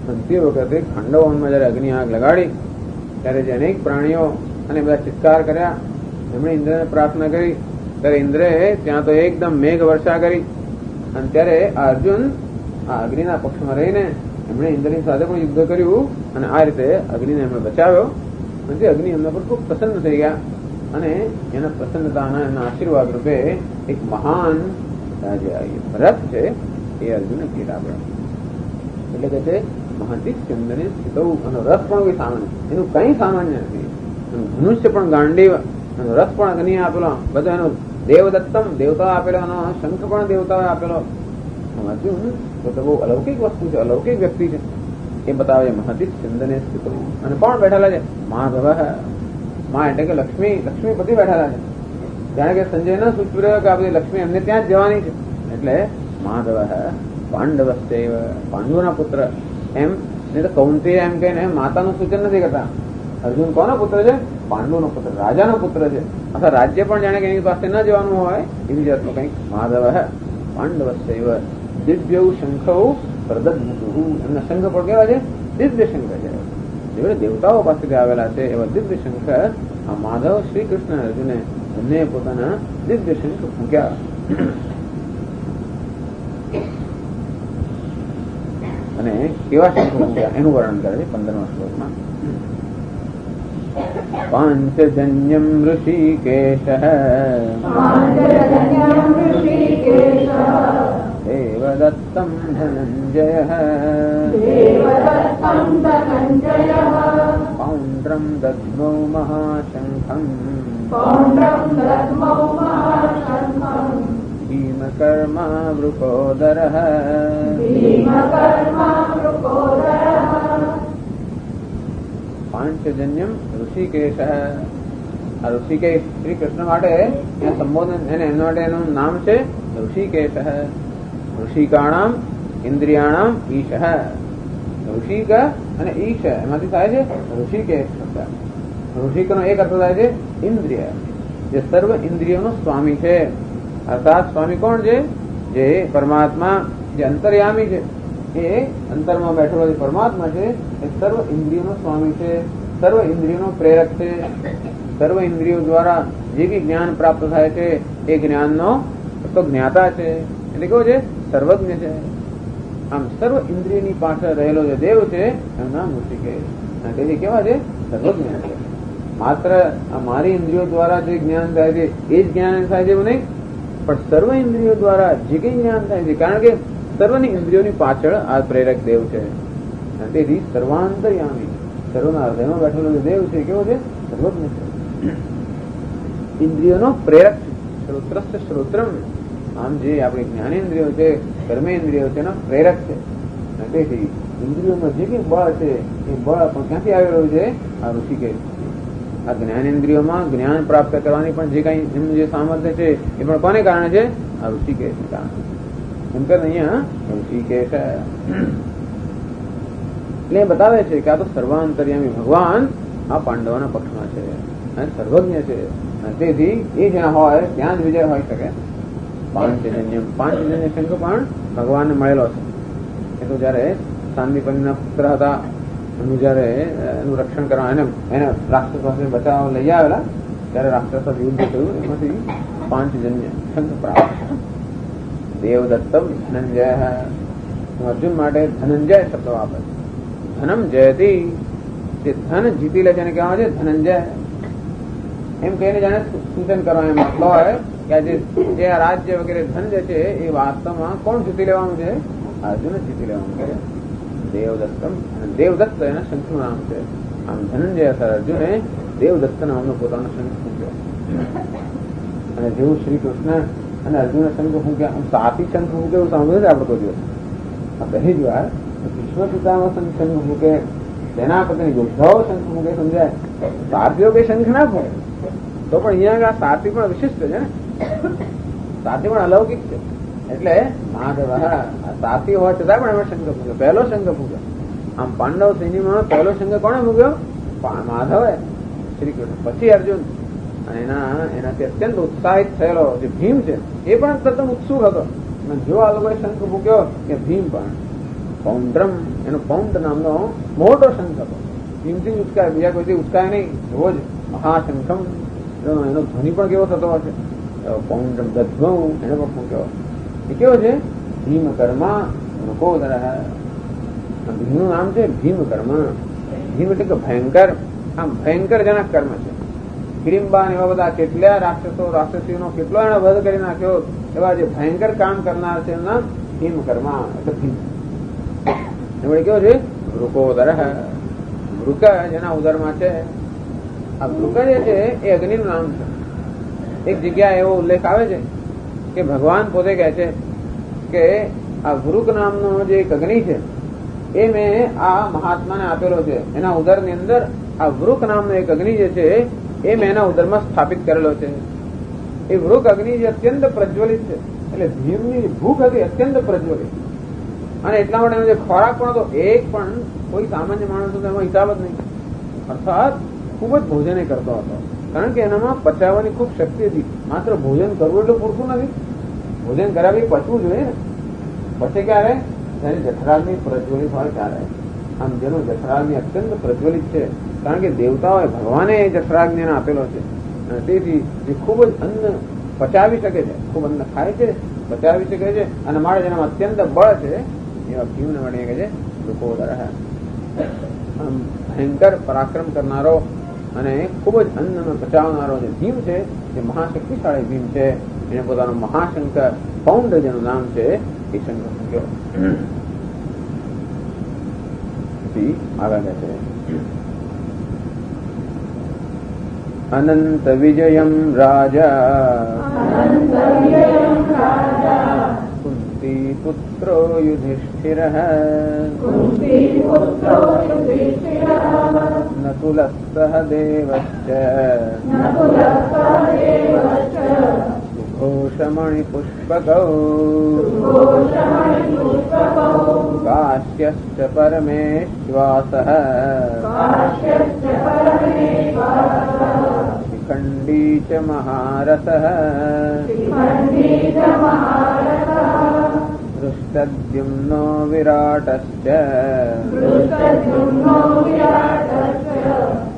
અને તે વખતે ખાંડવ વનમાં જયારે અગ્નિ આગ લગાડી ત્યારે જે અનેક પ્રાણીઓ અને બધા ચિત્કાર કર્યા, એમણે ઇન્દ્રને પ્રાર્થના કરી, ત્યારે ઇન્દ્રએ ત્યાં તો એકદમ મેઘ વર્ષા કરી. અને ત્યારે આ અર્જુન આ અગ્નિના પક્ષમાં રહીને એમણે ઇન્દ્રની સાથે પણ યુદ્ધ કર્યું અને આ રીતે અગ્નિને એમણે બચાવ્યો. અને અગ્નિ એમના પર ખૂબ પ્રસન્ન થઈ ગયા અને એના પ્રસન્નતાના એમના આશીર્વાદ રૂપે એક મહાન જે રથ છે એ અર્જુનને ભેટ આપ્યો. એટલે કે છે મહાતી ચંદ્રને સ્થિતૌ. અને રથ પણ કોઈ સામાન્ય, એનું કઈ સામાન્ય નથી. ધનુષ્ય પણ ગાંડીવ, એનો રથ પણ અગ્નિ આપેલો, બધો એનો દેવદત્તમ દેવતા આપેલો, એનો શંખ પણ દેવતાએ આપેલો. અર્જુન તો બહુ અલૌકિક વસ્તુ છે, અલૌકિક વ્યક્તિ છે એ બતાવે. મહતી ચંદને સ્થિત. અને કોણ બેઠેલા છે? માધવ, માં એટલે કે લક્ષ્મી, લક્ષ્મીપતિ બેઠેલા છે. જાણે કે સંજય ના સૂચવી રહ્યો કે આ બધી લક્ષ્મી એમને ત્યાં જ જવાની છે. એટલે માધવ પાંડવશ્ચૈવ, પાંડુના પુત્ર. એમ નહીં તો કૌંતેય એમ કહીને માતાનું સૂચન નથી કરતા. અર્જુન કોનો પુત્ર છે? પાંડુનો પુત્ર, રાજાનો પુત્ર છે. અથવા રાજ્ય પણ જાણે કે એની પાસે ન જવાનું હોય એવી જાતનું કંઈક. માધવ પાંડવશ્ચૈવ દિવ્યૌ શંખૌ પ્રદધ્મતુઃ. એમના શંખ પણ કેવા છે? દિવ્ય શંખ છે. જેવડે દેવતાઓ પાસેથી આવેલા છે એવા દિવ્ય શંખ આ માધવ, શ્રી કૃષ્ણ, અર્જુને બંને પોતાના દિવ્ય શંખ ફૂંક્યા. અને કેવા શંખ ફૂંક્યા એનું વર્ણન કરે છે 15મા શ્લોકમાં. પાંચજન્યમ ઋષિકેશઃ દેવદત્તમ ધનંજયઃ પૌંડ્રમ દદ્મૌ મહાશંખં ભીમકર્મા વૃકોદરઃ. પાંચજન્યમ ઋષિકેશ. આ ઋષિકેશ શ્રી કૃષ્ણ માટે સંબોધન, એના માટે એનું નામ છે ઋષિકેશ. ઋષિકાણામ ઇન્દ્રિયાણામ ઈશ. ઋષિક અને ઈશ એમાંથી થાય છે ઋષિકેશ. ઋષિકનો એક અર્થ થાય છે ઇન્દ્રિય, જે સર્વ ઇન્દ્રિયોનો સ્વામી છે. અર્થાત સ્વામી કોણ છે? જે પરમાત્મા, જે અંતર્યામી છે, એ અંતરમાં બેઠેલો જે પરમાત્મા છે એ સર્વ ઇન્દ્રિયોનો સ્વામી છે, સર્વ ઇન્દ્રિયોનો પ્રેરક છે. સર્વ ઇન્દ્રિયો દ્વારા જે બી જ્ઞાન પ્રાપ્ત થાય છે એ જ્ઞાનનો તો જ્ઞાતા છે. એટલે કેવો છે? સર્વજ્ઞ છે. આમ સર્વ ઇન્દ્રિયની પાછળ રહેલો જે દેવ છે એનું નામ ઋષિકેશ. તેથી કેવા છે? સર્વજ્ઞ છે. માત્ર મારી ઇન્દ્રિયો દ્વારા જે જ્ઞાન થાય છે એ જ જ્ઞાન થાય છે એવું નહીં, પણ સર્વ ઇન્દ્રિયો દ્વારા જે કઈ જ્ઞાન થાય છે, કારણ કે સર્વની ઇન્દ્રિયોની પાછળ આ પ્રેરક દેવ છે. તેથી સર્વાંતર્યામી, સર્વના હૃદયમાં બેઠેલો જે દેવ છે કેવો છે? સર્વજ્ઞ છે. ઇન્દ્રિયોનો પ્રેરક છે. શ્રોત્રસ્થ શ્રોત્રમ, આમ જે આપણી જ્ઞાનેન્દ્રિયો છે, કર્મેન્દ્રિયો છે એનો પ્રેરક છે. તેથી ઇન્દ્રિયોમાં જે કંઈ બળ છે એ બળ પણ ક્યાંથી આવેલું છે? આ ઋષિકેશ. આ જ્ઞાનેન્દ્રિયોમાં જ્ઞાન પ્રાપ્ત કરવાની પણ જે કઈ એમનું જે સામર્થ્ય છે એ પણ કોને કારણે છે? આ ઋષિકેશ કારણે. એમ કે અહીંયા ઋષિકેશ એટલે બતાવે છે કે આ તો સર્વાંતર્યામી ભગવાન આ પાંડવોના પક્ષમાં છે અને સર્વજ્ઞ છે. તેથી એ જ્યાં હોય ત્યાં જ વિજય હોઈ શકે. પાંચજન્ય શંખ પણ ભગવાનને મળેલો છે. એ તો જયારે સાંદીપનીના પુત્ર હતા એનું જયારે એનું રક્ષણ કરવા એને રાક્ષસ પાસે બચાવવા લઈ આવેલા ત્યારે રાક્ષસ સાથે યુદ્ધ થયું. એમાંથી પાંચજન્ય શંખ પ્રાપ્ત. દેવદત્તમ ધનંજય, અર્જુન માટે ધનંજય શબ્દ વાપરે. ધનમ જયતી, જે ધન જીતી લે છે એને કહેવામાં છે ધનંજય. એમ કહીને જાણે સૂચન કરવા એમ મતલબ હોય કે જે આ રાજ્ય વગેરે ધન જે છે એ વાસ્તવમાં કોણ જીતી લેવાનું છે? અર્જુન જીતી લેવાનું છે. દેવદત્તમ, દેવદત્ત એના શંખનું નામ છે. આમ ધનંજય સર અર્જુને દેવદત્ત નામનો પોતાનો શંખ ફૂંક્યો. અને જેવું શ્રી કૃષ્ણ અને અર્જુન શંખ ફૂંક્યા, આમ સાથી શંખ ફૂંકે એવું સાંભળ્યું છે આપણે કોઈ દિવસ? આ પહેલી જ વાર વિશ્વ પિતામાં શંખ ફૂંકે, સેનાપતિની યોદ્ધાઓ શંખ ફૂંકે સમજાય. સારથીઓ કઈ શંખ ના ફૂંકે તો પણ અહીંયા સારથી પણ વિશિષ્ટ છે ને, સારથી પણ અલૌકિક છે. એટલે મહાદેવ સારથી હોવા છતાં પણ એમાં શંખ ફૂંક્યો, પહેલો શંખ ફૂંક્યો. આમ પાંડવ સૈન્યમાં પહેલો શંખ કોણે મૂક્યો? માધવે, શ્રી કૃષ્ણ, પછી અર્જુન. અને એનાથી અત્યંત ઉત્સાહિત થયેલો જે ભીમ છે એ પણ તદ્દન ઉત્સુક હતો. જો આ લોકોએ શંખ મૂક્યો કે ભીમ પણ પૌંડ્રમ, એનો પૌંડ નામનો મોટો શંખ હતો. ભીમથી જ ઉચકાય, બીજા કોઈથી ઉચકાય નહીં. રોજ મહાશંખમ, એનો ધ્વનિ પણ કેવો થતો હશે? પૌંડ્રમ દધ્વમ, એને પણ ફૂંક્યો. એ કેવો છે? ભીમકર્મા વૃકોદર. ભીમનું નામ છે ભીમકર્મા. ભીમ એટલે કે ભયંકર, આમ ભયંકર જનક કર્મ છે. હિડિંબા એવા બધા કેટલા રાક્ષસીઓનો કેટલો એને વધ કરી નાખ્યો. એવા જે ભયંકર કામ કરનાર છે એમના ભીમકર્મા એટલે ભીમ. એમણે કેવો છે? વૃકોદર, વૃક જેના ઉદરમાં છે. આ વૃક જે છે એ અગ્નિનું નામ છે. એક જગ્યા એવો ઉલ્લેખ આવે છે કે ભગવાન પોતે કહે છે કે આ વૃક નામનો જે એક અગ્નિ છે એ મેં આ મહાત્માને આપેલો છે. એના ઉદરની અંદર આ વૃક નામનો એક અગ્નિ જે છે એ મેં એના ઉદરમાં સ્થાપિત કરેલો છે. એ વૃક અગ્નિ જે અત્યંત પ્રજ્વલિત છે. એટલે ભીમની ભૂખ હતી અત્યંત પ્રજ્વલિત. અને એટલા માટે જે ખોરાક પણ હતો એક પણ કોઈ સામાન્ય માણસ એમાં હિસાબ જ નહીં. અર્થાત ખૂબ જ ભોજન કરતો હતો. કારણ કે એનામાં પચાવવાની ખૂબ શક્તિ હતી. માત્ર ભોજન કરવું એટલું પૂરતું નથી. ભોજન કર્યા પછી પચવું જોઈએ ને. પછી ક્યારે? જ્યારે જઠરાગ્નિ પ્રજ્વલિત હોય ત્યારે. આમ જેનો જઠરાગ્નિ અત્યંત પ્રજ્વલિત છે, કારણ કે દેવતાઓએ ભગવાને જઠરાગ્નિને આપેલો છે. અને તેથી જે ખૂબ જ અન્ન પચાવી શકે છે, ખૂબ અન્ન ખાય છે, પચાવી શકે છે, અને મારે જેનામાં અત્યંત બળ છે એવા ભીમને મળીએ કે છે વૃકોદર. આમ ભયંકર પરાક્રમ કરનારો અને ખૂબ જ અન્નનો પચાવનારો જે ભીમ છે એ મહાશક્તિશાળી ભીમ છે. એને પોતાનું મહાશંખ પૌંડ જેનું નામ છે એ શંખ ફૂંક્યો. આગળ છે અનંત વિજયમ રાજા કુંતી પુત્રો યુધિષ્ઠિરઃ નકુલઃ સહદેવશ્ચ સુઘોષમણિ પુષ્પકૌ કાશ્યશ્ચ પરમેશ્વાસઃ શિખંડી ચ મહારથઃ દૃષ્ટદ્યુમ્નો વિરાટશ્ચ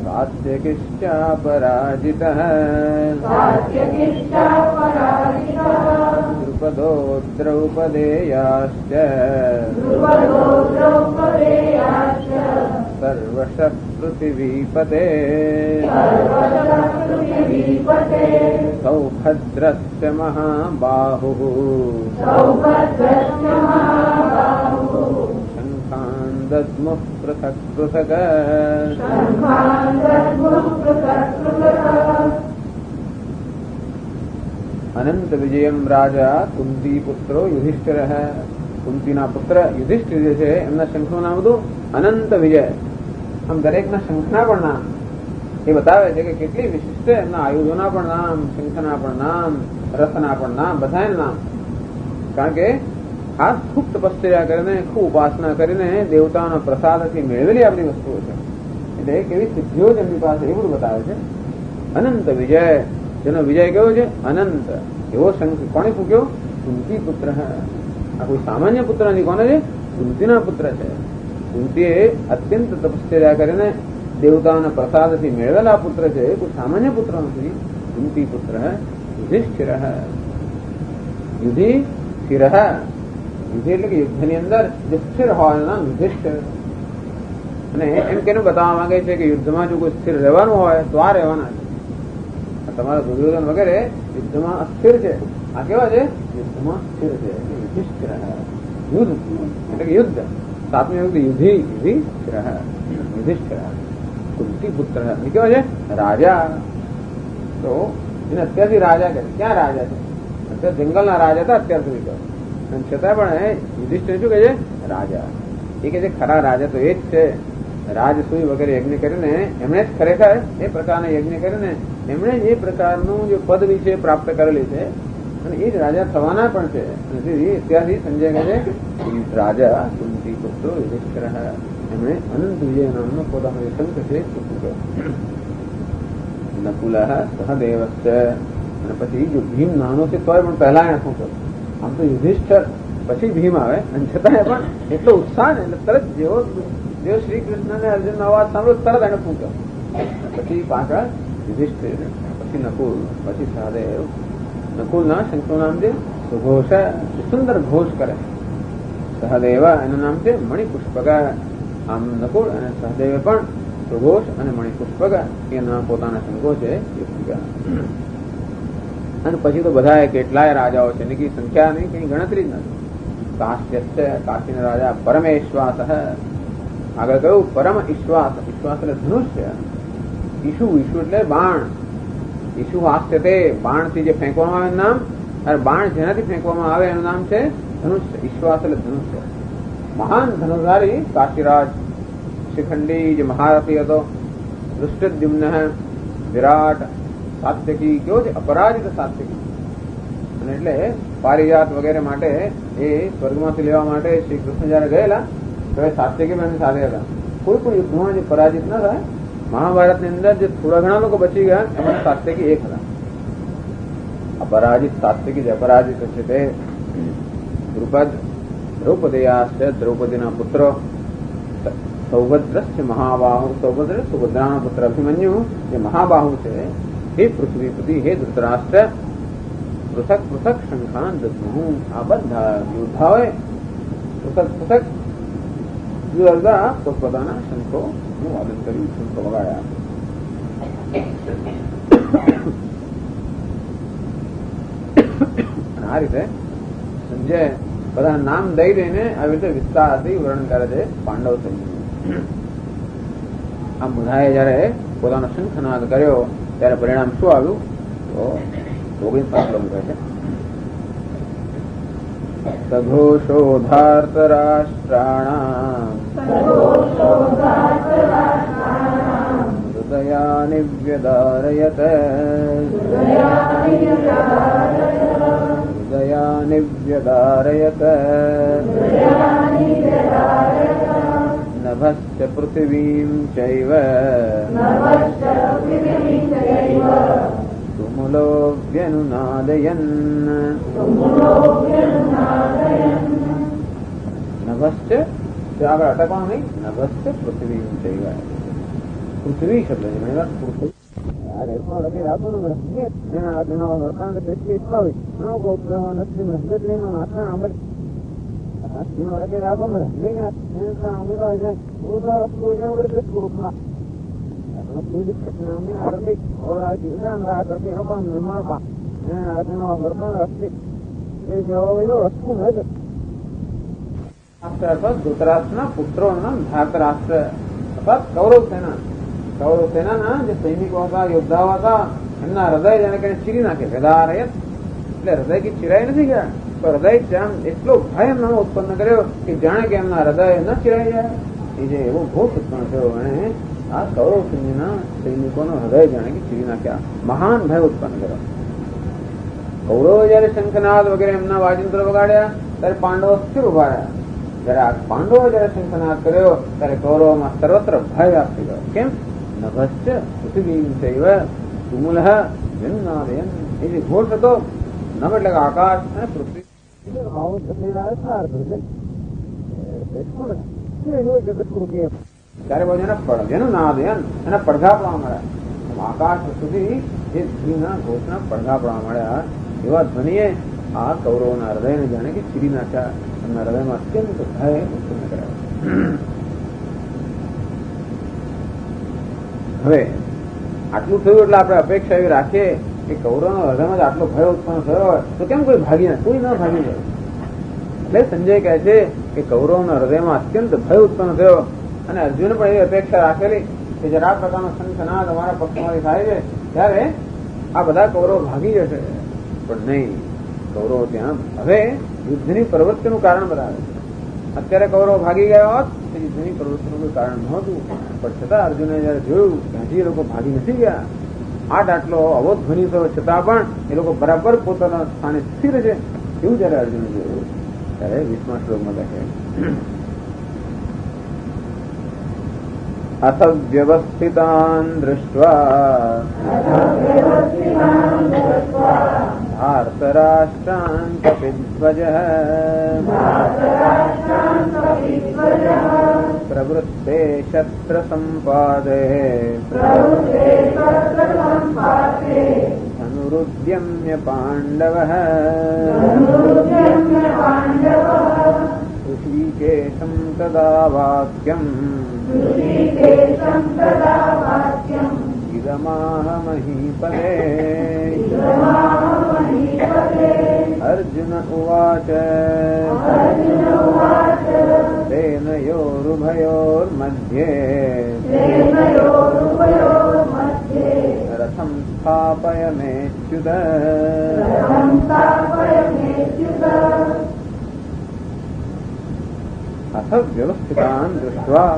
સાત્યકિશ્ચાપરાજિતઃ દ્રુપદો દ્રૌપદેયાશ્ચ સર્વશः पृथिवीपते सौभद्रस्य महाबाहुः शङ्खान् दद्मुः पृथक् पृथक् अनंत विजयम राजा कुंती पुत्रो युधिष्ठिर है। कुंतीना पुत्र युधिष्ठिर જે છે એમના શંખનું નામ હતું અનંત વિજય. આમ દરેકના શંખના પણ નામ એ બતાવે છે કે કેટલી વિશિષ્ટ એમના આયુધોના પણ નામ, શંખના પણ નામ, રથના પણ નામ, બધાના નામ. કારણ કે ખાસ ખૂબ તપસ્યા કરીને, ખૂબ ઉપાસના કરીને દેવતાઓના પ્રસાદથી મેળવેલી આપણી વસ્તુઓ છે. એટલે કેવી સિદ્ધિઓ જ એમની પાસે એ બધું બતાવે છે. અનંત વિજય, જેનો વિજય કેવો છે? અનંત. એવો શંખ કોણે ફૂક્યો? કુંતી પુત્ર. આ કોઈ સામાન્ય પુત્ર નથી. કોને છે? કુંતીના પુત્ર છે. કુંતીએ અત્યંત તપસ્યા કરીને દેવતાઓના પ્રસાદથી મેળવેલા પુત્ર છે. કોઈ સામાન્ય પુત્ર નથી. કુંતી પુત્ર યુધિષ્ઠિર. યુધિષ્ઠિર. યુધિ એટલે કે યુદ્ધની અંદર જે સ્થિર હોય એનું નામ યુધિષ્ઠિર. અને એમ કેને બતાવવા માંગે છે કે યુદ્ધમાં જો કોઈ સ્થિર રહેવાનું હોય તો આ રહેવાના છે. તમારા દુર્યોધન વગેરે યુદ્ધમાં અસ્થિર છે. આ કેવા છે? યુદ્ધમાં સ્થિર છે. યુધિષ્ઠિર. યુદ્ધ એટલે કે યુદ્ધ. સાતમી યુદ્ધ યુધિષ્ઠિર. યુધિષ્ઠિર કુંતી પુત્ર. એ કેવા છે? રાજા. તો એને અત્યારથી રાજા કહે. ક્યાં રાજા છે? અત્યારે જંગલના રાજા હતા અત્યાર સુધી તો. છતાં પણ યુધિષ્ઠિર શું કહે છે? રાજા. એ કહે છે ખરા રાજા તો એ જ છે. રાજસૂય વગેરે યજ્ઞ કરીને એમણે જ ખરેખર એ પ્રકારના યજ્ઞ કરીને એમણે એ પ્રકારનું જે પદવી છે પ્રાપ્ત કરેલી છે અને એ જ રાજા થવાના પણ છે. ત્યારથી સંજય કહે છે રાજા કુંતી પુત્ર યુધિષ્ઠિર. એમણે અનંત વિજય નામનો પોતાનો જે શંખ છે નકુલ સહદેવ. અને પછી જો ભીમ નાનો છે તોય પણ પહેલા એને ફૂંક્યો. આમ તો યુધિષ્ઠિર પછી ભીમ આવે અને છતાંય પણ એટલો ઉત્સાહ ને એટલે તરત જેવો શ્રી કૃષ્ણ ને અર્જુન નો અવાજ સાંભળ્યો તરત એને ફૂંક્યો. પછી પાછળ યુધિષ્ઠિર, પછી નકુલ, પછી સહદેવ. નકુલના શંખનું નામ છે સુઘોષ. સુંદર ઘોષ કરે. સહદેવ એનું નામ છે મણિપુષ્પક. આમ નકુલ અને સહદેવે પણ સુઘોષ અને મણિપુષ્પક એના પોતાના શંખો છે એ ફૂંક્યા. અને પછી તો બધા કેટલાય રાજાઓ છે એની કઈ સંખ્યા નહીં, કઈ ગણતરી જ નથી. કાશ્યસ્ય કાશીના રાજા પરમેશ્વાસ. આગળ કહ્યું પરમ ઈશ્વાસ. ઈશ્વાસ એટલે ધનુષ્ય. ઈશુ, ઈશુ એટલે બાણ. ઈશુ હાસ્ય તે બાણથી જે ફેંકવામાં આવે એનું નામ, અને બાણ જેનાથી ફેંકવામાં આવે એનું નામ છે ધનુષ્ય. ઈશ્વાસ એટલે ધનુષ્ય. મહાન ધનુર્ધારી કાશીરાજ શિખંડી જે મહારથી હતો. દૃષ્ટદ્યુમ્ન, વિરાટ, સાત્યકી. કેવો છે? અપરાજિત સાત્યકી. અને એટલે પારિજાત વગેરે માટે એ સ્વર્ગમાંથી લેવા માટે શ્રી કૃષ્ણ જયારે ગયેલા તો એ સાત્યકી એમની સાથે હતા. કોઈ પણ યુદ્ધમાં જે પરાજિત ના થાય. મહાભારતની અંદર જે થોડા ઘણા લોકો બચી ગયા એમાં સાત્યકી એક હતા. અપરાજિત સાત્યકી જે અપરાજિત છે તે દ્રુપદ, દ્રૌપદીયાશ્ચ દ્રૌપદીના પુત્રો, સૌભદ્રસ્ય મહાબાહુ. સૌભદ્ર સુભદ્રાનો પુત્ર અભિમન્યુ જે મહાબાહુ છે. હે પૃથ્વીપતિ, હે ધૃતરાષ્ટ્ર, પૃથક પૃથક શંખાન દદ્મુઃ. આ બધા યોદ્ધાઓએ પૃથક પૃથક જુદા જુદા પોતપોતાના શંખોનું વાદન કર્યું, શંખો વગાડ્યા. આ રીતે સંજય બધા નામ દઈ દઈને આવી રીતે વિસ્તારથી વર્ણન કરે છે પાંડવ સૈન્યનું. આ બધાએ જયારે પોતાનો શંખનાદ કર્યો ત્યારે પરિણામ શું આવ્યું? તો 19 શ્લોક કહે છે સઘોષોધાર્તરાષ્ટ્રાણામ હૃદયાનિ વ્યદારયત. હૃદયાનિ વ્યદારયત. નભસ્ય પૃથિવીમ ચૈવ તુમુલો વ્યનુનાદયન. નભસ્ય આગળ અટકવાનું નહીં. નભસ્ય પૃથ્વીમ ચૈવ. પૃથ્વી શબ્દ છે. ઘણી વાર પૃથ્વી ધૃતરાષ્ટ્રના પુત્રોના ધાતરાષ્ટ્ર અર્થાત કૌરવ સેનાના જે સૈનિકો હતા, યોદ્ધાઓ હતા, એમના હૃદય જેને કઈ ચીરી નાખે. વેદારયત એટલે હૃદયથી ચિરાઈ નથી ગયા, તો હૃદય એટલો ભય એમનામાં ઉત્પન્ન કર્યો કે જાણે કે એમના હૃદય ન ચિરાઈ જાય. એ જે એવો ઘોષ ઉત્પન્ન થયો એને આ કૌરવ સૈન્યના સૈનિકોનો હૃદય જાણે કે ચીરી નાખ્યા. મહાન ભય ઉત્પન્ન કર્યો. કૌરવો જયારે શંખનાદ વગેરે એમના વાજિંત્ર વગાડ્યા ત્યારે પાંડવો સ્થિર ઉભા રહ્યા. જયારે આ પાંડવો જયારે શંખનાદ કર્યો ત્યારે કૌરવોમાં સર્વત્ર ભય વ્યાપી ગયો. કેમ? નભશ્ચ પૃથ્વી ચૈવ તુમુલઃ જન્નાદયન. એ જે ઘોષ હતો, નભ એટલે આકાશ અને પૃથ્વી. ત્યારે બધું એના પડઘેનું નાદયન એના પડઘા પડવા મળ્યા. આકાશ સુધી જે ધ્વનિના ઘોષના પડઘા પડવા મળ્યા. એવા ધ્વનિએ આ કૌરવોના હૃદયને જાણે કે ચીરી નાખ્યા. એમના હૃદયમાં અત્યંત ભય ઉત્પન્ન કરાયો. હવે આટલું થયું એટલે આપણે અપેક્ષા એવી રાખીએ કે કૌરવના હૃદયમાં જ આટલો ભય ઉત્પન્ન થયો તો કેમ કોઈ ભાગી ના, કોઈ ન ભાગી જાય. એટલે સંજય કહે છે કે કૌરવના હૃદયમાં અત્યંત ભય ઉત્પન્ન થયો અને અર્જુને પણ એવી અપેક્ષા રાખેલી કે જયારે આ પ્રકારનો શંખનાદ અમારા પક્ષમાંથી થાય છે ત્યારે આ બધા કૌરવો ભાગી જશે. પણ નહીં, કૌરવો ત્યાં હવે યુદ્ધની પ્રવૃત્તિનું કારણ બતાવે છે. અત્યારે કૌરવો ભાગી ગયા હોત તો યુદ્ધની પ્રવૃત્તિનું કોઈ કારણ નહોતું. પણ છતાં અર્જુને જયારે જોયું કે હજી એ લોકો ભાગી નથી ગયા, આટલો અવોધ ધ્વનિ થયો છતાં પણ એ લોકો બરાબર પોતાના સ્થાને સ્થિર છે, એવું જયારે અર્જુને જોયું ત્યારે 20મા શ્લોકમાં લખે અથ વ્યવસ્થિતાન દૃષ્ટ્વા ભારતરાષ્ટ્રાન કપિધ્વજઃ પ્રવૃત્તે શસ્ત્ર સંપાદે અનુરુદ્યમ્ય પાંડવઃ ઋષિકેશં તદા વાક્યમ ઇદમાહ મહીપતે. અર્જુન ઉવાચ સેનયોરુભયોર્मध्ये રથં સ્થાપયમેચ્યુત. અથ વ્યવસ્થિતાન દૃષ્ટ્વા,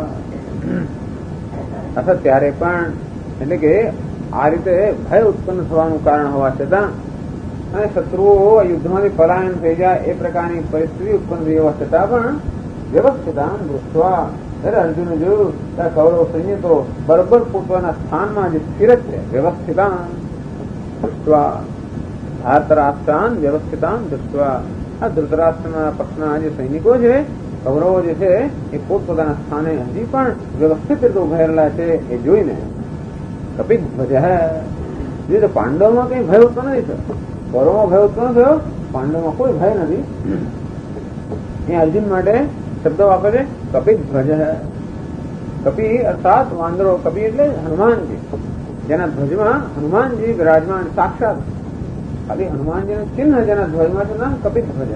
અથ ત્યારે પણ એટલે કે આ રીતે ભય ઉત્પન્ન થવાનું કારણ હોવા છતાં અને શત્રુઓ યુદ્ધમાંથી પલાયન થઈ જાય એ પ્રકારની પરિસ્થિતિ ઉત્પન્ન થઈ હોવા છતાં પણ વ્યવસ્થિતાન દૃષ્ટ્વા ત્યારે અર્જુને જોયું ત્યાં કૌરવ સૈન્ય તો બરોબર પોતાના સ્થાનમાં જે સ્થિર છે. વ્યવસ્થિતાન દૃષ્ટ્વા ધાતરાષ્ટ્રાન વ્યવસ્થિતાન દૃષ્ટ્વા. આ ધૃતરાષ્ટ્રના પક્ષના જે સૈનિકો છે, કૌરવો જે છે એ પોતપોતાના સ્થાને હજી પણ વ્યવસ્થિત રીતે ઉભેલા છે એ જોઈને કપિધ્વજ. જે પાંડવોમાં કઈ ભય ઉત્પન્ન નથી થયો, કૌરવમાં ભય ઉત્પન્ન થયો, પાંડવોમાં કોઈ ભય નથી. એ અર્જુન માટે શબ્દ વાપરે છે કપિધ્વજ. કપિ અર્થાત વાંદરો. કપિ એટલે હનુમાનજી, જેના ધ્વજમાં હનુમાનજી વિરાજમાન સાક્ષાત. ખાલી હનુમાનજીનું ચિહ્ન જેના ધ્વજમાં છે નામ કપિધ્વજ.